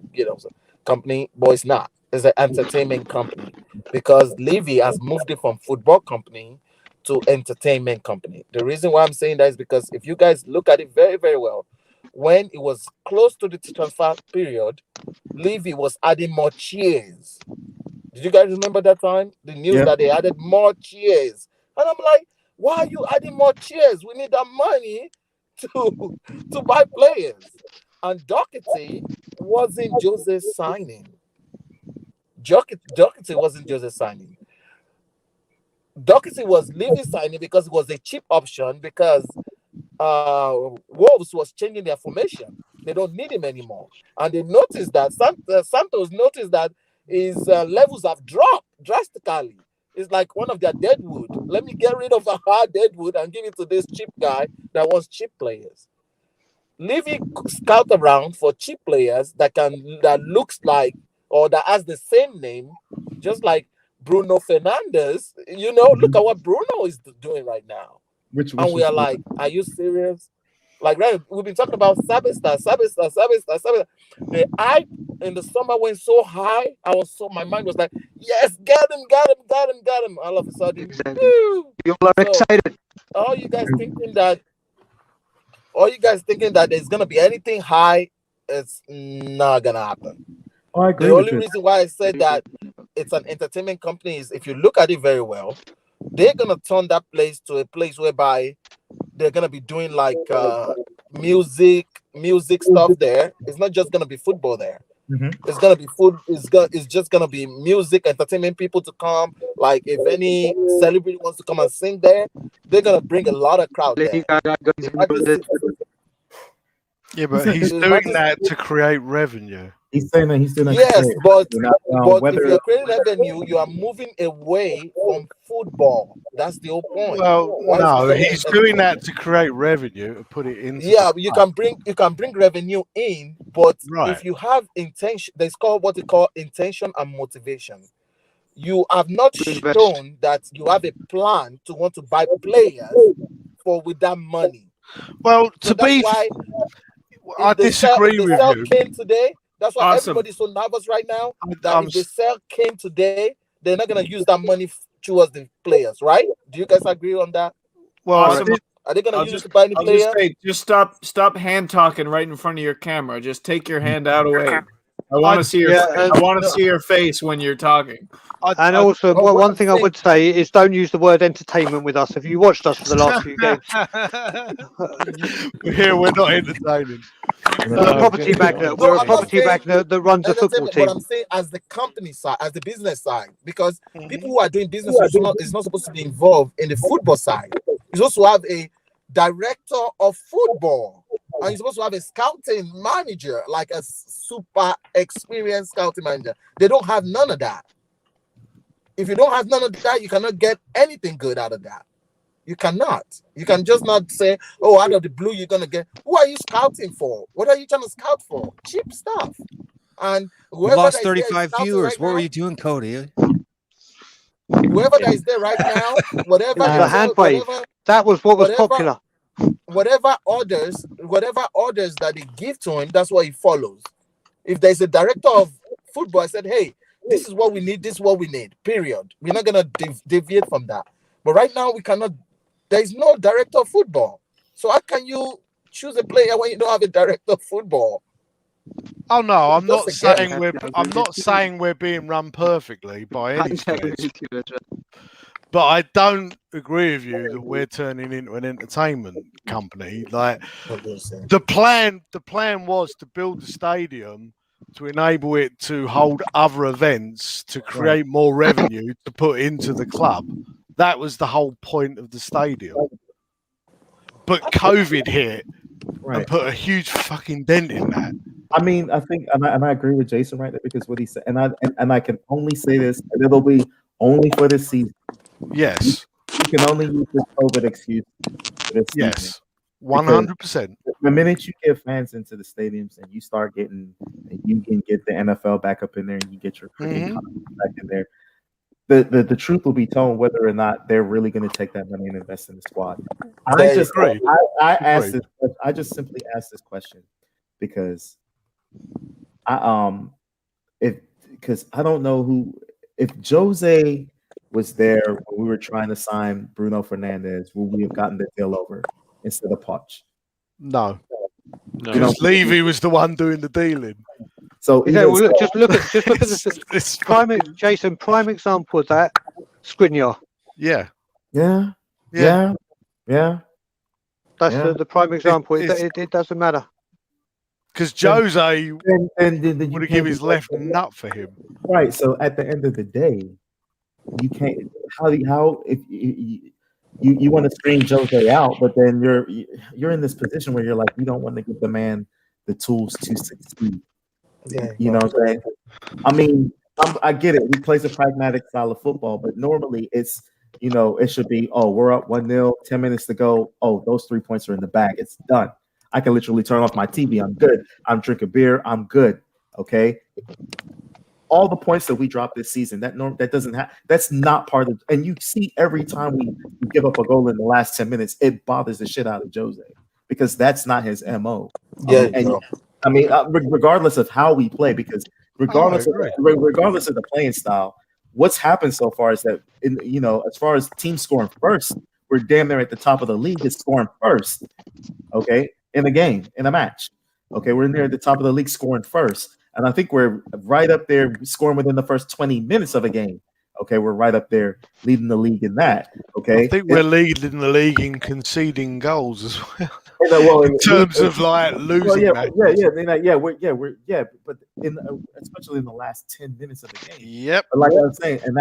company, but it's not. It's an entertainment company because Levy has moved it from football company to entertainment company. The reason why I'm saying that is because if you guys look at it very, very well, when it was close to the transfer period, Levy was adding more cheers. Did you guys remember that time? The news that they added more cheers. And I'm like, why are you adding more cheers? We need that money to buy players. And Doherty wasn't Jose's signing. Doherty wasn't Jose's signing. Doherty was Levy's signing because it was a cheap option because Wolves was changing their formation. They don't need him anymore. And they noticed that Santos noticed that his levels have dropped drastically. It's like one of their deadwood. Let me get rid of a hard deadwood and give it to this cheap guy that wants cheap players. Levy scout around for cheap players that looks like or that has the same name, just like Bruno Fernandes. You know, look at what Bruno is doing right now. And we are like, are you serious? Like, right, we've been talking about Sabesta. The hype in the summer went so high. My mind was like, yes, got him. All of a sudden, you are excited. All you guys thinking that there's gonna be anything high, it's not gonna happen. I agree. The only reason why I said that it's an entertainment company is if you look at it very well, they're gonna turn that place to a place whereby they're gonna be doing like music stuff there. It's not just gonna be football there. It's gonna be food. It's just gonna be music, entertainment, people to come. Like if any celebrity wants to come and sing there, they're gonna bring a lot of crowd there. Yeah, but he's doing that to create revenue. He's saying that he's doing that. Yes, but if you're creating revenue, you are moving away from football. That's the whole point. Well, no, he's doing that to create revenue and put it in. Yeah, you can bring revenue in, but if you have intention, there's called what they call intention and motivation. You have not shown that you have a plan to want to buy players with that money. Well, so I disagree with you. Came today. That's why everybody's so nervous right now. That if the sale came today, they're not gonna use that money towards the players, right? Do you guys agree on that? Well, are they gonna use it to buy any player? Just stop hand talking right in front of your camera. Just take your hand out away. I want to see your face when you're talking. And also, one thing I would say is don't use the word entertainment with us. Have you watched us for the last few games? We're not entertaining. We're a property magnet. We're a property magnet that runs a football team. But I'm saying as the company side, as the business side, because people who are doing business is not supposed to be involved in the football side. You're supposed to have a director of football. And you're supposed to have a scouting manager, like a super experienced scouting manager. They don't have none of that. If you don't have none of that, you cannot get anything good out of that. You cannot. You can just not say, oh, out of the blue, you're going to get. Who are you scouting for? What are you trying to scout for? Cheap stuff. And we lost 35 viewers. What were you doing, Cody? Whoever that is there right now, whatever. The hand wave. That was what was popular. Whatever orders that they give to him, that's what he follows. If there's a director of football, I said, hey, this is what we need, this is what we need, period. We're not going to deviate from that. But right now, we cannot, there's no director of football. So how can you choose a player when you don't have a director of football? Oh no, I'm not saying we're being run perfectly by any stretch. But I don't agree with you that we're turning into an entertainment company. Like the plan was to build the stadium to enable it to hold other events, to create more revenue to put into the club. That was the whole point of the stadium. But COVID hit and put a huge fucking dent in that. I mean, I think, and I agree with Jason right there because what he said, and I can only say this, and it'll be only for this season. Yes. You can only use this COVID excuse for this season. Yes. 100%. The minute you get fans into the stadiums and you start getting, and you can get the NFL back up in there and you get your back in there, the truth will be told whether or not they're really going to take that money and invest in the squad. I just simply asked this question because because I don't know if Jose was there when we were trying to sign Bruno Fernandes, would we have gotten the deal over instead of Poch? No. Because Levy was the one doing the dealing. So just look at this prime example of that, Skriniar. Yeah. That's the prime example. It doesn't matter. Because Jose would have given his left nut for him. Right. So at the end of the day, you can't. How if you want to screen Jose out, but then you're in this position where you're like, you don't want to give the man the tools to succeed. Yeah, you know what I'm saying? I mean, I get it. He plays a pragmatic style of football, but normally it's, it should be, we're up 1-0, 10 minutes to go. Oh, those 3 points are in the bag. It's done. I can literally turn off my TV. I'm good. I'm drinking beer. I'm good. Okay. All the points that we dropped this season, that's not part of, and you see every time we give up a goal in the last 10 minutes, it bothers the shit out of Jose because that's not his MO. Yeah. I mean, regardless of how we play, because regardless of the playing style, what's happened so far is that as far as teams scoring first, we're damn near at the top of the league is scoring first. Okay, in a game, in a match. Okay, we're near at the top of the league scoring first, and I think we're right up there scoring within the first 20 minutes of a game. Okay, we're right up there leading the league in that. Okay, I think we're leading the league in conceding goals as well. In terms of like losing, but especially in the last 10 minutes of the game. Yep. But like I was saying, and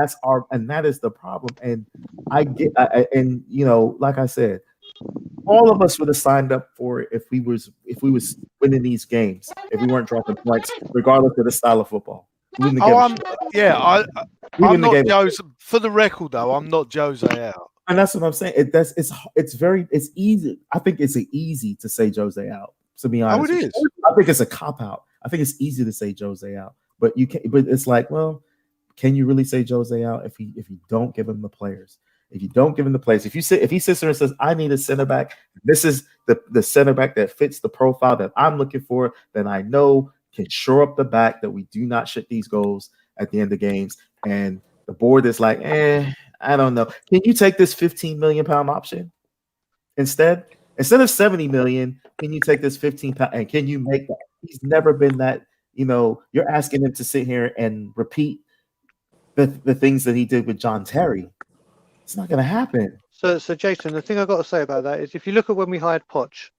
that is the problem. And I get, like I said, all of us would have signed up for it if we was winning these games, if we weren't dropping points, regardless of the style of football. I'm not Jose. For the record, though, I'm not Jose out. And that's what I'm saying. It's easy. I think it's easy to say Jose out. To be honest, it is. I think it's a cop out. I think it's easy to say Jose out, but you can't. But it's like, well, can you really say Jose out if you don't give him the players? If you don't give him the players, if he sits there and says, "I need a center back. This is the center back that fits the profile that I'm looking for," then I know can shore up the back that we do not shit these goals at the end of games, and the board is like, I don't know. Can you take this 15 million pound option instead of 70 million? Can you take this 15 pound and can you make that? He's never been that. You're asking him to sit here and repeat the things that he did with John Terry. It's not going to happen. So Jason, the thing I've got to say about that is, if you look at when we hired Poch,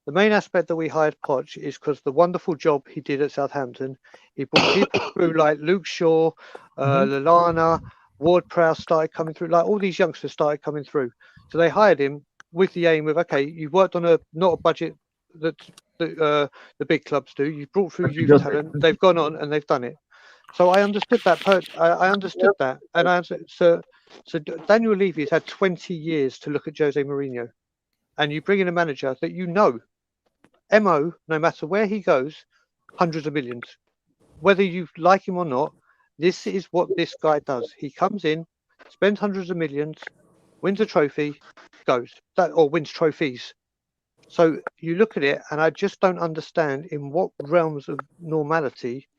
the main aspect that we hired Poch is because the wonderful job he did at Southampton. He brought people through like Luke Shaw, Lallana, Ward-Prowse started coming through. Like all these youngsters started coming through. So they hired him with the aim of, okay, you've worked on not a budget that the big clubs do. You've brought through youth talent. They've gone on and they've done it. So I understood that. I understood that, and so Daniel Levy has had 20 years to look at Jose Mourinho, and you bring in a manager that MO, no matter where he goes, hundreds of millions. Whether you like him or not, this is what this guy does. He comes in, spends hundreds of millions, wins a trophy, goes. Or wins trophies. So you look at it, and I just don't understand in what realms of normality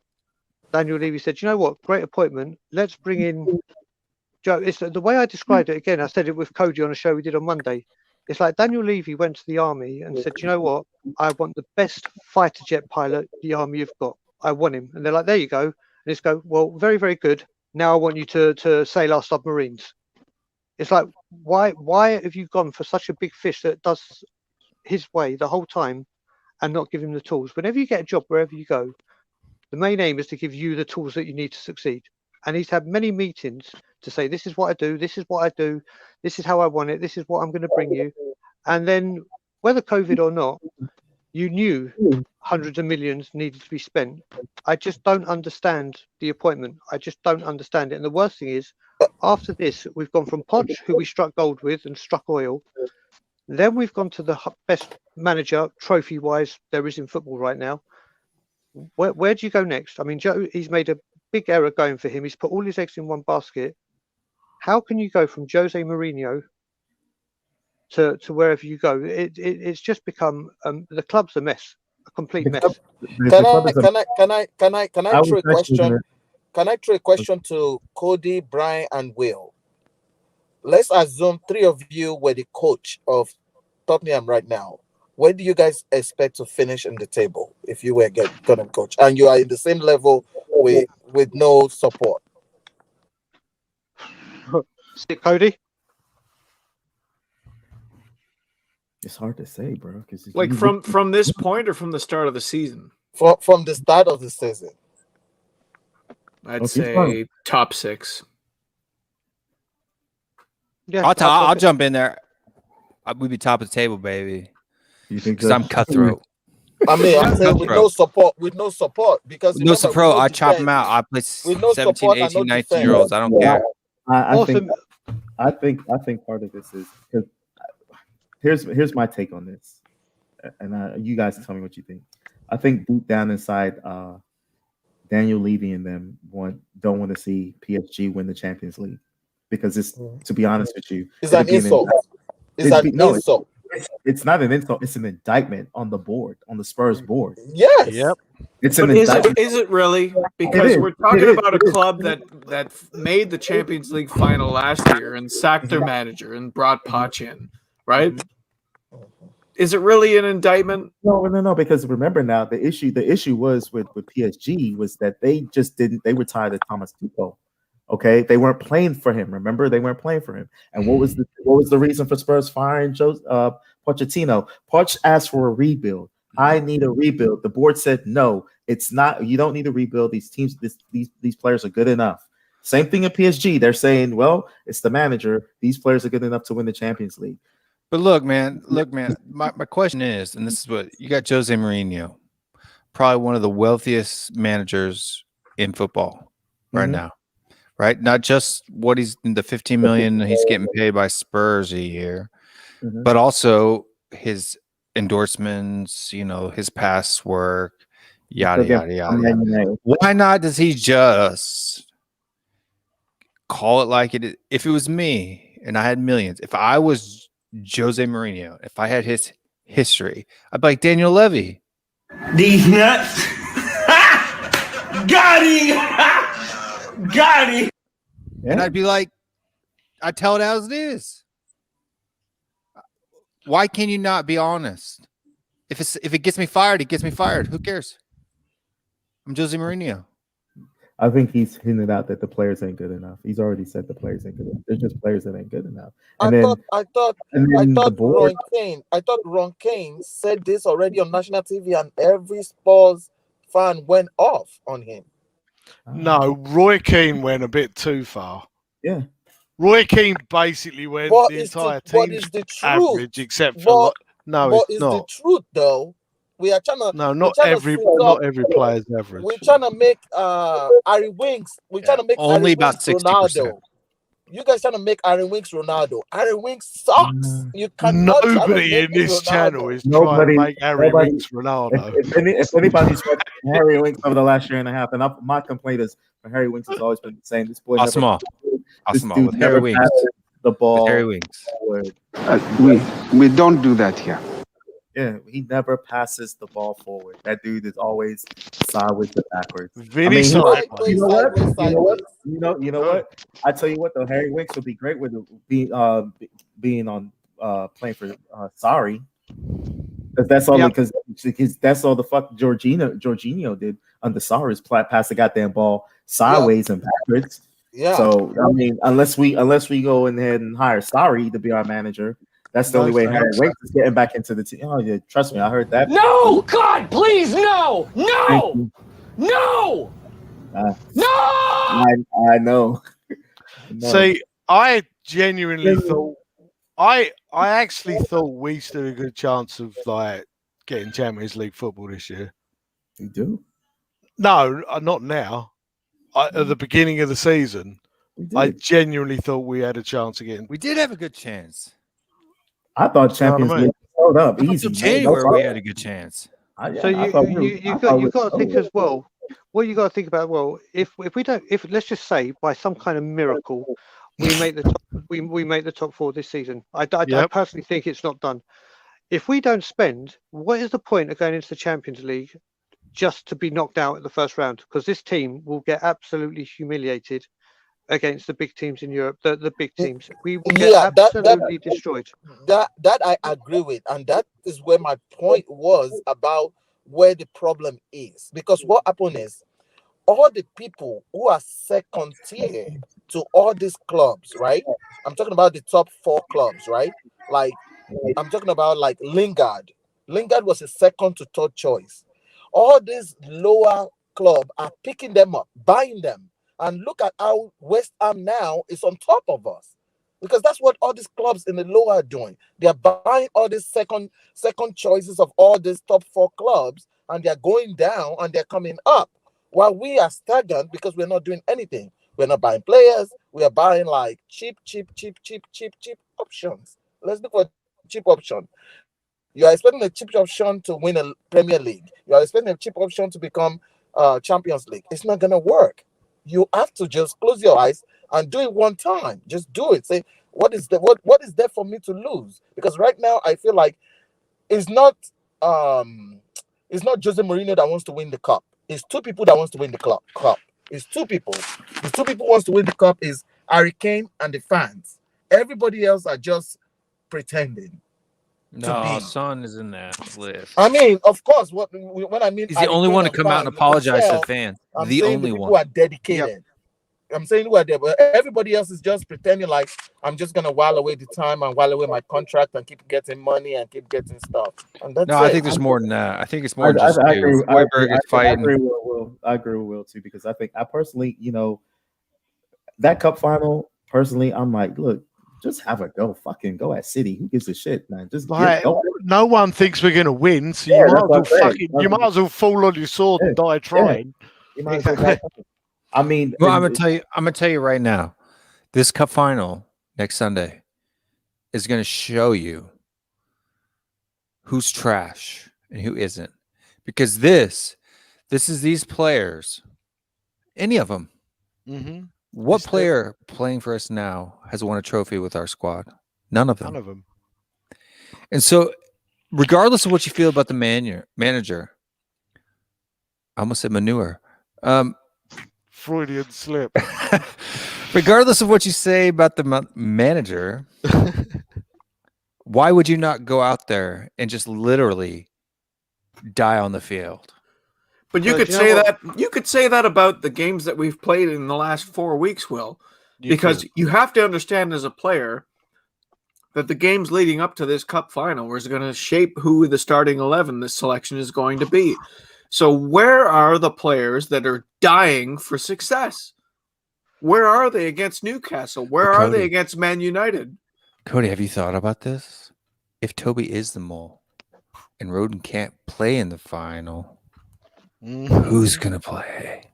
Daniel Levy said, you know what, great appointment. Let's bring in Joe. It's the way I described it again. I said it with Cody on a show we did on Monday. It's like Daniel Levy went to the army and said, you know what, I want the best fighter jet pilot the army have got. I want him. And they're like, there you go. And it's go, well, very, very good. Now I want you to sail our submarines. It's like, why have you gone for such a big fish that does his way the whole time and not give him the tools? Whenever you get a job, wherever you go, the main aim is to give you the tools that you need to succeed. And he's had many meetings to say, this is what I do, this is what I do, this is how I want it, this is what I'm going to bring you. And then, whether COVID or not, you knew hundreds of millions needed to be spent. I just don't understand the appointment. I just don't understand it. And the worst thing is, after this, we've gone from Poch, who we struck gold with and struck oil. Then we've gone to the best manager, trophy-wise, there is in football right now. Where do you go next? I mean, Joe, he's made a big error going for him. He's put all his eggs in one basket. How can you go from Jose Mourinho to wherever you go? It's just become the club's a mess, a complete mess. Can I throw a question? can I throw a question to Cody, Brian, and Will? Let's assume three of you were the coach of Tottenham right now. Where do you guys expect to finish in the table if you were Tottenham coach and you are in the same level with no support? Cody? It's hard to say, bro. Like from this point or from the start of the season? From the start of the season. I'd say top 6. Yeah, I'll jump in there. We'd be top of the table, baby. You think? Because I'm cutthroat. I mean, I'm saying with no support, because no support. I chop them out. I play 17, 18, 19 year olds. I don't care. I think part of this is because here's my take on this, and you guys tell me what you think. I think deep down inside, Daniel Levy and them don't want to see PSG win the Champions League because it's, to be honest with you, it's an insult. Insult. It's not an insult. It's an indictment on the board, on the Spurs board. Yes. Yep. It's an indictment. Is it really? Because we're talking about a club that made the Champions League final last year and sacked their manager and brought Poch in, right? Is it really an indictment? No. Because remember now, the issue was with PSG was that they were tired of Thomas Tuchel. Okay, they weren't playing for him. Remember, they weren't playing for him. And what was the reason for Spurs firing Pochettino? Poch asked for a rebuild. I need a rebuild. The board said no. It's not. You don't need a rebuild. These teams, these players are good enough. Same thing at PSG. They're saying, well, it's the manager. These players are good enough to win the Champions League. But look, man. My question is, and this is what you got: Jose Mourinho, probably one of the wealthiest managers in football right now. Right, not just what he's the 15 million he's getting paid by Spurs a year, but also his endorsements. His past work, yada yada yada. Why not? Does he just call it like it is? If it was me and I had millions, if I was Jose Mourinho, if I had his history, I'd be like Daniel Levy. These nuts. Got him. Got it. Yeah. And I'd be like, I tell it as it is. Why can you not be honest? If it gets me fired, it gets me fired. Who cares? I'm Jose Mourinho. I think he's hinted out that the players ain't good enough. He's already said the players ain't good enough. They're just players that ain't good enough. I thought Ron Kane said this already on national TV, and every Spurs fan went off on him. No, Roy Keane went a bit too far. Yeah. Roy Keane basically went the entire team's average, except for it's not. The truth though? We are trying to not every player's average. We're trying to make Harry Winks. We're trying to make only about 60%. You guys trying to make Harry Winks Ronaldo. Harry Winks sucks. You cannot. Nobody in this channel is trying to make Harry Winks Ronaldo. If anybody's watched Harry Winks over the last year and a half, and my complaint is Harry Winks has always been the same. This boy with Harry Winks. The ball. With Harry Winks. We don't do that here. Yeah, he never passes the ball forward. That dude is always sideways to backwards. You know what? I tell you what though, Harry Winks would be great with being on playing for Sarri. That's all because that's all the fuck Jorginho did under Sarri's pass the goddamn ball sideways and backwards. Yeah. So I mean, unless we go ahead and hire Sarri to be our manager. That's the only way Harry Winks is getting back into the team. Oh, yeah, trust me, I heard that. No, God, please, no. No! I know. See, I genuinely thought I actually thought we stood a good chance of like getting Champions League football this year. You do? No, not now. At the beginning of the season, I genuinely thought we had a chance of getting. We did have a good chance. I thought Champions League showed up easy. January we had a good chance. So you got to think as well. What you got to think about? Well, if let's just say by some kind of miracle we make the top 4 this season. I personally think it's not done. If we don't spend, what is the point of going into the Champions League just to be knocked out at the first round, because this team will get absolutely humiliated against the big teams in Europe. The big teams, we will get absolutely destroyed. That I agree with, and that is where my point was about where the problem is. Because what happened is, all the people who are second tier to all these clubs, right? I'm talking about the top 4 clubs, right? Like, I'm talking about like Lingard. Lingard was a second to third choice. All these lower clubs are picking them up, buying them. And look at how West Ham now is on top of us. Because that's what all these clubs in the lower are doing. They're buying all these second choices of all these top 4 clubs, and they're going down and they're coming up. While we are stagnant because we're not doing anything. We're not buying players. We are buying like cheap options. Let's look for cheap option. You are expecting a cheap option to win a Premier League. You are expecting a cheap option to become Champions League. It's not going to work. You have to just close your eyes and do it one time. Just do it. Say, what is there for me to lose? Because right now I feel like it's not Jose Mourinho that wants to win the cup. It's 2 people that wants to win the cup. It's 2 people. The 2 people who wants to win the cup is Harry Kane and the fans. Everybody else are just pretending. No, Son is in that list. I mean, of course, when I mean he's the only one to come out and apologize to the fans. I'm the saying only the people one. who are dedicated. Yep. I'm saying who are there, but everybody else is just pretending like I'm just gonna while away the time and while away my contract and keep getting money and keep getting stuff. And that's I think there's more than that. I think it's more just I agree with Will too, because I personally, that cup final. Personally, I'm like, look, just have a go. Fucking go at City. Who gives a shit, man? Just go. No one thinks we're gonna win, so you might as well fall on your sword and die trying. You might as well. I mean, well, I'm gonna tell you right now, this cup final next Sunday is gonna show you who's trash and who isn't, because this is these players, any of them. Mm-hmm. What player playing for us now has won a trophy with our squad? None of them. None of them. And so, regardless of what you feel about the manager, I almost said manure. Freudian slip. Regardless of what you say about the manager, why would you not go out there and just literally die on the field? But you could say that. You could say that about the games that we've played in the last 4 weeks, Will, because you have to understand as a player that the games leading up to this cup final is going to shape who the starting 11 this selection is going to be. So where are the players that are dying for success? Where are they against Newcastle? Where are they against Man United? Cody, have you thought about this? If Toby is the mole and Roden can't play in the final, who's going to play?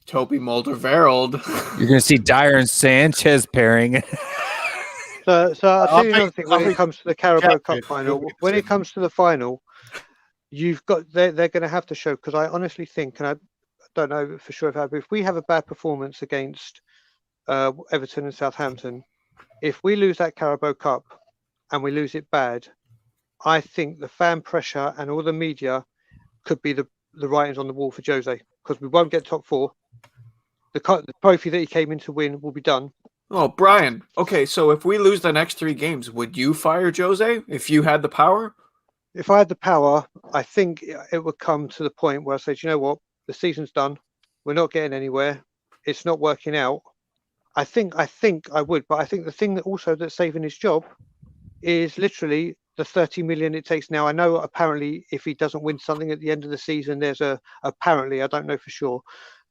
Toby Muldervereld. You're going to see Dyer and Sanchez pairing. So I'll tell you another thing when it comes to the Carabao Cup final. When it comes to the final, you've got they're going to have to show, because I honestly think, and I don't know for sure if we have a bad performance against Everton and Southampton, if we lose that Carabao Cup and we lose it bad, I think the fan pressure and all the media could be the writings on the wall for Jose, because we won't get top 4. The trophy that he came in to win will be done. Oh, Brian. Okay, so if we lose the next 3 games, would you fire Jose if you had the power? If I had the power, I think it would come to the point where I say, you know what, the season's done. We're not getting anywhere. It's not working out. I think I would, but I think the thing that's saving his job is literally the 30 million it takes now. I know apparently if he doesn't win something at the end of the season, there's apparently, I don't know for sure,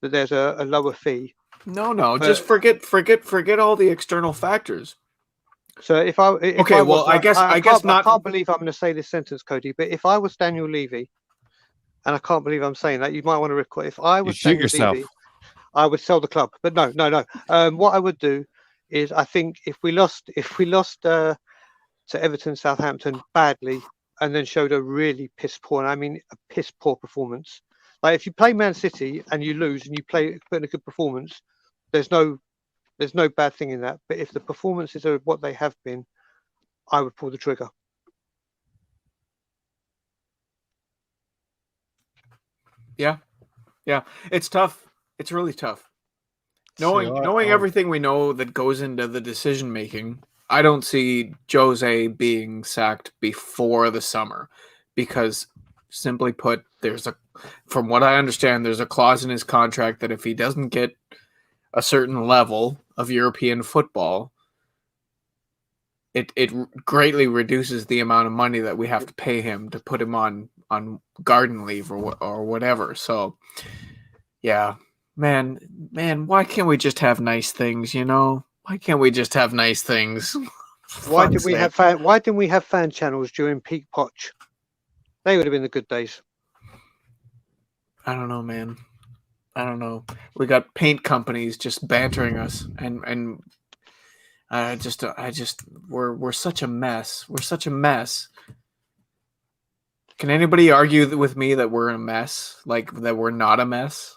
that there's a lower fee. No, just forget all the external factors. So I can't believe I'm going to say this sentence, Cody, but if I was Daniel Levy, and I can't believe I'm saying that, you might want to record. If I was Daniel Levy, I would sell the club. But no. What I would do is, I think if we lost to Everton, Southampton badly, and then showed a really piss poor, and I mean a piss poor performance. Like if you play Man City and you lose and you put in a good performance, there's no bad thing in that. But if the performances are what they have been, I would pull the trigger. Yeah. It's tough. It's really tough. Knowing everything we know that goes into the decision making, I don't see Jose being sacked before the summer, because simply put, from what I understand, there's a clause in his contract that if he doesn't get a certain level of European football, it greatly reduces the amount of money that we have to pay him to put him on garden leave or whatever. So, yeah, man, why can't we just have nice things? Why can't we just have nice things? Why didn't we have fan channels during peak Poch? They would have been the good days. I don't know, man. I don't know. We got paint companies just bantering us, and we're such a mess. We're such a mess. Can anybody argue with me that we're a mess? Like that we're not a mess?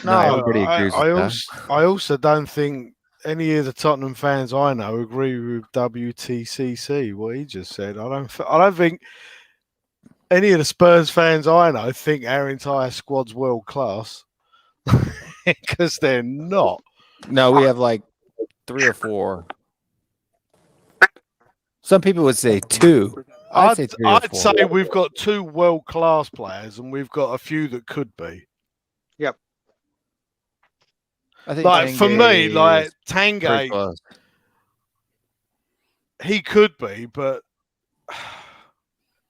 No, everybody agrees with that. I also don't think any of the Tottenham fans I know agree with WTCC. What he just said. I don't think any of the Spurs fans I know think our entire squad's world class, because they're not. No, we have like 3 or 4. Some people would say 2. I'd say 3 or 4. I'd say we've got 2 world class players, and we've got a few that could be. Yep. I think like for me, like Tanguy, he could be, but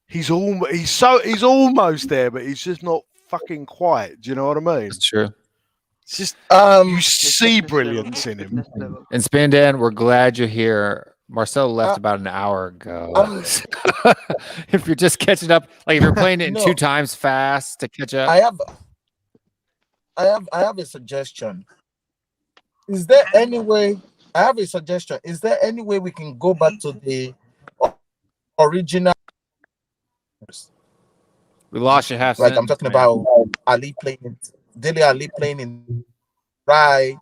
he's almost there, but he's just not fucking quite. Do you know what I mean? That's true. It's just you see brilliance in him. And Spandan, we're glad you're here. Marcel left about an hour ago. If you're just catching up, like if you're playing it in 2 times fast to catch up. I have a suggestion. Is there any way? I have a suggestion. Is there any way we can go back to the original? We lost you half. Like I'm talking about Ali playing, Dele Ali playing in right,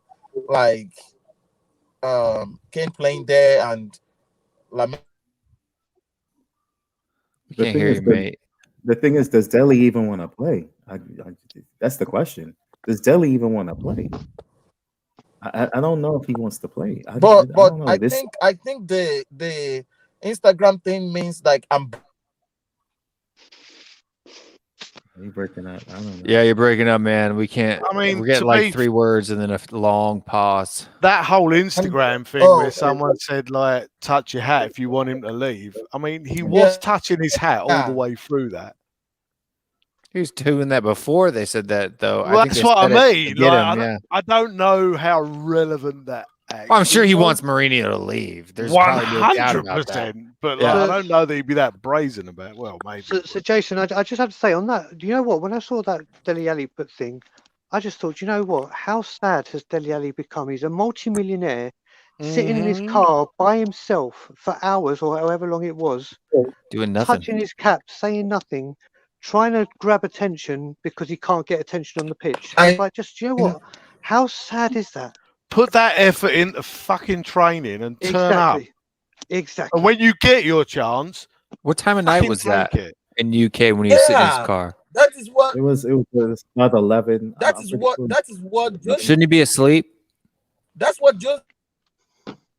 like Kane playing there, and we can't hear you, mate. The thing is, does Dele even want to play? That's the question. Does Dele even want to play? I don't know if he wants to play. I think the Instagram thing means like I'm. Are you breaking up? I don't know. Yeah, you're breaking up, man. We can't. I mean, we're getting like 3 words and then a long pause. That whole Instagram thing where someone said like, "Touch your hat if you want him to leave." I mean, he was touching his hat all the way through that. He was doing that before they said that, though. Well, that's what I mean. Like, I don't know how relevant that. I'm sure he wants Mourinho to leave. There's 100%, but like, I don't know that he'd be that brazen about. Well, maybe. So Jason, I just have to say on that. Do you know what? When I saw that Dele Alli thing, I just thought, you know what? How sad has Dele Alli become? He's a multi-millionaire sitting in his car by himself for hours or however long it was, doing nothing, touching his cap, saying nothing, trying to grab attention because he can't get attention on the pitch. I was like, you know what? How sad is that? Put that effort into fucking training and turn up. Exactly. And when you get your chance, what time of night was that in UK when he was sitting in his car? That is what it was about 11. That is what. Shouldn't he be asleep? That's what just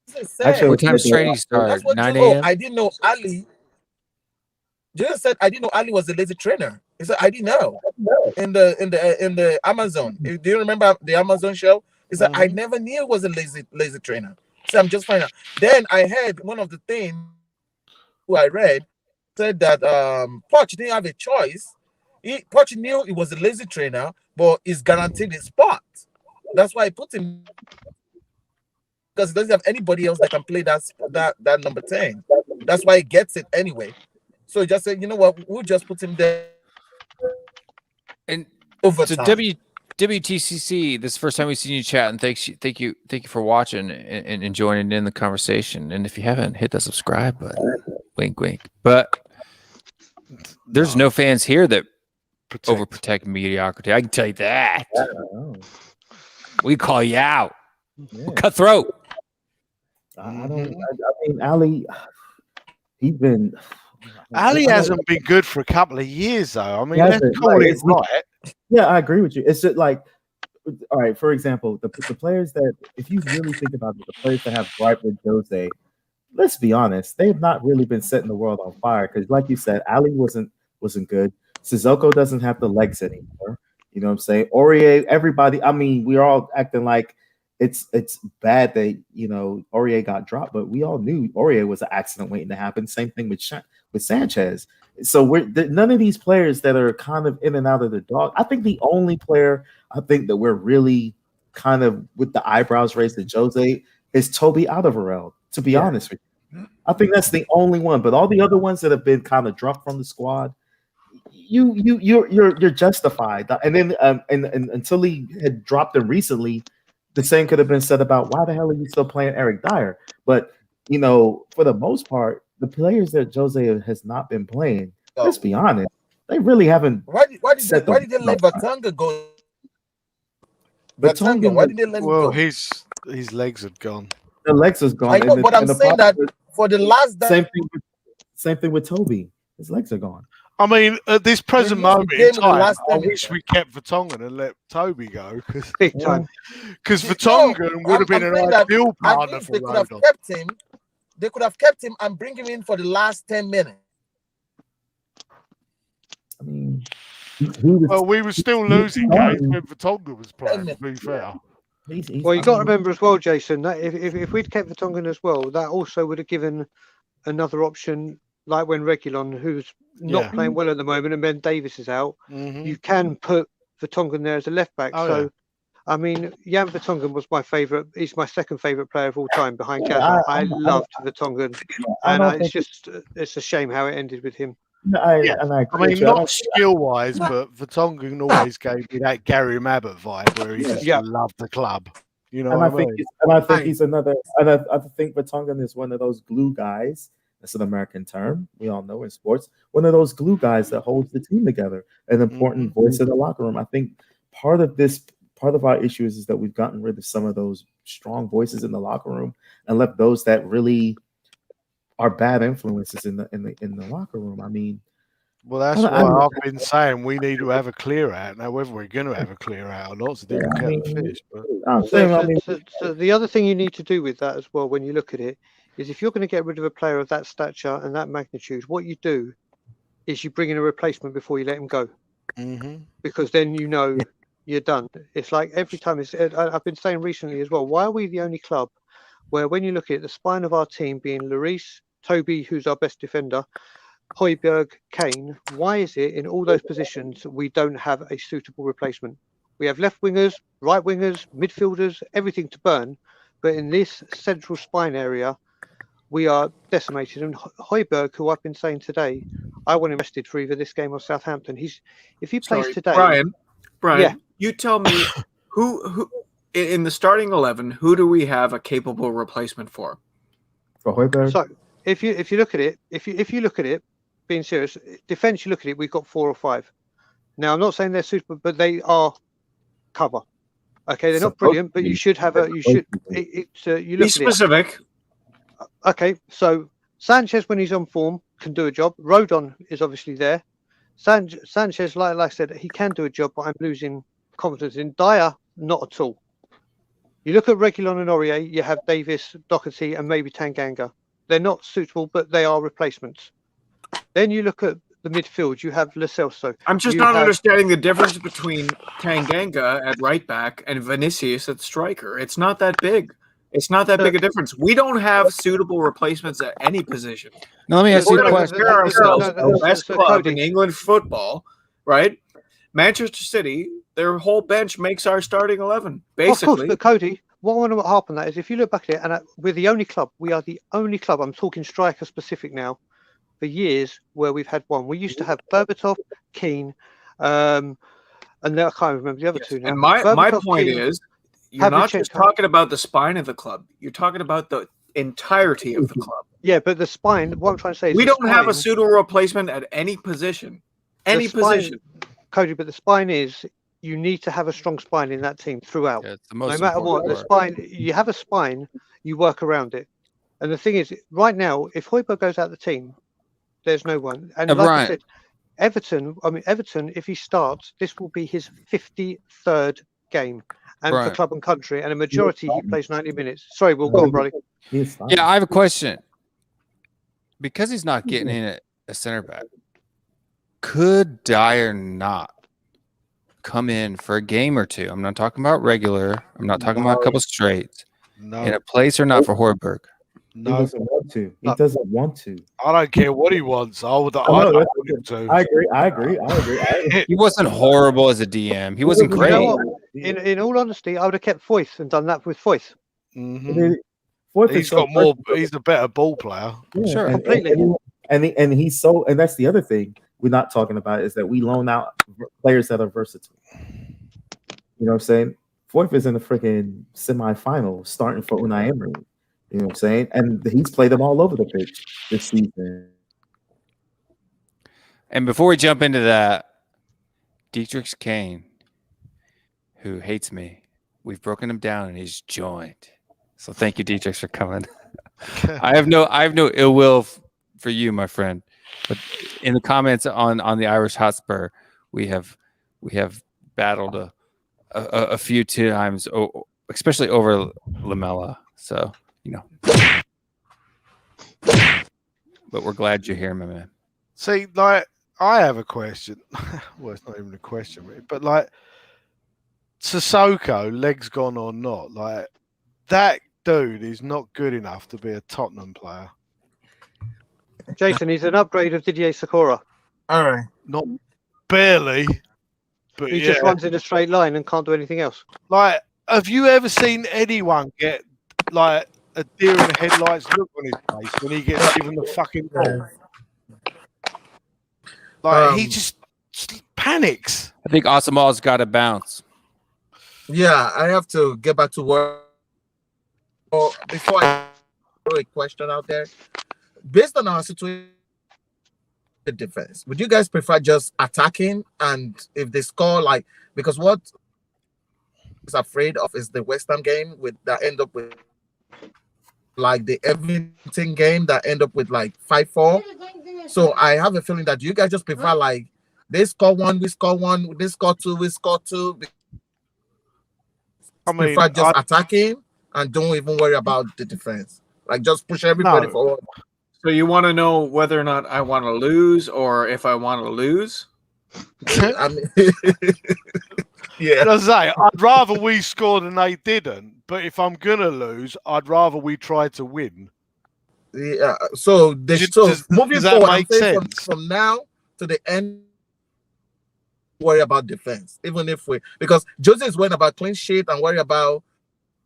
said. Actually, what time's training start? 9 a.m. I didn't know Ali. Just said I didn't know Ali was a lazy trainer. He said I didn't know. In the Amazon. Do you remember the Amazon show? He said I never knew he was a lazy trainer. So I'm just finding out. Then I heard one of the things who I read said that Poch didn't have a choice. Poch knew he was a lazy trainer, but he's guaranteed his spot. That's why I put him, because he doesn't have anybody else that can play that number 10. That's why he gets it anyway. So he just said, you know what, we'll just put him there. And over so time. WTCC, this is the first time we've seen you chat, and thank you for watching and joining in the conversation. And if you haven't, hit the subscribe button. Wink, wink. But there's no fans here that overprotect mediocrity. I can tell you that. We call you out. Yeah. We're cutthroat. I mean, Ali, he's been. Ali hasn't been good for a couple of years, though. I mean, let's call it right. Yeah, I agree with you. It's just like, all right, for example, the players that, if you really think about it, the players that have gripe with Jose, let's be honest, they've not really been setting the world on fire. Because, like you said, Ali wasn't good. Sissoko doesn't have the legs anymore. You know what I'm saying? Aurier, everybody. I mean, we're all acting like it's bad that Aurier got dropped, but we all knew Aurier was an accident waiting to happen. Same thing with Sanchez. So none of these players that are kind of in and out of the dog. I think the only player I think that we're really kind of with the eyebrows raised at Jose is Toby Alderweireld. To be honest with you, I think that's the only one. But all the other ones that have been kind of dropped from the squad, you're justified. And then and until he had dropped him recently, the same could have been said about why the hell are you still playing Eric Dyer? But for the most part, the players that Jose has not been playing, let's be honest, they really haven't. Why did they let Vertonghen go? Vertonghen, why did they let him go? Well, his legs had gone. The legs was gone. I know, but I'm saying that for the last same thing with Toby. His legs are gone. I mean, at this present moment in time, I wish we kept Vertonghen and let Toby go because Vertonghen would have been an ideal partner for Rodon. They could have kept him and bring him in for the last 10 minutes. I mean, well, we were still losing games when Vertonghen was playing, to be fair. Well, you got to remember as well, Jason, that if we'd kept Vertonghen as well, that also would have given another option, like when Reguilon, who's not playing well at the moment, and Ben Davis is out, you can put Vertonghen there as a left back. I mean, Jan Vertonghen was my favourite. He's my second favourite player of all time behind Gazza. I loved Vertonghen, and it's a shame how it ended with him. I mean, not skill-wise, but Vertonghen always gave me that Gary Mabbott vibe where he just loved the club. You know, and what I mean? I think he's another. And I think Vertonghen is one of those glue guys. That's an American term. We all know in sports. One of those glue guys that holds the team together, an important voice in the locker room. I think part of our issues is that we've gotten rid of some of those strong voices in the locker room and left those that really are bad influences in the locker room. I mean, well, that's why I've been saying we need to have a clear out. Now, whether we're going to have a clear out or not, it's a different kettle of fish. So the other thing you need to do with that as well, when you look at it, is if you're going to get rid of a player of that stature and that magnitude, what you do is you bring in a replacement before you let him go, because then you're done. It's like every time. I've been saying recently as well, why are we the only club where, when you look at it, the spine of our team being Lloris, Toby, who's our best defender, Højbjerg, Kane, why is it in all those positions we don't have a suitable replacement? We have left wingers, right wingers, midfielders, everything to burn, but in this central spine area, we are decimated. And Højbjerg, who I've been saying today, I want him rested for either this game or Southampton. If he plays today, Brian, you tell me who in the starting 11, who do we have a capable replacement for? For Højbjerg. So if you look at it, if you look at it, being serious, defense, you look at it, we've got 4 or 5. Now I'm not saying they're suitable, but they are cover. Okay, they're not brilliant, but you should have a. You should. You look Be specific. At it. Okay, so Sanchez, when he's on form, can do a job. Rodon is obviously there. Sanchez, like I said, he can do a job, but I'm losing confidence in Dyer. Not at all. You look at Reguilon and Aurier, you have Davis, Doherty, and maybe Tanganga. They're not suitable, but they are replacements. Then you look at the midfield, you have Lo Celso. I'm just not understanding the difference between Tanganga at right back and Vinicius at striker. It's not that big. It's not that big a difference. We don't have suitable replacements at any position. Now, let me ask you a question. Compare ourselves to the best club in England football, right? Manchester City, their whole bench makes our starting 11, basically. Of course, but Cody, what I want to harp on that is if you look back at it, and we're the only club, we are the only club, I'm talking striker specific now, for years where we've had one. We used to have Berbatov, Keane, and now I can't remember the other two now. And my point is, you're not just talking about the spine of the club. You're talking about the entirety of the club. Yeah, but the spine, what I'm trying to say is we don't have a suitable replacement at any position. Any position. Cody, but the spine is, you need to have a strong spine in that team throughout. Yeah, it's the most no matter what, the spine, you have a spine, you work around it. And the thing is, right now, if Højbjerg goes out the team, there's no one. And like I said, Everton, if he starts, this will be his 53rd game. And for club and country, and a majority he plays 90 minutes. Sorry, we'll go on, Brody. Yeah, I have a question. Because he's not getting in a center back, could Dyer not come in for a game or two? I'm not talking about regular. I'm not talking about a couple straight. No. In a place or not for Hoiberg? No. He doesn't want to. He doesn't want to. I don't care what he wants. I don't want him to. I agree. He wasn't horrible as a DM. He wasn't great. In all honesty, I would have kept Foyth and done that with Foyth. Mm-hmm. He's a better ball player. Yeah, sure, completely. And he's so. And that's the other thing we're not talking about is that we loan out players that are versatile. You know what I'm saying? Foyth is in the freaking semifinal, starting for Unai Emery. You know what I'm saying? And he's played them all over the pitch this season. And before we jump into that, Dietrich Kane, who hates me, we've broken him down and he's joined. So thank you, Dietrich, for coming. I have no ill will for you, my friend. But in the comments on the Irish Hotspur, we have battled a few times, especially over Lamella. So. But we're glad you're here, my man. See, like, I have a question. Well, it's not even a question, really, but like, Sissoko, legs gone or not, like, that dude is not good enough to be a Tottenham player. Jason, he's an upgrade of Didier Sakura. All right. Not barely, but he just runs in a straight line and can't do anything else. Like, have you ever seen anyone get like a deer in the headlights look on his face when he gets given the fucking ball? Like, he just panics. I think Asamoah's got to bounce. Yeah, I have to get back to work. Before I throw a question out there, based on our situation, the defense, would you guys prefer just attacking? And if they score, like, because what is afraid of is the West Ham game that end up with like the Everton game that end up with like 5-4. So I have a feeling that you guys just prefer like they score one, we score one, they score two, we score two. I mean, prefer just attacking and don't even worry about the defense. Like just push everybody forward. So you want to know whether or not I want to lose or if I want to lose? I mean, yeah. As I say, I'd rather we scored and they didn't. But if I'm gonna lose, I'd rather we try to win. Yeah. So moving forward, from now to the end, worry about defense. Even if because Jose is worrying about clean sheet and worry about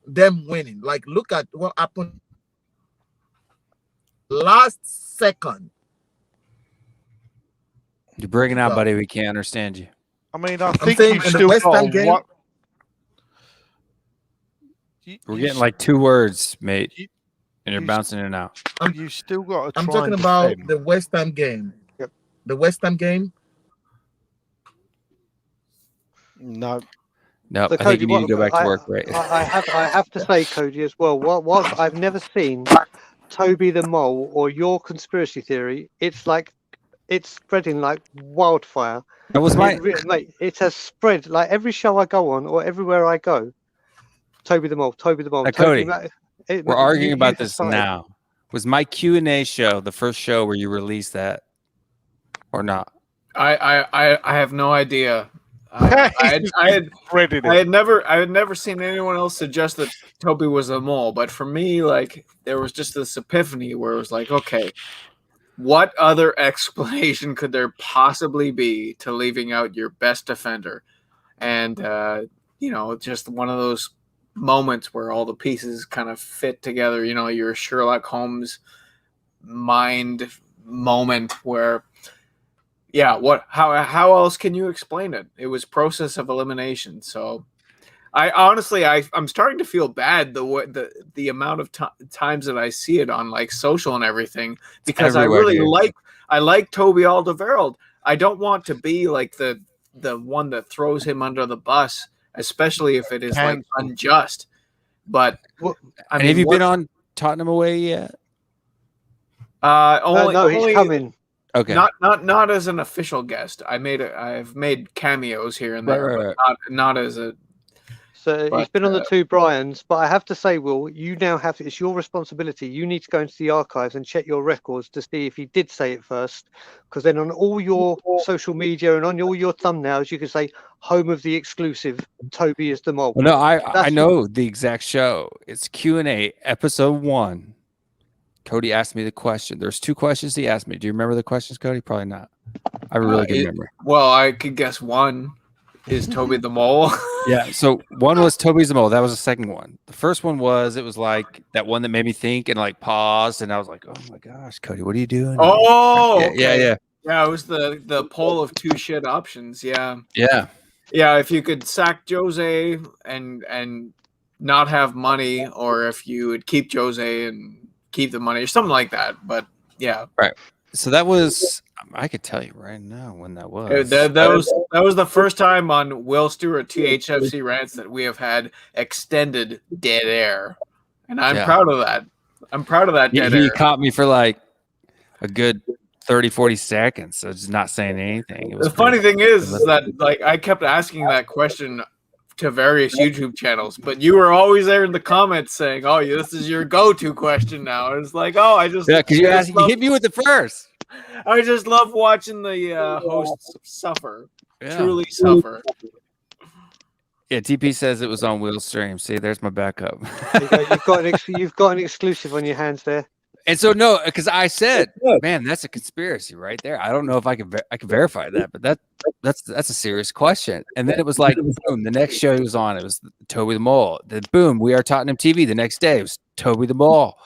them winning. Like, look at what happened last second. You're breaking out, buddy. We can't understand you. I mean, I think you still got what. We're getting like 2 words, mate, and you're bouncing in and out. You still got. I'm talking about the West Ham game. Yep. The West Ham game. No, I think you need to go back to work, right? I have to say, Cody, as well. What I've never seen Toby the Mole or your conspiracy theory. It's spreading like wildfire. That was mate. It has spread like every show I go on or everywhere I go. Toby the Mole. Cody, we're arguing about this now. Was my Q&A show the first show where you released that, or not? I have no idea. I had never seen anyone else suggest that Toby was a mole, but for me, like, there was just this epiphany where it was like, okay, what other explanation could there possibly be to leaving out your best defender? And just one of those moments where all the pieces kind of fit together. Your Sherlock Holmes mind moment where, how else can you explain it? It was process of elimination. So I honestly, I'm starting to feel bad the amount of times that I see it on like social and everything, because I like Toby Alderweireld. I don't want to be like the one that throws him under the bus, especially if it is like unjust. But I mean, have you been on Tottenham away yet? No, he's coming. Okay. Not as an official guest. I've made cameos here and there, but not as a. So he's been on the two Bryans, but I have to say, Will, you now have it's your responsibility. You need to go into the archives and check your records to see if he did say it first, because then on all your social media and on all your thumbnails, you can say "Home of the exclusive." Toby is the mole. Well, no, I know the exact show. It's Q&A, episode 1. Cody asked me the question. There's 2 questions he asked me. Do you remember the questions, Cody? Probably not. I have a really good memory. Well, I could guess one. Is Toby the mole? Yeah. So one was Toby's the mole. That was the second one. The first one was like that one that made me think and like paused, and I was like, "Oh my gosh, Cody, what are you doing?" Oh, yeah, okay. yeah. It was the poll of 2 shit options. Yeah. Yeah. Yeah. If you could sack Jose and not have money, or if you would keep Jose and keep the money, or something like that. But yeah. Right. So that was. I could tell you right now when that was. That was the first time on Will Stewart THFC Rants that we have had extended dead air, and I'm proud of that. I'm proud of that dead air. He caught me for like a good 30-40 seconds, so just not saying anything. The funny thing is that like I kept asking that question to various YouTube channels, but you were always there in the comments saying, "Oh, this is your go-to question now." It's like, "Oh, I just because you hit me with the first." I just love watching the hosts suffer, truly suffer. Yeah, TP says it was on Will's stream. See, there's my backup. You've got an exclusive on your hands there. And so no, because I said, man, that's a conspiracy right there. I don't know if I can verify that, but that's a serious question. And then it was like, boom, the next show he was on, it was Toby the Mole. Then boom, We Are Tottenham TV. The next day it was Toby the Mole,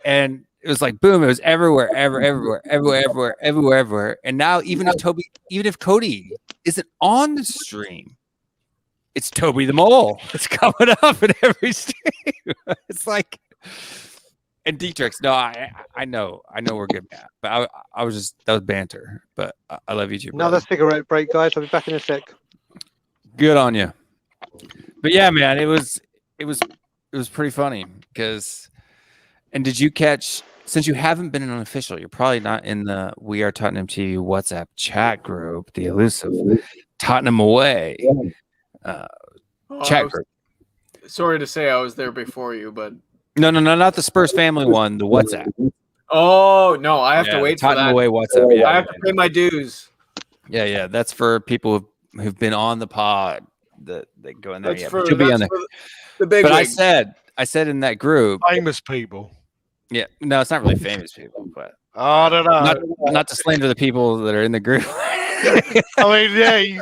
and it was like boom, it was everywhere. And now even if Cody isn't on the stream, it's Toby the Mole. It's coming up in every stream. It's like, and Dietrich's, no, I know we're good, man. But I was just, that was banter. But I love you too. Another cigarette break, guys. I'll be back in a sec. Good on you. But yeah, man, it was pretty funny because. And did you catch? Since you haven't been an official, you're probably not in the We Are Tottenham TV WhatsApp chat group, the elusive Tottenham Away chat group. Sorry to say I was there before you, but no, not the Spurs family one, the WhatsApp. Oh no, I have to wait for that. Tottenham Away WhatsApp. Yeah, I have to pay my dues. Yeah, that's for people who've been on the pod that go in there. That's But you'll be on there. The big. But wigs. I said in that group, famous people. Yeah, no, it's not really famous people, but I don't know. Not to slander the people that are in the group. I mean, yeah, you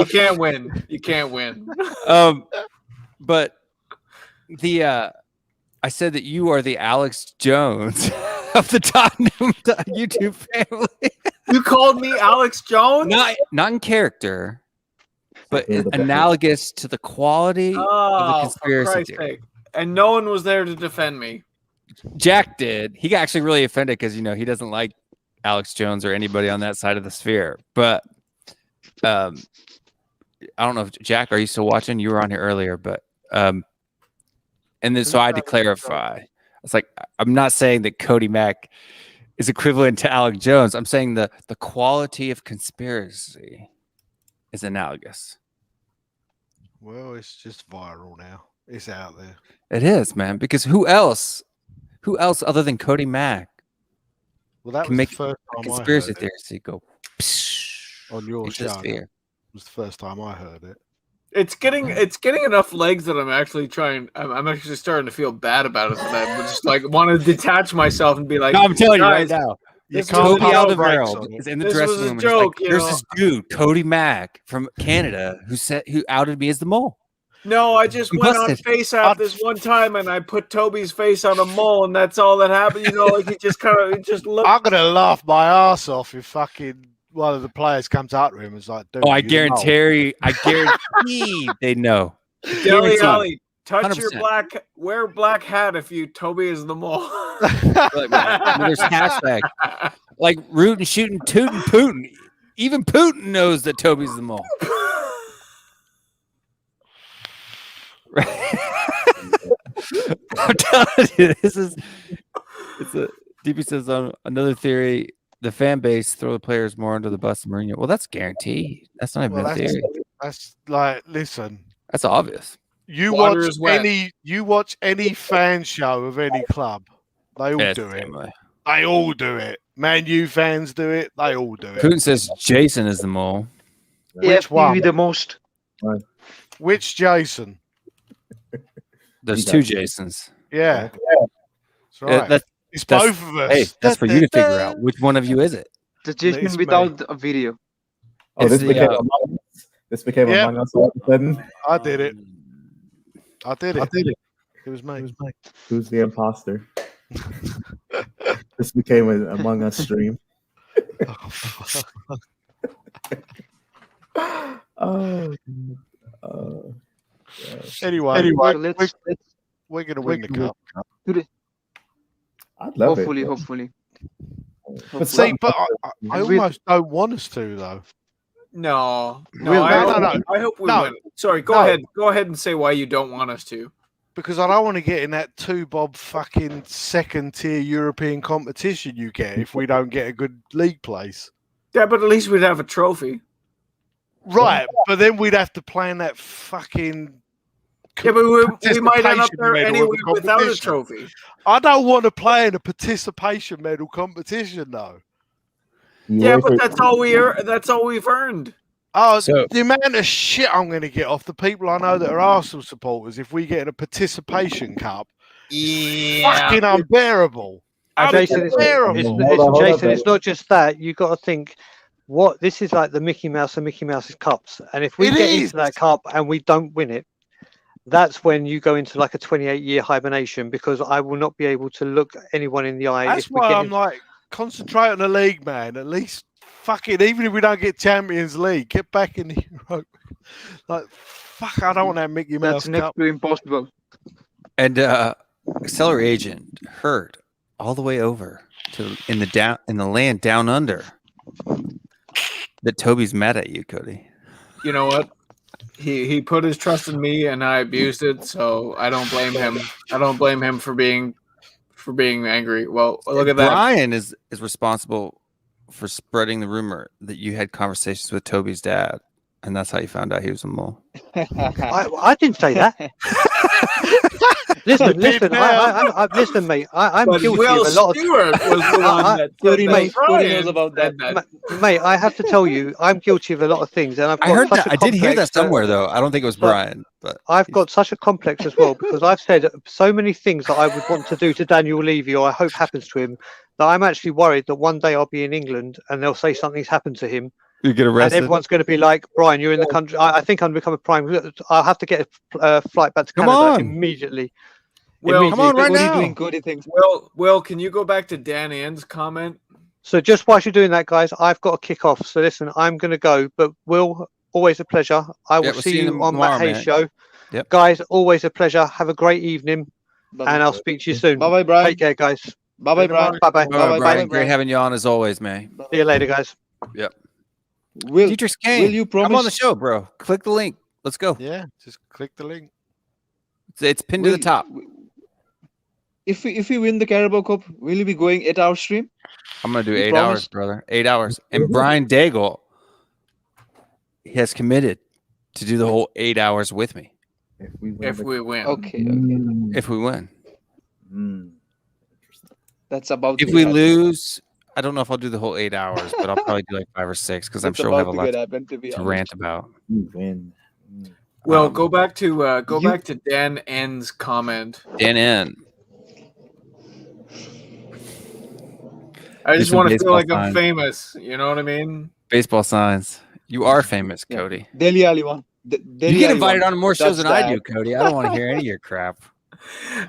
can't win. You can't win. But I said that you are the Alex Jones of the Tottenham YouTube family. You called me Alex Jones? Not in character, but analogous to the quality of the conspiracy theory. And no one was there to defend me. Jack did. He got actually really offended because he doesn't like Alex Jones or anybody on that side of the sphere. But I don't know if Jack, are you still watching? You were on here earlier, but and then so I had to clarify. It's like I'm not saying that Cody Mack is equivalent to Alex Jones. I'm saying the quality of conspiracy is analogous. Well, it's just viral now. It's out there. It is, man. Because who else other than Cody Mack can make a conspiracy theory go on your show? It was the first time I heard it. It's getting enough legs that I'm actually starting to feel bad about it. That I just like want to detach myselh and be like, no, I'm telling you right now. Toby Alderweireld is in the dressing room. Joke, like, there's this dude, Cody Mack from Canada, who outed me as the mole. No, I just went on FaceApp this one time and I put Toby's face on a mole, and that's all that happened. Like he just looked. I'm gonna laugh my ass off if fucking one of the players comes out to him and is like, "Oh, I guarantee they know." Deli Alley, touch 100%. Your wear black hat if you Toby is the mole. There's hashtag like rootin', shooting, tootin', Putin. Even Putin knows that Toby's the mole. I'm telling you, DP says on another theory the fan base throw the players more under the bus than Mourinho. Well, that's guaranteed. That's not even a theory. That's like, listen. That's obvious. You Water watch is wet. any fan show of any club, they all do it. They all do it. Man U fans do it. They all do it. Putin says Jason is the mole. Which one? the most. Which Jason? There's two Jasons. Yeah. That's right. It's both of us. Hey, that's for you to figure out. Which one of you is it? The Jason without a video. Oh, this became Among Us all of a sudden. I did it. It was me. Who's the imposter? This became an Among Us stream. Anyway, we're going to win the cup. I'd love Hopefully. But see, I almost don't want us to, though. No. No. I hope we win. Sorry, go ahead. Go ahead and say why you don't want us to. Because I don't want to get in that two-bob fucking second-tier European competition you get if we don't get a good league place. Yeah, but at least we'd have a trophy. Right, but then we'd have to play in that fucking... Yeah, but we might end up there anyway without a trophy. I don't want to play in a participation medal competition, though. Yeah, but that's all we've earned. Oh, the amount of shit I'm going to get off the people I know that are Arsenal supporters if we get in a participation cup. Fucking unbearable. Jason, it's not just that. You've got to think, this is like the Mickey Mouse and Mickey Mouse's cups. And if we get into that cup and we don't win it, that's when you go into like a 28-year hibernation, because I will not be able to look anyone in the eye. That's why I'm like, concentrate on the league, man. At least fucking, even if we don't get Champions League, get back in the Europe. Like, fuck, I don't want that Mickey Mouse That's next to impossible. And Accelerate Agent heard all the way over to in the land down under that Toby's mad at you, Cody. You know what? He put his trust in me and I abused it, so I don't blame him. I don't blame him for being angry. Well, look at that. Brian is responsible for spreading the rumor that you had conversations with Toby's dad, and that's how you found out he was a mole. I didn't say that. Listen, listen, mate. I'm guilty of a lot of. Stewart was the one that Cody knows about that. Mate, I have to tell you, I'm guilty of a lot of things, and I heard that. I did hear that somewhere, though. I don't think it was Brian, but I've got such a complex as well, because I've said so many things that I would want to do to Daniel Levy, or I hope happens to him, that I'm actually worried that one day I'll be in England and they'll say something's happened to him. You get arrested. And everyone's going to be like, Brian, you're in the country. I think I'm become a prime. I'll have to get a flight back to Canada immediately. Well, come on right now. Doing good things. Will, can you go back to Dan Ann's comment? So just whilst you're doing that, guys, I've got to kick off. So listen, I'm going to go. But Will, always a pleasure. I will see you on Matt Hayes' show. Yep. Guys, always a pleasure. Have a great evening. And I'll speak to you soon. Bye-bye, Brian. Take care, guys. Bye-bye, Brian. Bye-bye. Brian. Great having you on as always, man. See you later, guys. Yep. Dietrich Kane, will you promise? I'm on the show, bro. Click the link. Let's go. Yeah, just click the link. It's pinned to the top. If we win the Carabao Cup, will you be going 8-hour stream? I'm gonna do 8 hours, brother. 8 hours. And Brian Daigle, he has committed to do the whole 8 hours with me. If we win. Okay. If we win. That's about. If we lose, I don't know if I'll do the whole 8 hours, but I'll probably do like 5 or 6 because I'm sure we'll have a lot to rant about. Well, go back to Dan N's comment. Dan N. I just want to feel like I'm famous. You know what I mean? Baseball signs. You are famous, Cody. Deli Ali one. You get invited on more shows than I do, Cody. I don't want to hear any of your crap.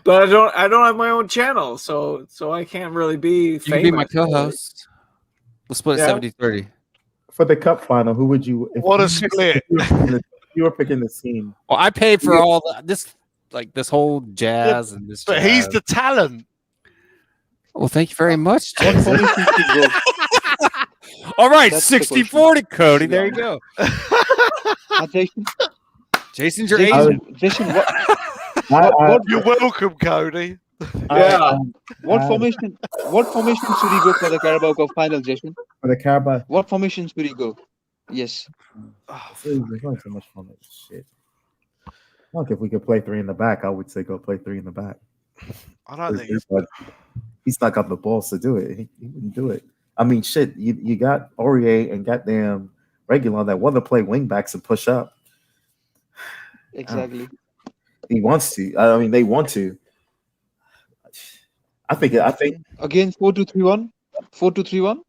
But I don't have my own channel, so I can't really be famous. You can be my co-host. We'll split it 70-30. For the cup final, who would you? What a split! You were picking the scene. Well, I paid for all this whole jazz and this. But he's the talent. Well, thank you very much. All right, 60-40, Cody. There you go. Jason? Jason's your agent. Jason, You're welcome, Cody. Yeah. What formation should he go for the Carabao Cup final, Jason? For the Carabao. What formation should he go? Yes. There's not so much fun. Shit. Look, if we could play 3 in the back, I would say go play 3 in the back. I don't think he's not got the balls to do it. He wouldn't do it. I mean, shit. You got Aurier and goddamn Reguilon that want to play wing backs and push up. Exactly. He wants to. I mean, they want to. I think again 4-2-3-1. 4-2-3-1.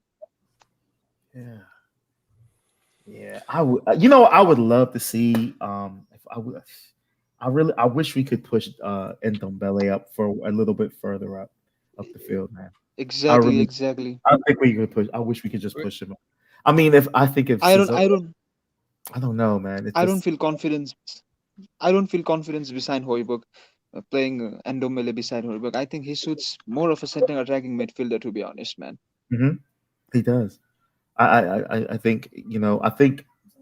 Yeah. I would. I would love to see. If I would. I wish we could push Ndombele up for a little bit further up the field, man. Exactly. I think we could push. I wish we could just push him up. I mean, if I don't know, man. I don't feel confidence. I don't feel confidence beside Højbjerg, playing Ndombele beside Højbjerg. I think he suits more of a center attacking midfielder, to be honest, man. Mm-hmm. He does. I think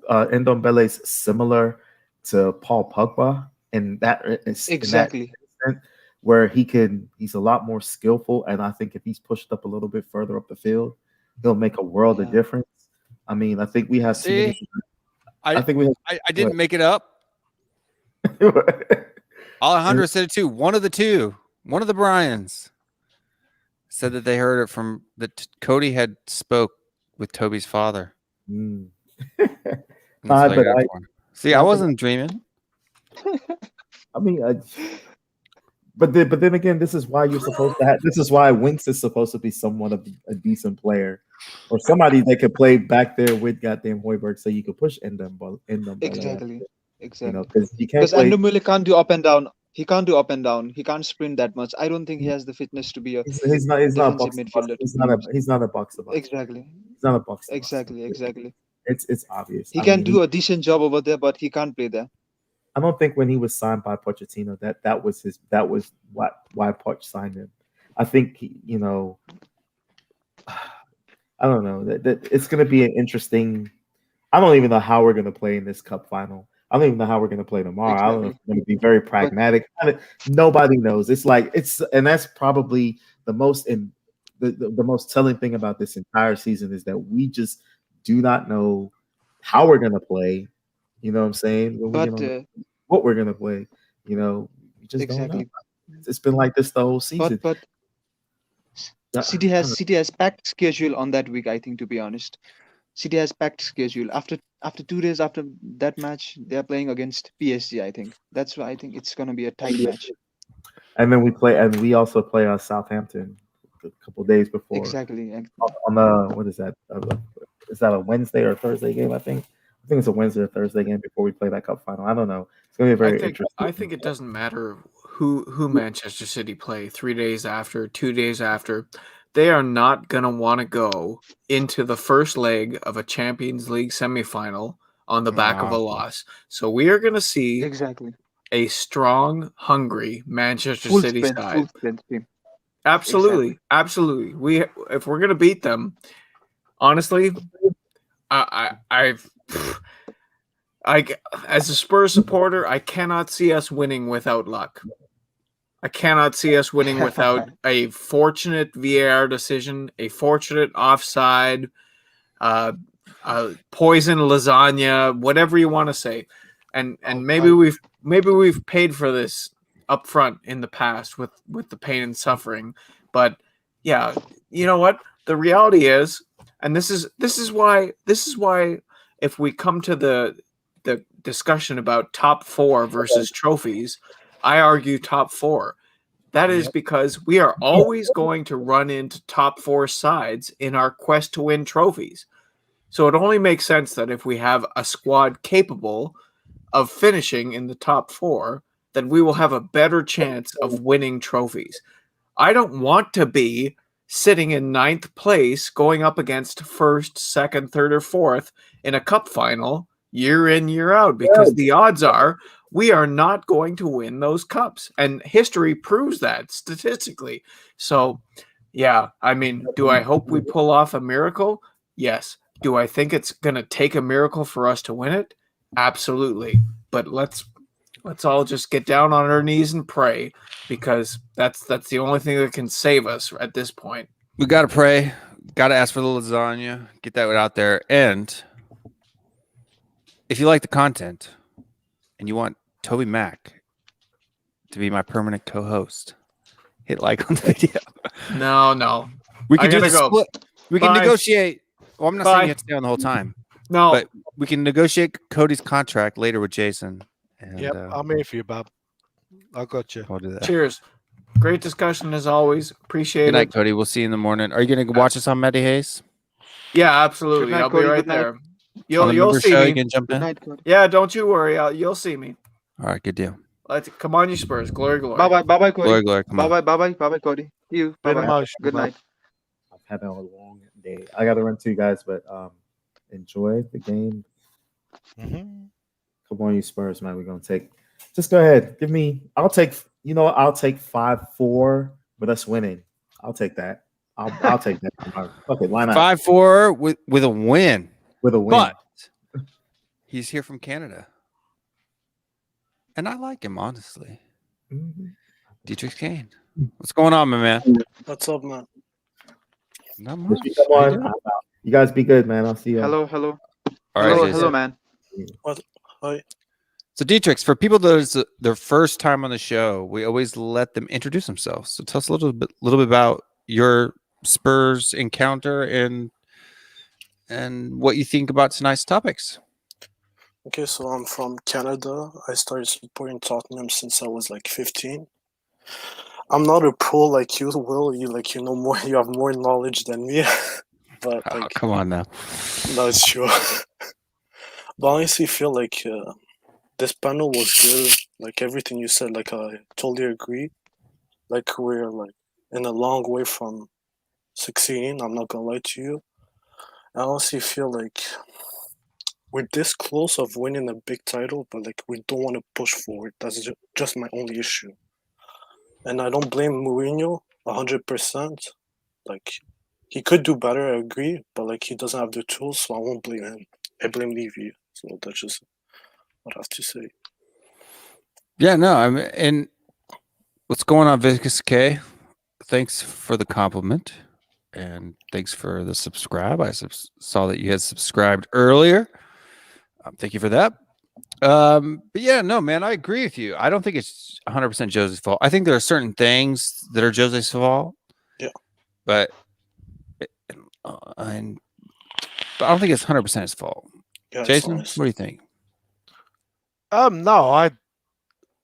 Ndombele is similar to Paul Pogba in that exactly where he's a lot more skillful, and I think if he's pushed up a little bit further up the field, he'll make a world of difference. I mean, I think we have. I didn't make it up. Alejandro said it too. One of the Bryans said that they heard it from that Cody had spoke with Toby's father. I wasn't dreaming. I mean, but then again, this is why you're supposed to have. This is why Winks is supposed to be somewhat of a decent player, or somebody that could play back there with goddamn Højbjerg, so you could push Ndombele. Exactly. Because Ndombele can't do up and down. He can't do up and down. He can't sprint that much. I don't think he has the fitness to be a. He's not a box midfielder. He's not a box to box. Exactly. He's not a box. Exactly. It's obvious. He can do a decent job over there, but he can't play there. I don't think when he was signed by Pochettino that was why Poch signed him. I think I don't know that it's going to be an interesting. I don't even know how we're going to play in this cup final. I don't even know how we're going to play tomorrow. Exactly. I don't know if it's going to be very pragmatic. Nobody knows. And that's probably the most the most telling thing about this entire season is that we just do not know how we're going to play. You know what I'm saying? What we're going to play. We just don't know. It's been like this the whole season. But City has packed schedule on that week, I think, to be honest. City has packed schedule. After 2 days after that match, they are playing against PSG, I think. That's why I think it's going to be a tight match. And then we also play Southampton a couple of days before. Exactly. On what is that? Is that a Wednesday or Thursday game, I think? I think it's a Wednesday or Thursday game before we play that cup final. I don't know. It's going to be very interesting. I think it doesn't matter who Manchester City play 3 days after, 2 days after. They are not going to want to go into the first leg of a Champions League semifinal on the back of a loss. So we are going to see a strong, hungry Manchester City side. Absolutely. If we're going to beat them, honestly, I as a Spurs supporter, I cannot see us winning without luck. I cannot see us winning without a fortunate VAR decision, a fortunate offside, poison lasagna, whatever you want to say. And maybe we've paid for this up front in the past with the pain and suffering. But yeah, you know what? The reality is, and this is why if we come to the discussion about top 4 versus trophies, I argue top 4. That is because we are always going to run into top 4 sides in our quest to win trophies. So it only makes sense that if we have a squad capable of finishing in the top 4, then we will have a better chance of winning trophies. I don't want to be sitting in 9th place going up against 1st, 2nd, 3rd, or 4th in a cup final year in, year out, because the odds are we are not going to win those cups. And history proves that statistically. So, yeah, I mean, do I hope we pull off a miracle? Yes. Do I think it's going to take a miracle for us to win it? Absolutely. But let's Let's all just get down on our knees and pray, because that's the only thing that can save us at this point. We got to pray. Got to ask for the lasagna. Get that out there. And if you like the content and you want Toby Mac to be my permanent co-host, hit like on the video. No. We can do the split. We can negotiate. Well, I'm not saying you have to stay on the whole time. No. But we can negotiate Cody's contract later with Jason. And, yep, I'm here for you, Bob. I got you. I'll do that. Cheers. Great discussion as always. Appreciate Good night, it. Cody. We'll see you in the morning. Are you going to watch us on Matty Hayes? Yeah, absolutely. Good night, I'll Cody. be right Good night. there. You'll see show, me. you can jump in. Good night, Cody. Yeah, don't you worry. You'll see me. All right, good deal. Come on, you Spurs. Glory, glory. Bye-bye, Cody. Glory, come on. Bye-bye, Cody. You. Bye-bye. Good night. I've had a long day. I got to run too, guys, but enjoy the game. Mm-hmm. Come on, you Spurs, man. We're going to take. Just go ahead. I'll take 5-4 with us winning. I'll take that. I'll take that. Okay, why not? 5-4 with a win. With a win. But he's here from Canada. And I like him, honestly. Mm-hmm. Dietrich Kane. What's going on, my man? What's up, man? Not much. Come on. You guys be good, man. I'll see you. Hello. All right, Hello, man. What? Hi. So, Dietrich, for people that is their first time on the show, we always let them introduce themselves. So, tell us a little bit about your Spurs encounter and what you think about tonight's topics. Okay, so I'm from Canada. I started supporting Tottenham since I was like 15. I'm not a pro like you, Will. You know more. You have more knowledge than me. But come on now. No, it's true. But I honestly feel like this panel was good. Like everything you said, like I totally agree. Like we're like in a long way from succeeding. I'm not gonna lie to you. I honestly feel like we're this close of winning a big title, but like we don't want to push forward. That's just my only issue. And I don't blame Mourinho 100%. Like he could do better, I agree, but like he doesn't have the tools, so I won't blame him. I blame Levy. So that's just what I have to say. Yeah, no, I mean, and what's going on, Vicus K? Thanks for the compliment, and thanks for the subscribe. I saw that you had subscribed earlier. Thank you for that. But yeah, no, man, I agree with you. I don't think it's 100% Jose's fault. I think there are certain things that are Jose's fault. Yeah. But I don't think it's 100% his fault. Yeah, Jason, what do you think? No,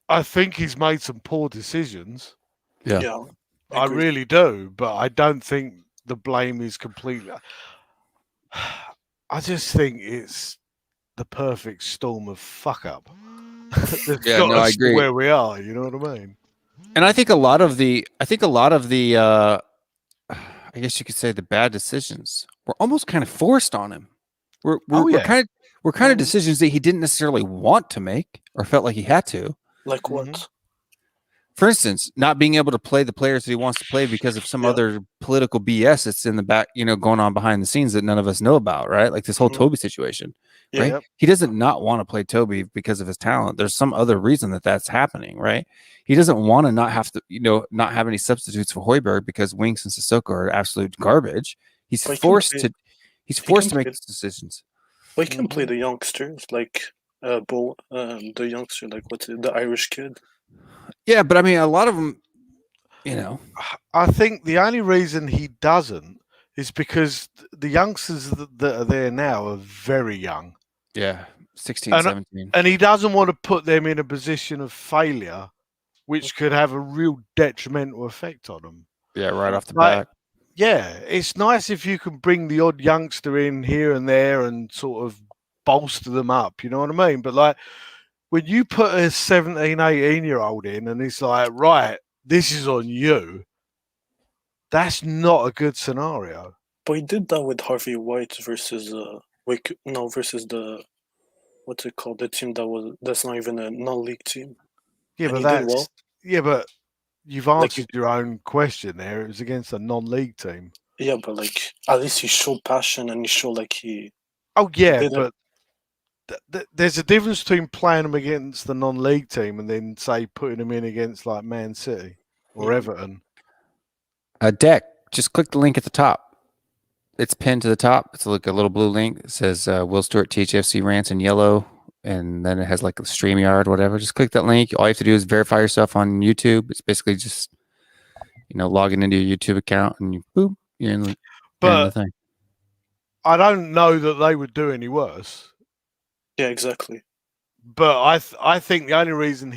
I think he's made some poor decisions. Yeah. I really do, but I don't think the blame is completely. I just think it's the perfect storm of fuck up. Yeah, no, I agree. Where we are, you know what I mean? And I think a lot of the I guess you could say the bad decisions were almost kind of forced on him. We're kind of decisions that he didn't necessarily want to make or felt like he had to. Like what? For instance, not being able to play the players that he wants to play because of some other political BS that's in the back, going on behind the scenes that none of us know about, right? Like this whole Toby situation, right? Yep. He doesn't not want to play Toby because of his talent. There's some other reason that's happening, right? He doesn't want to not have to, not have any substitutes for Højbjerg because Winks and Sissoko are absolute garbage. He's forced to make these decisions. But he can play the youngsters, like the youngster, like the Irish kid. Yeah, but I mean, a lot of them, I think the only reason he doesn't is because the youngsters that are there now are very young. Yeah, 16, 17. And he doesn't want to put them in a position of failure, which could have a real detrimental effect on them. Yeah, right off the bat. Yeah, it's nice if you can bring the odd youngster in here and there and sort of bolster them up, you know what I mean? But like, when you put a 17, 18-year-old in and it's like, right, this is on you, that's not a good scenario. But he did that with Harvey White versus versus the what's it called? The team that's not even a non-league team. Yeah, but but you've answered your own question there. It was against a non-league team. Yeah, but like at least he showed passion and he showed like he. Oh yeah, but there's a difference between playing them against the non-league team and then say putting them in against like Man City or Everton. Deck, just click the link at the top. It's pinned to the top. It's like a little blue link. It says WillStewartTHFCRants in yellow, and then it has like a StreamYard, whatever. Just click that link. All you have to do is verify yourself on YouTube. It's basically just, logging into your YouTube account, and you're in the thing. I don't know that they would do any worse. Yeah, exactly. But I think the only reason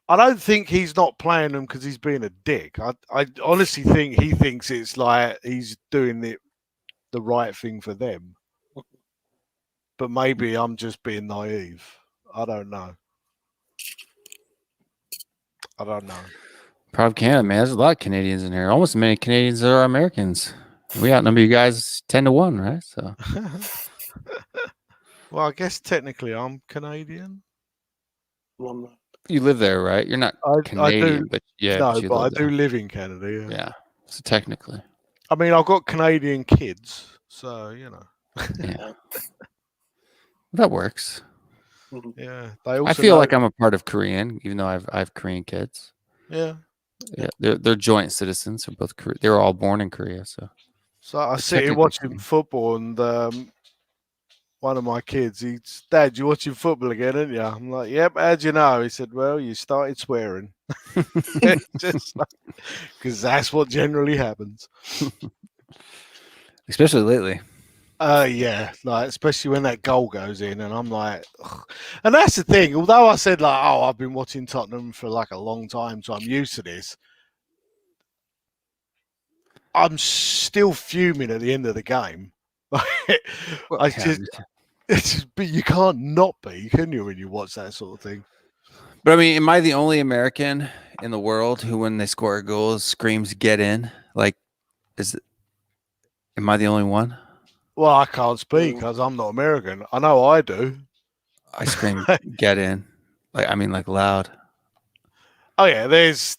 I don't think he's not playing them because he's being a dick. I honestly think he thinks it's like he's doing the right thing for them. But maybe I'm just being naive. I don't know. Proud Canada, man. There's a lot of Canadians in here. Almost as many Canadians as there are Americans. We outnumber you guys 10-1, right? So. Well, I guess technically I'm Canadian. You live there, right? You're not Canadian, but yeah. No, but I do live in Canada. Yeah. So technically. I mean, I've got Canadian kids, so Yeah. That works. Yeah. I feel like I'm a part of Korean, even though I have Korean kids. Yeah. Yeah. They're joint citizens. They're both They were all born in Korea, so. So I sit here watching football, and one of my kids, he's, Dad, you watching football again, aren't you? I'm like, yep. How'd you know? He said, well, you started swearing. Just because that's what generally happens. Especially lately. Yeah, like especially when that goal goes in, and I'm like, ugh. And that's the thing. Although I said like, oh, I've been watching Tottenham for like a long time, so I'm used to this. I'm still fuming at the end of the game. But you can't not be, can you, when you watch that sort of thing? But I mean, am I the only American in the world who, when they score a goal, screams "Get in"? Like, am I the only one? Well, I can't speak because I'm not American. I know I do. I scream "Get in," like loud. Oh yeah, there's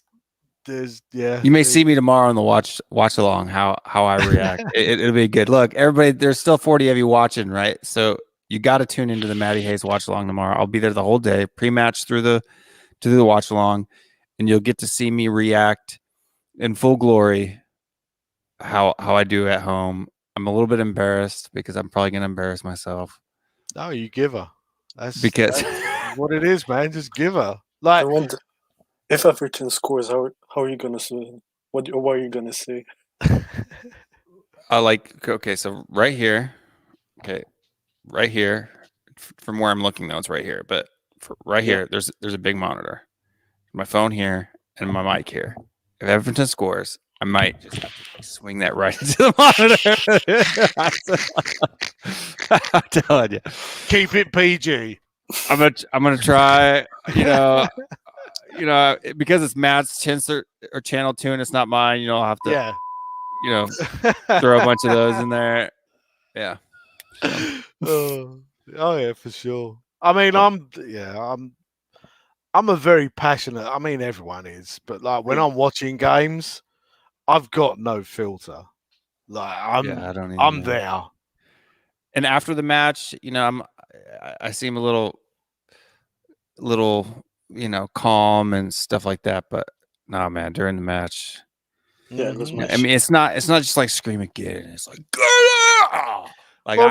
yeah. You may see me tomorrow on the watch along. How I react. It'll be good. Look, everybody, there's still 40 of you watching, right? So you got to tune into the Matty Hayes watch along tomorrow. I'll be there the whole day, pre-match through the watch along, and you'll get to see me react in full glory. How I do at home. I'm a little bit embarrassed because I'm probably gonna embarrass myself. No, you give her. That's what it is, man. Just give her. Like, if Everton scores, how are you gonna say? What are you gonna say? Okay, so right here, from where I'm looking though, it's right here. But here, there's a big monitor, my phone here, and my mic here. If Everton scores, I might just swing that right into the monitor. I'm telling you, keep it PG. I'm gonna try. Because it's Matt's channel tune, it's not mine. I'll have to, throw a bunch of those in there. Yeah. Oh yeah, for sure. I mean, I'm a very passionate. I mean, everyone is, but like when I'm watching games, I've got no filter. Like I'm there. And after the match, I seem a little, calm and stuff like that. But no, man, during the match, I mean, it's not just like screaming "Get it!" It's like "Get it!" Like, well,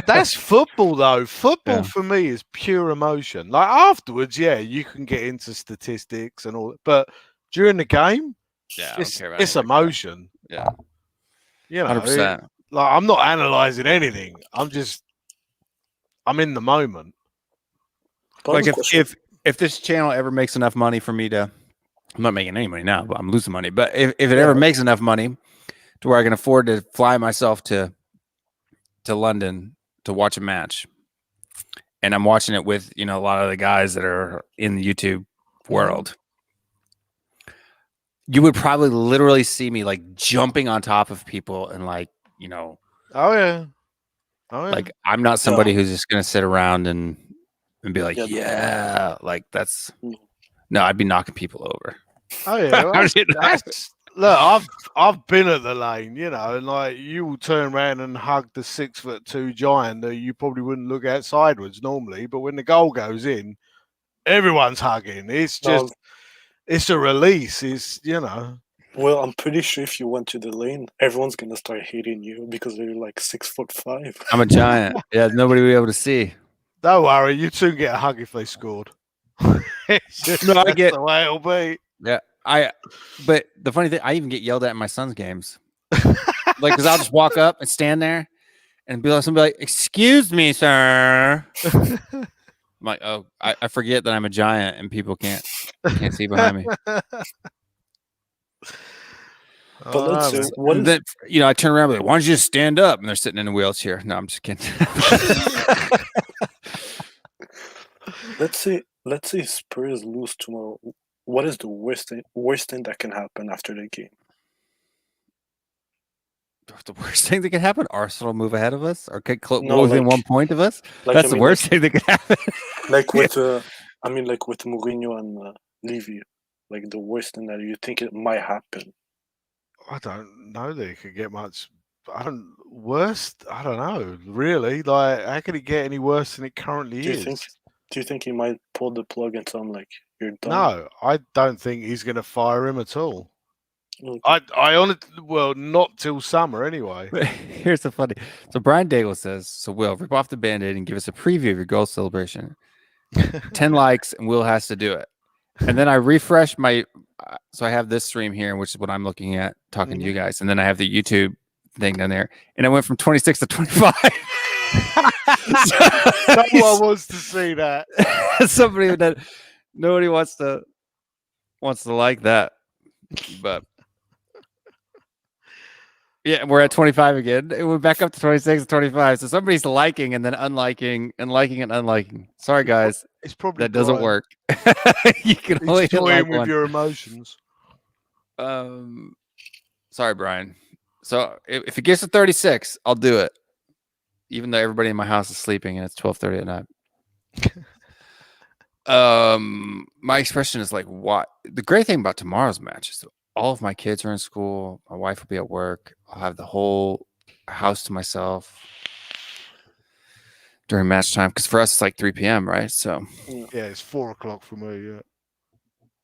that's football though. Football for me is pure emotion. Like afterwards, you can get into statistics and all, but during the game. Yeah, it's emotion. Yeah, 100%. Like I'm not analyzing anything. I'm in the moment. Like if this channel ever makes enough money for me to, I'm not making any money now, but I'm losing money. But if it ever makes enough money to where I can afford to fly myself to London to watch a match, and I'm watching it with a lot of the guys that are in the YouTube world. You would probably literally see me like jumping on top of people and like, Oh yeah. Like I'm not somebody who's just gonna sit around and be like, like that's no, I'd be knocking people over. Oh yeah. Look, I've been at the lane, you know, and like you will turn around and hug the 6'2" giant that you probably wouldn't look at sideways normally, but when the goal goes in, everyone's hugging. It's just, it's a release. It's, you know. Well, I'm pretty sure if you went to the lane, everyone's gonna start hating you because they're like 6'5". I'm a giant. Yeah, nobody will be able to see. Don't worry, you'd soon get a hug if they scored. That's the way it'll be. Yeah, but the funny thing, I even get yelled at in my son's games. Like, because I'll just walk up and stand there and be like, "Excuse me, sir." I'm like, oh, I forget that I'm a giant and people can't see behind me. But let's see. Then, you know, I turn around and be like, why don't you just stand up? And they're sitting in a wheelchair. No, I'm just kidding. Let's say Spurs lose tomorrow. What is the worst thing that can happen after the game? The worst thing that could happen? Arsenal move ahead of us or get No, within like- 1 point of us? like, That's I the mean, worst like- thing that could happen. Like with like with Mourinho and Levy, like the worst thing that you think it might happen. I don't know that it could get much. Worst. I don't know. Really, like, how could it get any worse than it currently Do you is? think he might pull the plug and tell him like you're done? No, I don't think he's going to fire him at all. Okay. I honestly, well, not till summer anyway. Here's the funny. So Brian Daigle says, so Will, rip off the Band-Aid and give us a preview of your goal celebration. 10 likes and Will has to do it. And then I refresh my, so I have this stream here, which is what I'm looking at, talking to you guys. And then I have the YouTube thing down there. And it went from 26 to 25. Someone wants to see that. Somebody that nobody wants to like that. But yeah, we're at 25 again. It went back up to 26 and 25. So somebody's liking and then unliking and liking and unliking. Sorry, guys. It's probably that doesn't Brian. work. You can only He's hit toying like with one. your emotions. Sorry, Brian. So if it gets to 36, I'll do it. Even though everybody in my house is sleeping and it's 12:30 at night. My expression is like, what? The great thing about tomorrow's match is all of my kids are in school. My wife will be at work. I'll have the whole house to myself during match time. Because for us, it's like 3 p.m., right? So Yeah, it's 4 o'clock for me. Yeah,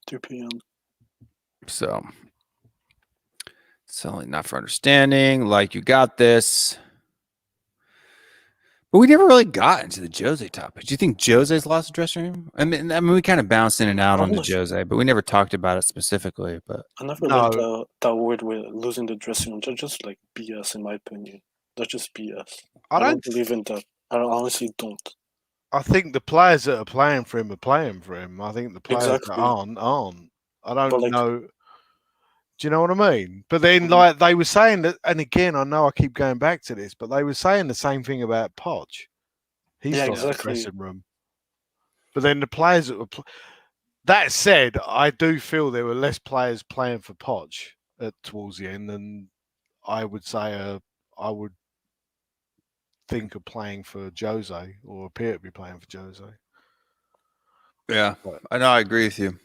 2 p.m. So selling not for understanding. Like, you got this. But we never really got into the Jose topic. Do you think Jose's lost the dressing room? I mean, we kind of bounced in and out on the Jose, but we never talked about it specifically. But I never liked that word with losing the dressing room. That's just like BS, in my opinion. That's just BS. I don't believe in that. I honestly don't. I think the players that are playing for him are playing for him. I think the players Exactly. that aren't. I don't But, like- know. Do you know what I mean? But then, like, they were saying that, and again, I know I keep going back to this, but they were saying the same thing about Poch. He's Yeah, lost the exactly. dressing room. But then the players that were. That said, I do feel there were less players playing for Poch towards the end than I would say I would think of playing for Jose or appear to be playing for Jose. yeah, I know. I agree with you.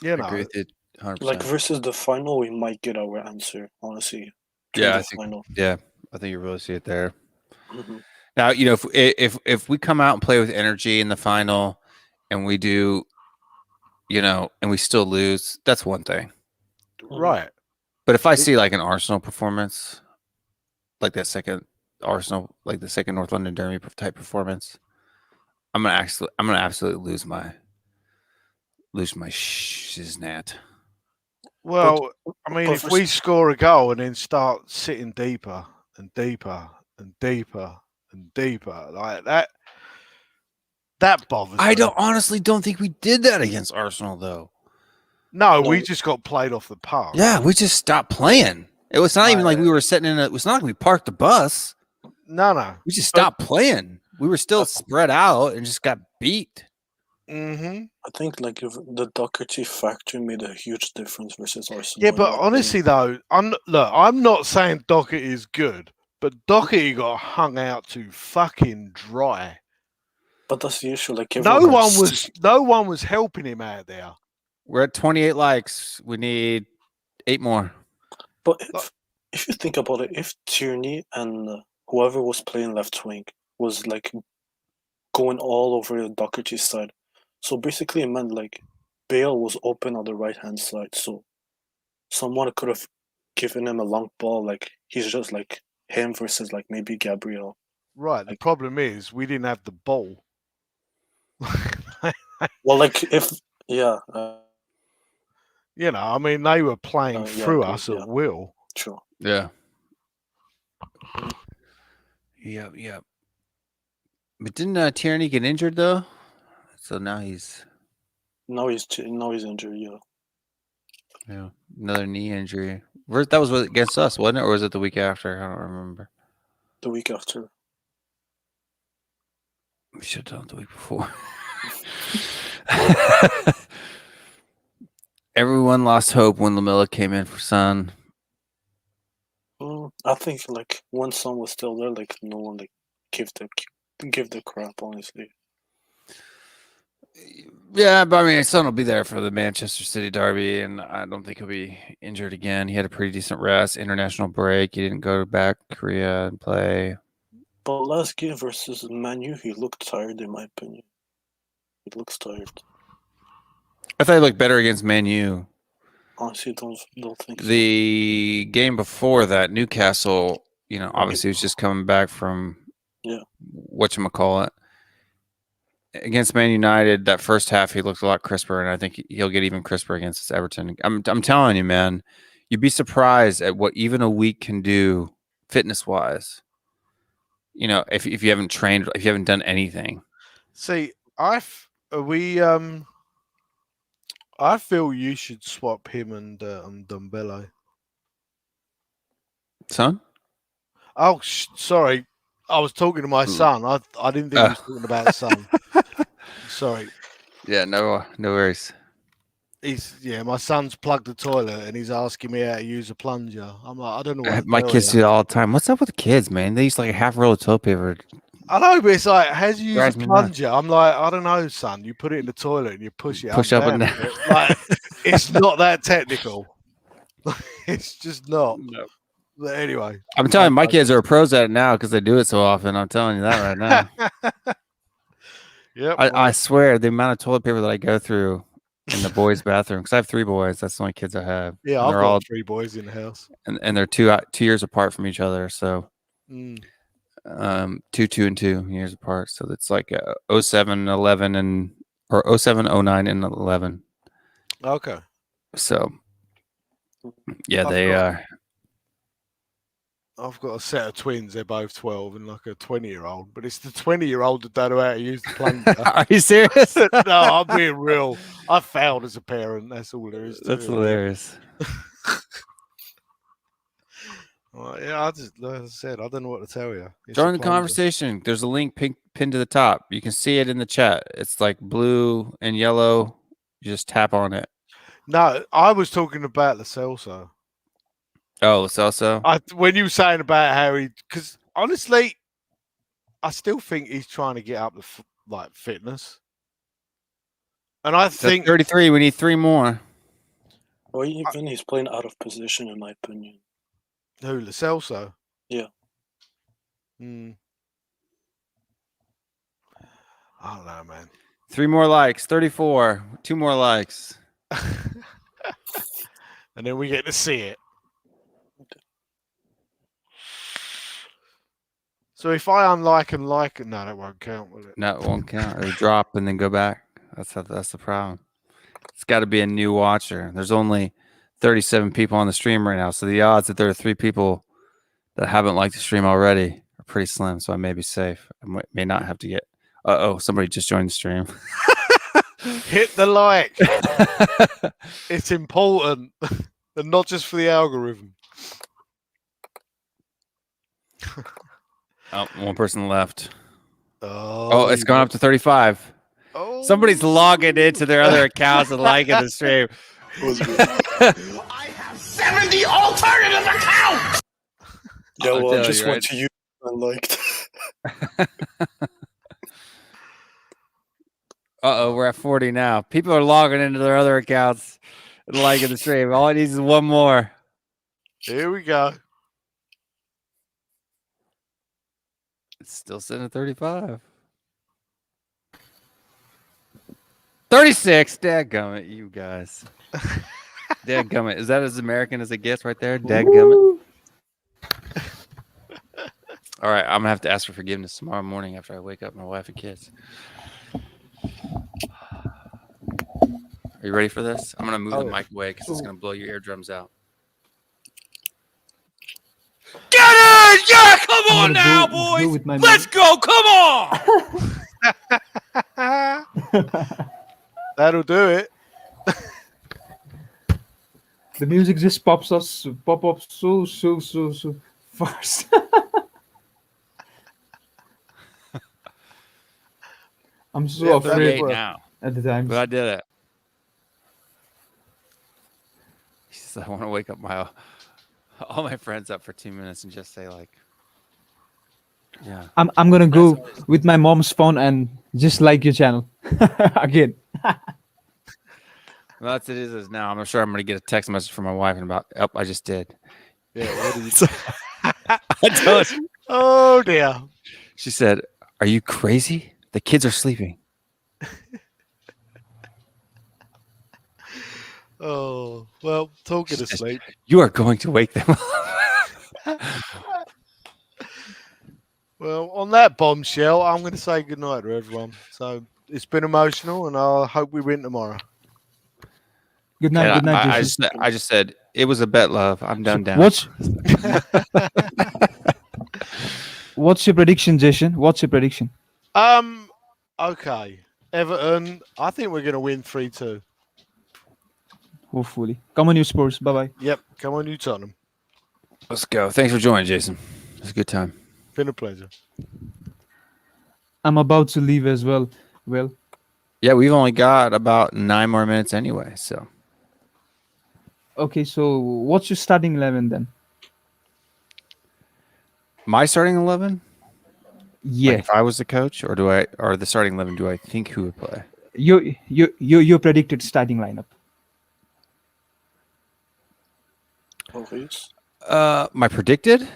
You I know, agree with you 100%. Like versus the final, we might get our answer. Honestly. during Yeah, the I think. final. Yeah, I think you really see it there. Mhm. Now, you know, if we come out and play with energy in the final, and we do, you know, and we still lose, that's one thing. right. But if I see like an Arsenal performance, like that second Arsenal, like the second North London Derby type performance, I'm gonna absolutely lose my shiznat. Well, I mean, but if for we score a goal and then start sitting deeper and deeper and deeper and deeper like that bothers I me. honestly don't think we did that against Arsenal though. No, we just got played off the park. Yeah, we just stopped playing. It was not even like we were sitting in it was not like we parked the bus. No. We just stopped playing. We were still spread out and just got beat. Mm-hmm. I think like if the Doherty factor made a huge difference versus Arsenal. Yeah, but honestly though, I'm not saying Doherty is good, but Doherty got hung out to fucking dry. But that's the issue. Like No one was helping him out there. We're at 28 likes. We need 8 more. But if you think about it, if Tierney and whoever was playing left wing was like going all over Doherty's side, so basically it meant like Bale was open on the right hand side, so someone could have given him a long ball, like he's just like him versus like maybe Gabriel. Right. The problem is we didn't have the ball. Well, like if you know, I mean, they were playing through us at will. Sure. Yeah. Yep. But didn't Tierney get injured though? So now he's injured. Yeah, another knee injury. That was against us, wasn't it, or was it the week after? I don't remember. The week after. We should have done it the week before. Everyone lost hope when Lamella came in for Son. I think like when Son was still there, like no one like give the crap, honestly. Yeah, but I mean, Son will be there for the Manchester City derby, and I don't think he'll be injured again. He had a pretty decent rest, international break. He didn't go back to Korea and play. But last game versus Man U, he looked tired, in my opinion. He looks tired. I thought he looked better against Man U. Honestly, don't think so. The game before that, Newcastle, you know, obviously he was just coming back from whatchamacallit. Against Man United, that first half he looked a lot crisper, and I think he'll get even crisper against this Everton. I'm telling you, man, you'd be surprised at what even a week can do fitness-wise. You know, if you haven't trained, if you haven't done anything. See, I feel you should swap him and Dembele. Son? Oh, sorry. I was talking to my son. I didn't think he was talking about son. Sorry. Yeah, no worries. My son's plugged the toilet and he's asking me how to use a plunger. I'm like, I don't know what my kids do that all the time. What's up with the kids, man? They use like a half roll of toilet paper. I know, but it's like, how do you use a plunger? I'm like, I don't know, son. You put it in the toilet and you push it up and down. Like, it's not that technical. It's just not. No. But anyway. I'm telling you, my kids are pros at it now because they do it so often. I'm telling you that right now. Yep. I swear, the amount of toilet paper that I go through in the boys' bathroom, because I have 3 boys. That's the only kids I have. Yeah, I've got 3 boys in the house. And they're 2 years apart from each other. So 2 and 2 years apart. So it's like 07, 11, or 07, 09, and 11. Okay. So, yeah, they are. I've got a set of twins. They're both 12 and like a 20-year-old. But it's the 20-year-old that don't know how to use the plunger. Are you serious? No, I'm being real. I failed as a parent. That's all there is to That's it. hilarious. Well, yeah, like I said, I don't know what to tell you. Join the conversation. There's a link pinned to the top. You can see it in the chat. It's like blue and yellow. You just tap on it. No, I was talking about the Celso. Oh, Celso? When you were saying about how because honestly, I still think he's trying to get up to fitness. And I think 33. We need 3 more. Or even he's playing out of position, in my opinion. Who, Lo Celso? Yeah. I don't know, man. 3 more likes. 34. 2 more likes. And then we get to see it. So if I unlike and like it, no, that won't count, will it? No, it won't count. It'll drop and then go back. That's the problem. It's got to be a new watcher. There's only 37 people on the stream right now, so the odds that there are 3 people that haven't liked the stream already are pretty slim. So I may be safe. I may not have to get. Somebody just joined the stream. Hit the like. It's important, and not just for the algorithm. Oh, 1 person left. Oh, it's gone up to 35. Oh, somebody's logging into their other accounts and liking the stream. I have 70 alternative accounts! Yeah, well, I just went to you and liked. We're at 40 now. People are logging into their other accounts liking the stream. All it needs is one more. Here we go. It's still sitting at 35. 36. Dadgummit, you guys. Dadgummit. Is that as American as it gets right there? Dadgummit. All right, I'm going to have to ask for forgiveness tomorrow morning after I wake up my wife and kids. Are you ready for this? I'm going to move the mic away because it's going to blow your eardrums out. Get it! Yeah, come on now, boys! Let's go! Come on! That'll do it. The music just pop up so fast. I'm so afraid now. At the time, but I did it. He says, I want to wake up all my friends up for 2 minutes and just say like, yeah. I'm gonna go with my mom's phone and just like your channel again. Well, that's it is now. I'm sure I'm going to get a text message from my wife and about, I just did. Yeah, what did you say? I told you. Oh, dear. She said, are you crazy? The kids are sleeping. Oh, well, talking to sleep. You are going to wake them up. Well, on that bombshell, I'm going to say goodnight to everyone. So it's been emotional, and I hope we win tomorrow. Good night. Good night. I just said it was a bet, love. I'm done. What's your prediction, Jason? What's your prediction? Okay. Everton, I think we're going to win 3-2. Hopefully. Come on, you Spurs. Bye-bye. Yep. Come on, you Tottenham. Let's go. Thanks for joining, Jason. It was a good time. Been a pleasure. I'm about to leave as well. Well. Yeah, we've only got about 9 more minutes anyway, so. Okay, so what's your starting 11 then? My starting 11? Yeah. Like if I was the coach, or the starting 11, do I think who would play? Your predicted starting lineup. My predicted?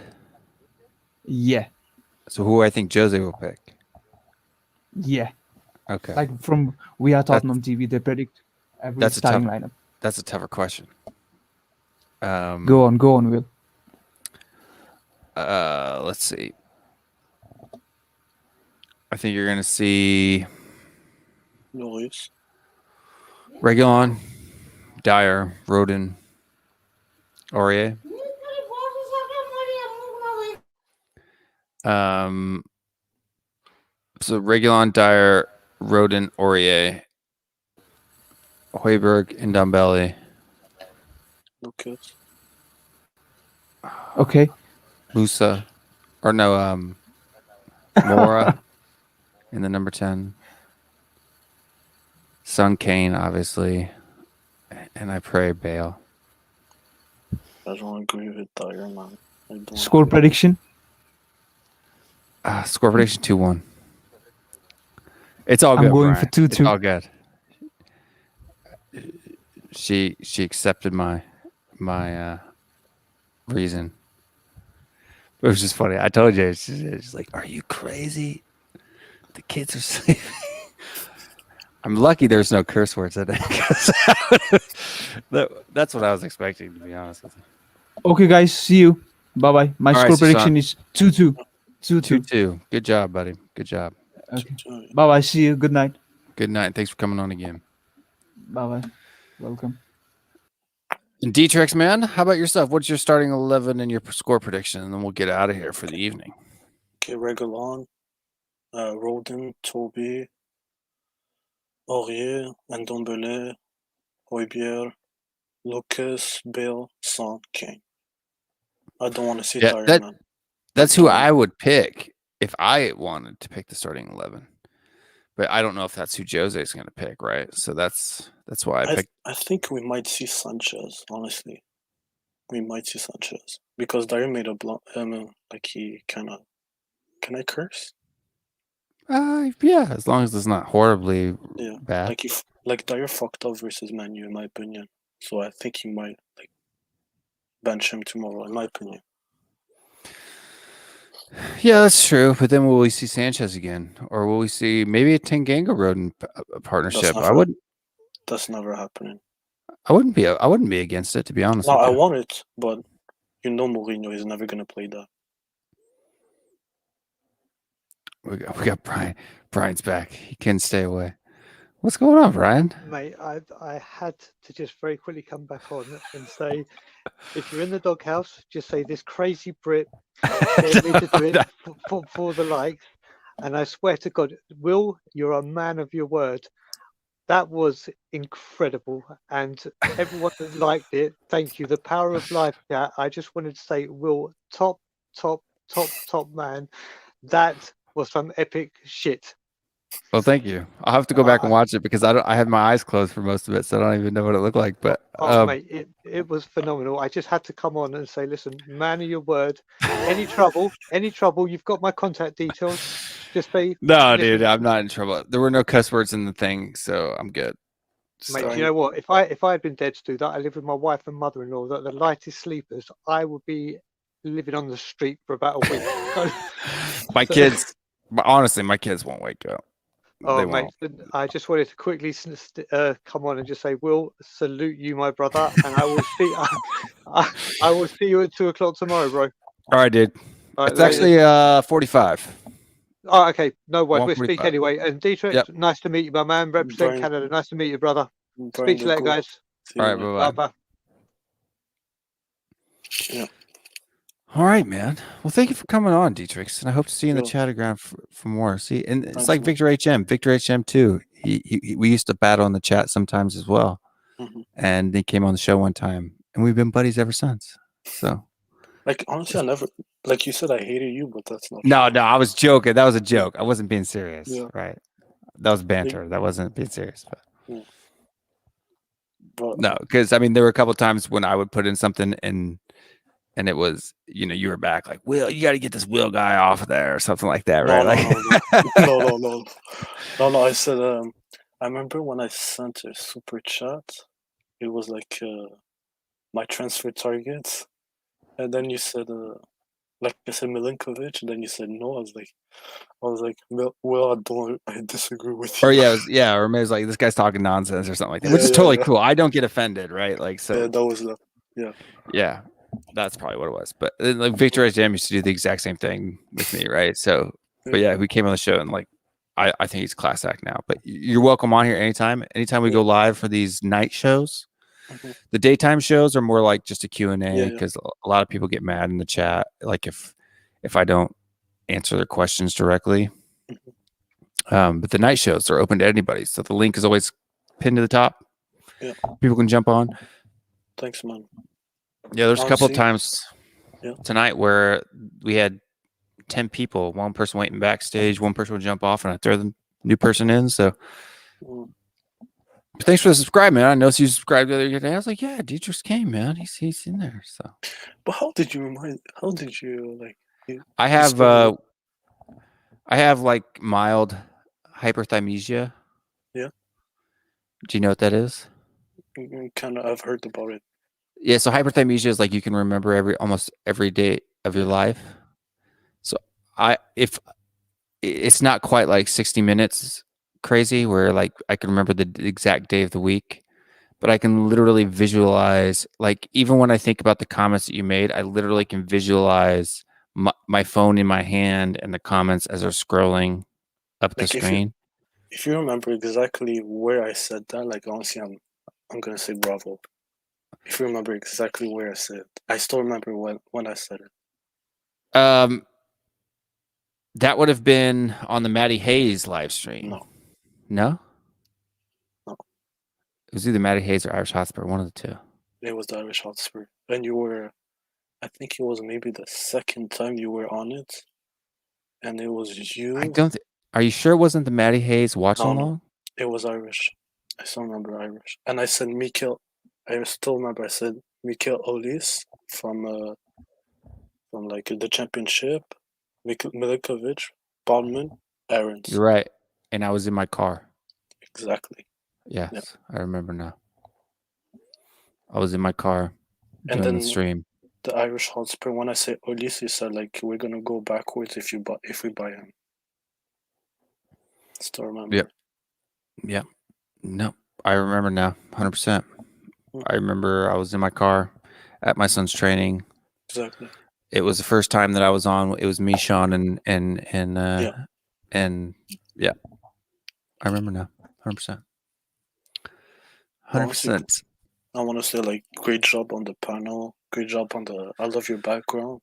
Yeah. So who I think Jose will pick? Yeah. Okay. Like from We Are Tottenham TV, they predict every starting lineup. That's a tougher question. Go on, Will. Let's see. I think you're going to see Reguilon, Dyer, Rodin, Aurier. So Reguilon, Dyer, Rodin, Aurier, Højbjerg, and Ndombele. Okay. Musa, or no, Mora in the number 10. Son Kane, obviously, and I pray Bale. I don't agree with Dyer, man. Score prediction? Score prediction 2-1. It's all good. I'm going Brian. for 2-2. It's all good. She accepted my reason. It was just funny. I told you, she's like, "Are you crazy? The kids are sleeping." I'm lucky there's no curse words in it. That's what I was expecting, to be honest with you. Okay, guys, see you. Bye-bye. My score prediction is 2-2. 2-2. Good job, buddy. Good job. Okay. Bye-bye. See you. Good night. Good night. Thanks for coming on again. Bye-bye. Welcome. And Dietrich, man, how about yourself? What's your starting 11 and your score prediction? And then we'll get out of here for the evening. Okay, Reguilon, Rodin, Toby, Aurier, Ndombele, Højbjerg, Lucas, Bale, Son, Kane. I don't want to see Dyer, man. That's who I would pick if I wanted to pick the starting 11. But I don't know if that's who Jose is going to pick, right? So that's why I picked. I think we might see Sanchez, honestly. We might see Sanchez. Because Dyer made a like he kind of... Can I curse? Yeah, as long as it's not horribly bad. Like Dyer fucked up versus Man U, in my opinion. so I think he might like bench him tomorrow, in my opinion. Yeah, that's true. But then will we see Sanchez again, or will we see maybe a Tanganga Roden partnership? That's never happening. I wouldn't be against it, to be honest. No, with I you. want it, but you know Mourinho is never gonna play that. We got Brian. Brian's back. He can stay away. What's going on, Brian? Mate, I had to just very quickly come back on and say, if you're in the doghouse, just say this crazy Brit dared me to do it for the likes. And I swear to God, Will, you're a man of your word. That was incredible, and everyone that liked it, thank you. The power of live chat. I just wanted to say, Will, top man. That was some epic shit. Well, thank you. I'll have to go back and watch it because I had my eyes closed for most of it, so I don't even know what it looked like. But mate, it was phenomenal. I just had to come on and say, listen, man of your word. Any trouble, you've got my contact details. Just say, no, listen, dude, I'm not in trouble. There were no cuss words in the thing, so I'm good. Mate, do you know what? If I had been dead to do that, I live with my wife and mother-in-law, that the lightest sleepers, I would be living on the street for about a week. My kids, honestly, my kids won't wake up. Oh, mate, I just wanted to quickly come on and just say, Will, salute you, my brother, and I will see. I will see you at 2:00 tomorrow, bro. All right, dude. All right, it's actually 45. Oh, okay. No worries. We'll speak anyway. And Dietrich, Yep. nice to meet you, my man. Represent Canada. Nice to meet you, brother. Speak to you later, guys. All right, bye-bye. Bye. Yeah. All right, man. Well, thank you for coming on, Dietrich, and I hope to see you in the chattergram for more. See, and it's like Victor HM too. We used to battle in the chat sometimes as well, and he came on the show one time, and we've been buddies ever since. So, like honestly, I never, like you said, I hated you, but that's not. No, I was joking. That was a joke. I wasn't being serious. Yeah. Right? That was banter. That wasn't being serious. But no, because I mean, there were a couple of times when I would put in something and it was, you were back like, Will, you got to get this Will guy off of there or something like that, right? No. I said, I remember when I sent a super chat, it was like my transfer targets, and then you said, like I said Milinkovic, and then you said no. I was like, well, I disagree with you. Or or maybe it was like, this guy's talking nonsense or something like that, which is totally cool. I don't get offended, right? Like, so yeah, that was yeah. That's probably what it was. But like Victor HM used to do the exact same thing with me, right? So, but yeah, we came on the show and like, I think he's class act now. But you're welcome on here anytime. Anytime we go live for these night shows. The daytime shows are more like just a Q&A because a lot of people get mad in the chat. Like if I don't answer their questions directly. But the night shows are open to anybody. So the link is always pinned to the top. Yeah. People can jump on. Thanks, man. Yeah, there's a couple of times tonight where we had 10 people, one person waiting backstage, one person would jump off, and I throw the new person in. So thanks for the subscribe, man. I noticed you subscribed the other day. I was like, yeah, Dietrich came, man. He's in there. So, but how did you like? I have like mild hyperthymesia. Yeah. Do you know what that is? Kind of, I've heard about it. Yeah, so hyperthymesia is like you can remember almost every day of your life. So if it's not quite like 60 Minutes crazy where like I can remember the exact day of the week, but I can literally visualize, like even when I think about the comments that you made, I literally can visualize my phone in my hand and the comments as they're scrolling up the screen. If you remember exactly where I said that, like honestly, I'm gonna say bravo. If you remember exactly where I said it. I still remember when I said it. That would have been on the Matty Hayes live stream. No? It was either Matty Hayes or Irish Hotspur, one of the two. It was the Irish Hotspur. And you were, I think it was maybe the second time you were on it. And it was you. Are you sure it wasn't the Matty Hayes watching along? No, it was Irish. I still remember Irish. And I said I still remember I said Mikel Olis from like the championship, Milinkovic, Baldwin, Aarons. You're right. And I was in my car. Exactly. Yes, I remember now. I was in my car And doing the then stream. the Irish Hotspur, when I say Ulysses said like we're gonna go backwards if we buy him. Still remember. Yep. No, I remember now, 100%. I remember I was in my car at my son's training. Exactly. It was the first time that I was on. It was me, Sean, and yeah, I remember now, 100%. 100%. I want to say like great job on the panel. Great job on the. I love your background.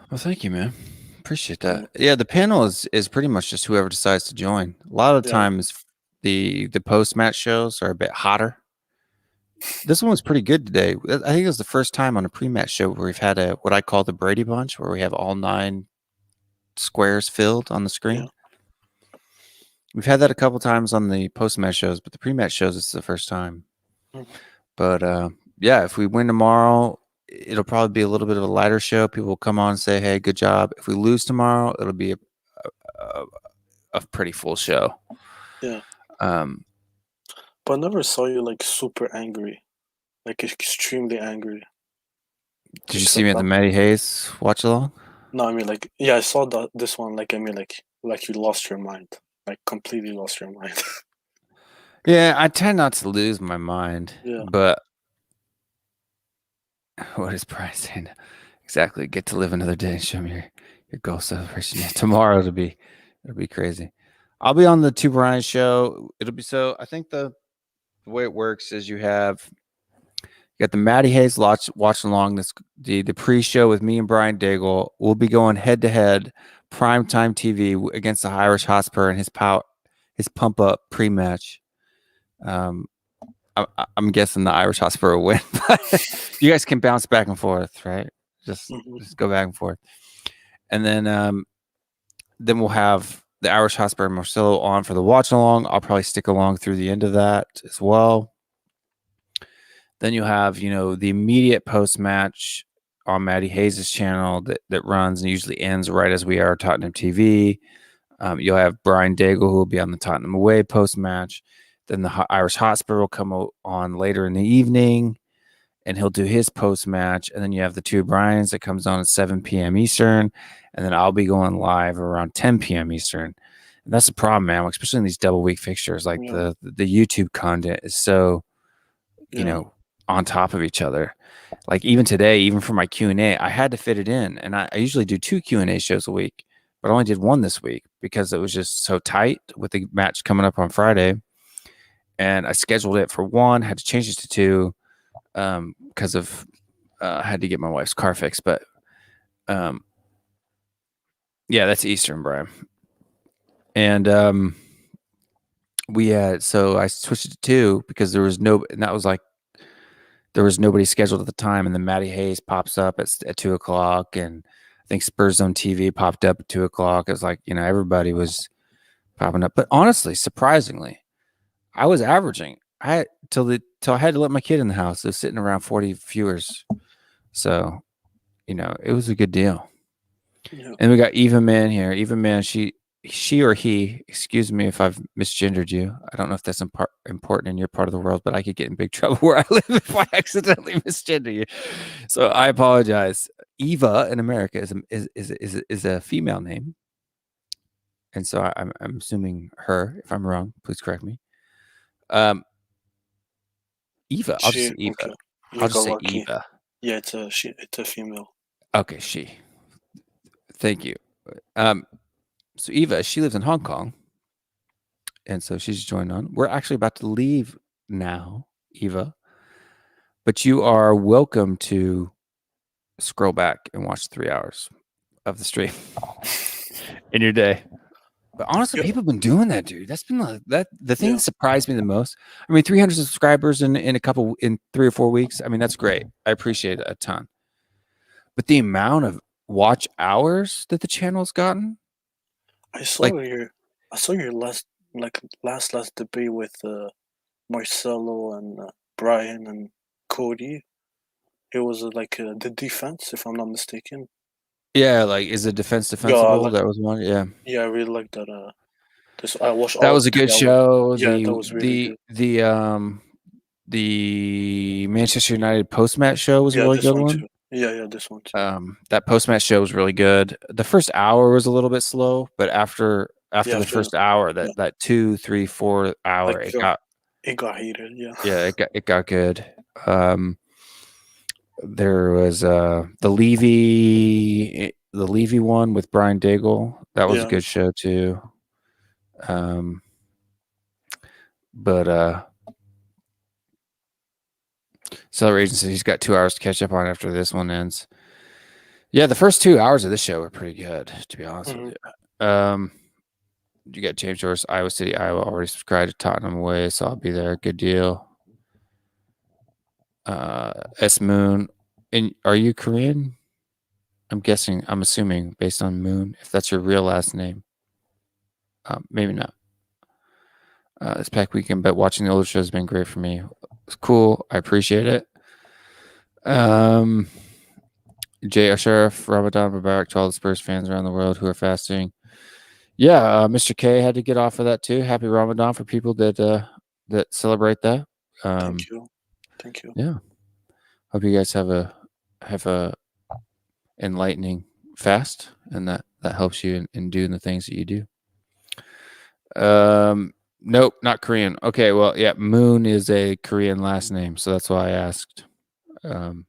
Well, thank you, man. Appreciate that. Yeah, the panel is pretty much just whoever decides to join. A lot of times, the post match shows are a bit hotter. This one was pretty good today. I think it was the first time on a pre-match show where we've had what I call the Brady Bunch, where we have all 9 squares filled on the screen. Yeah. We've had that a couple times on the post-match shows, but the pre-match shows, it's the first time. But yeah, if we win tomorrow, it'll probably be a little bit of a lighter show. People will come on and say, "Hey, good job." If we lose tomorrow, it'll be a pretty full show. Yeah. But I never saw you like super angry, like extremely angry. Did you see me at the Matty Hayes watch along? No, I mean like I saw this one. Like I mean like you lost your mind, like completely lost your mind. Yeah, I tend not to lose my mind. Yeah. But what is Brian saying? Exactly. Get to live another day and show me your goal celebration. Yeah, tomorrow it'll be crazy. I'll be on the Two Brian show. It'll be I think the way it works is you got the Matty Hayes watch along the pre-show with me and Brian Daigle. We'll be going head to head primetime TV against the Irish Hotspur and his pump up pre-match. I'm guessing the Irish Hotspur will win. You guys can bounce back and forth, right? Just go back and forth. And then we'll have the Irish Hotspur and Marcelo on for the watch along. I'll probably stick along through the end of that as well. Then you'll have, the immediate post match on Matty Hayes' channel that runs and usually ends right as we are Tottenham TV. You'll have Brian Daigle, who will be on the Tottenham away post match. Then the Irish Hotspur will come on later in the evening, and he'll do his post match. And then you have the Two Brians that comes on at 7 p.m. Eastern. And then I'll be going live around 10 p.m. Eastern. And that's the problem, man, especially in these double week fixtures. Like the YouTube content is so, on top of each other. Like even today, even for my Q&A, I had to fit it in. And I usually do 2 Q&A shows a week, but I only did 1 this week because it was just so tight with the match coming up on Friday. And I scheduled it for 1, had to change it to 2 because of I had to get my wife's car fixed. But yeah, that's Eastern, Brian. And so I switched it to 2 because there was nobody scheduled at the time, and then Matty Hayes pops up at 2:00, and I think Spurs Zone TV popped up at 2:00. It was like, everybody was popping up. But honestly, surprisingly, I was averaging. Till I had to let my kid in the house. It was sitting around 40 viewers. So, it was a good deal. Yeah. And we got Eva Man here. Eva Man, she or he, excuse me if I've misgendered you. I don't know if that's important in your part of the world, but I could get in big trouble where I live if I accidentally misgender you. So I apologize. Eva in America is a female name. And so I'm assuming her. If I'm wrong, please correct me. Eva. I'll just say Eva. Okay. I'll just say Eva. Yeah, it's a female. Okay, she. Thank you. So Eva, she lives in Hong Kong, and so she's joined on. We're actually about to leave now, Eva, but you are welcome to scroll back and watch 3 hours of the stream in your day. But honestly, people have been doing that, dude. That's been the thing that surprised me the most. I mean, 300 subscribers in 3 or 4 weeks. I mean, that's great. I appreciate it a ton. But the amount of watch hours that the channel's gotten. I saw your last debate with Marcelo and Brian and Cody. It was the defense, if I'm not mistaken. Yeah, is it defensible? That was one. Yeah. Yeah, I really like that. I watched. That was a good show. Yeah, that was really good. the Manchester United post-match show was a really good one. Too. Yeah, this one too. That post-match show was really good. The first hour was a little bit slow, but after the first hour, that 2, 3, 4 hour, it got heated. Yeah, it got good. There was the Levy one with Brian Daigle. That was a good show too. But Seller Agent says he's got 2 hours to catch up on after this one ends. Yeah, the first 2 hours of this show were pretty good, to be honest with you. You got James Joyce, Iowa City, Iowa, already subscribed to Tottenham away, so I'll be there. Good deal. S Moon, and are you Korean? I'm assuming based on Moon, if that's your real last name. Maybe not. This pack weekend, but watching the older show has been great for me. It's cool. I appreciate it. Jay Ashraf, Ramadan Mubarak to all the Spurs fans around the world who are fasting. Yeah, Mr. K had to get off of that too. Happy Ramadan for people that celebrate that. Thank you. Yeah. Hope you guys have a enlightening fast, and that helps you in doing the things that you do. Nope, not Korean. Okay, well, yeah, Moon is a Korean last name, so that's why I asked. And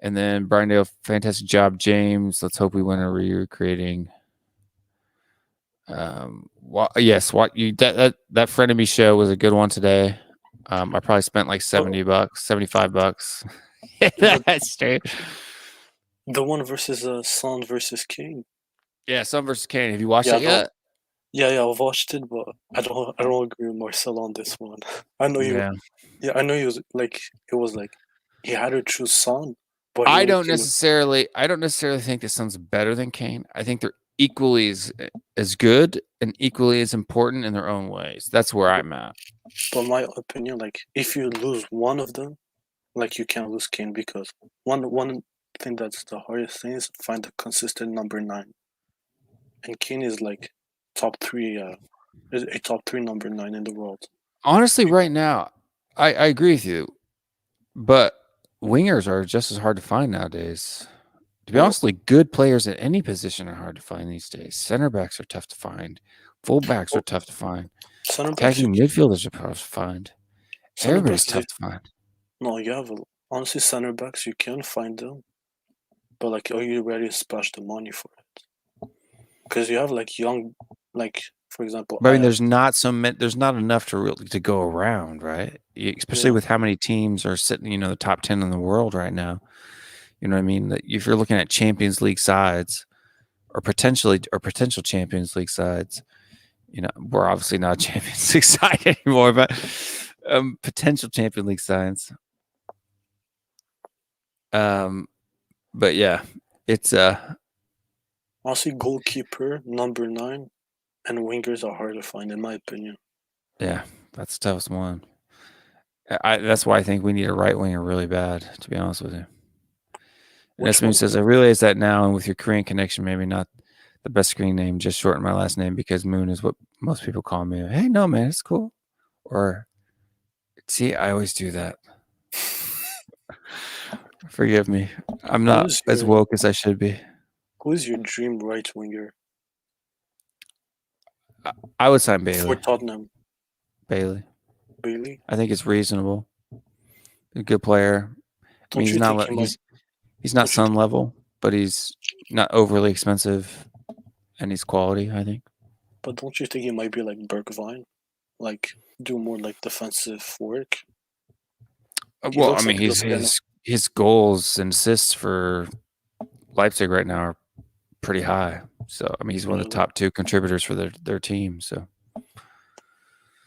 then Brian Dale, fantastic job, James. Let's hope we win a recreating. Yes, that friend of me show was a good one today. I probably spent like $70, $75. That's straight. The one versus Son versus Kane. Yeah, Son versus Kane. Have you watched it yet? Yeah, I've watched it, but I don't agree with Marcel on this one. I know you. Yeah, I know he was like, it was like he had to choose Son. But I don't necessarily think that Son's better than Kane. I think they're equally as good and equally as important in their own ways. That's where I'm at. But my opinion, like, if you lose one of them, like, you can't lose Kane, because one thing that's the hardest thing is find a consistent number 9. And Kane is like top 3 number 9 in the world. Honestly, right now, I agree with you, but wingers are just as hard to find nowadays. To be honest, good players at any position are hard to find these days. Center backs are tough to find. Fullbacks are tough to find. Attacking midfielders are tough to find. Everybody's tough to find. No, you have honestly center backs. You can find them, but like, are you ready to splash the money for it? Because you have like young, like, for example. But I mean, there's not enough to go around, right? Especially with how many teams are sitting, the top 10 in the world right now. You know what I mean? If you're looking at Champions League sides, or potential Champions League sides, we're obviously not a Champions League side anymore, but potential Champions League sides. But yeah, it's honestly, goalkeeper, number 9, and wingers are hard to find, in my opinion. Yeah, that's the toughest one. That's why I think we need a right winger really bad, to be honest with you. Nesmin says, I realize that now, and with your Korean connection, maybe not the best screen name, just shorten my last name because Moon is what most people call me. Hey, no, man, it's cool. Or, see, I always do that. Forgive me. I'm not as woke as I should be. Who is your dream right winger? I would sign Bailey. For Tottenham. Bailey. I think it's reasonable. A good player. I mean, he's not Son level, but he's not overly expensive, and he's quality, I think. But don't you think he might be like Bergwijn? Like, do more like defensive work? Well, I mean, his goals and assists for Leipzig right now are pretty high. So, I mean, he's one of the top 2 contributors for their team. So,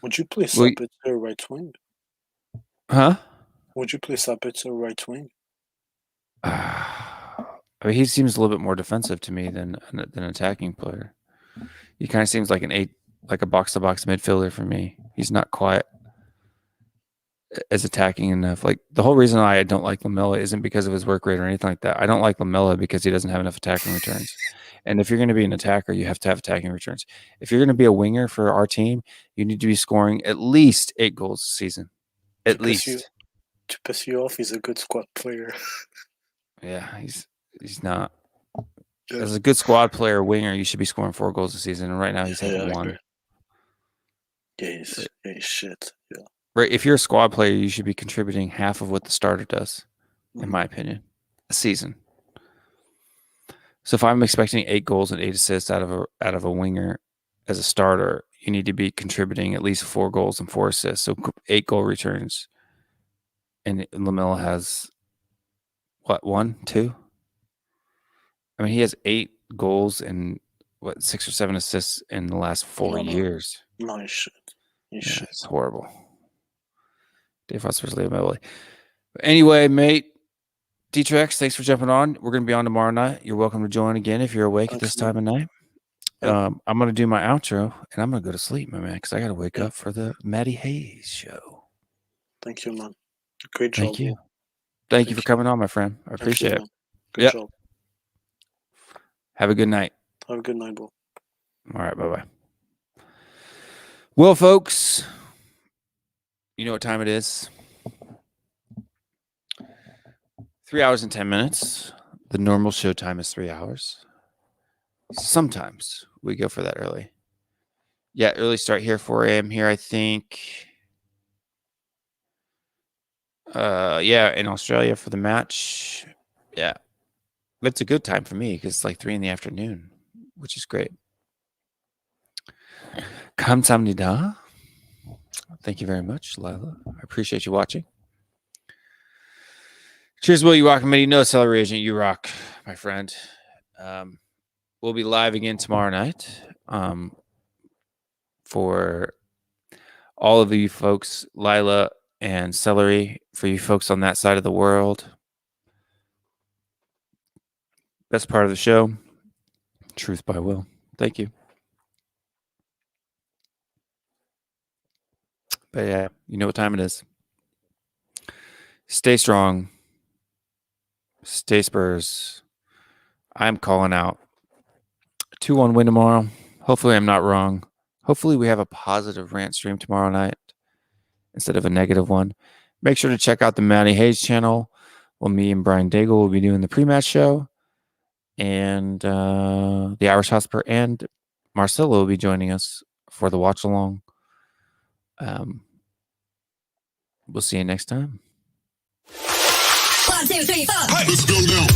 would you play Sabitzer right wing? Huh? Would you play Sabitzer right wing? I mean, he seems a little bit more defensive to me than an attacking player. He kind of seems like a box-to-box midfielder for me. He's not quite as attacking enough. Like, the whole reason I don't like Lamela isn't because of his work rate or anything like that. I don't like Lamela because he doesn't have enough attacking returns. And if you're going to be an attacker, you have to have attacking returns. If you're going to be a winger for our team, you need to be scoring at least 8 goals a season. At least. To piss you off, he's a good squad player. Yeah, he's not. As a good squad player, winger, you should be scoring 4 goals a season, and right now he's having 1. Yeah, he's shit. Yeah. Right, if you're a squad player, you should be contributing half of what the starter does, in my opinion, a season. So if I'm expecting 8 goals and 8 assists out of a winger as a starter, you need to be contributing at least 4 goals and 4 assists. So 8 goal returns. And Lamela has what, 1, 2? I mean, he has 8 goals and 6 or 7 assists in the last 4 years. No, he should. It's horrible. Dave Hotspur's Lamela. Anyway, mate, D-Trex, thanks for jumping on. We're going to be on tomorrow night. You're welcome to join again if you're awake at this time of night. I'm going to do my outro, and I'm going to go to sleep, my man, because I got to wake up for the Maddie Hayes show. Thank you, man. Great job. Thank you. Thank you for coming on, my friend. I appreciate it. Good job. Have a good night. Have a good night, bro. All right, bye-bye. Well, folks, you know what time it is. 3 hours and 10 minutes. The normal show time is 3 hours. Sometimes we go for that early. Yeah, early start here, 4 a.m. here, I think. In Australia for the match. Yeah. It's a good time for me because it's like 3 in the afternoon, which is great. Kamsahamnida. Thank you very much, Lila. I appreciate you watching. Cheers, Will. You rock, Committee. No celery agent. You rock, my friend. We'll be live again tomorrow night. For all of you folks, Lila and Celery, for you folks on that side of the world. Best part of the show, Truth by Will. Thank you. But yeah, you know what time it is. Stay strong. Stay Spurs. I'm calling out 2-1 win tomorrow. Hopefully I'm not wrong. Hopefully we have a positive rant stream tomorrow night instead of a negative one. Make sure to check out the Matty Hayes channel. Well, me and Brian Daigle will be doing the pre-match show. And the Irish Hotspur and Marcelo will be joining us for the watch along. We'll see you next time. 1, 2, 3, 4. Let's go down.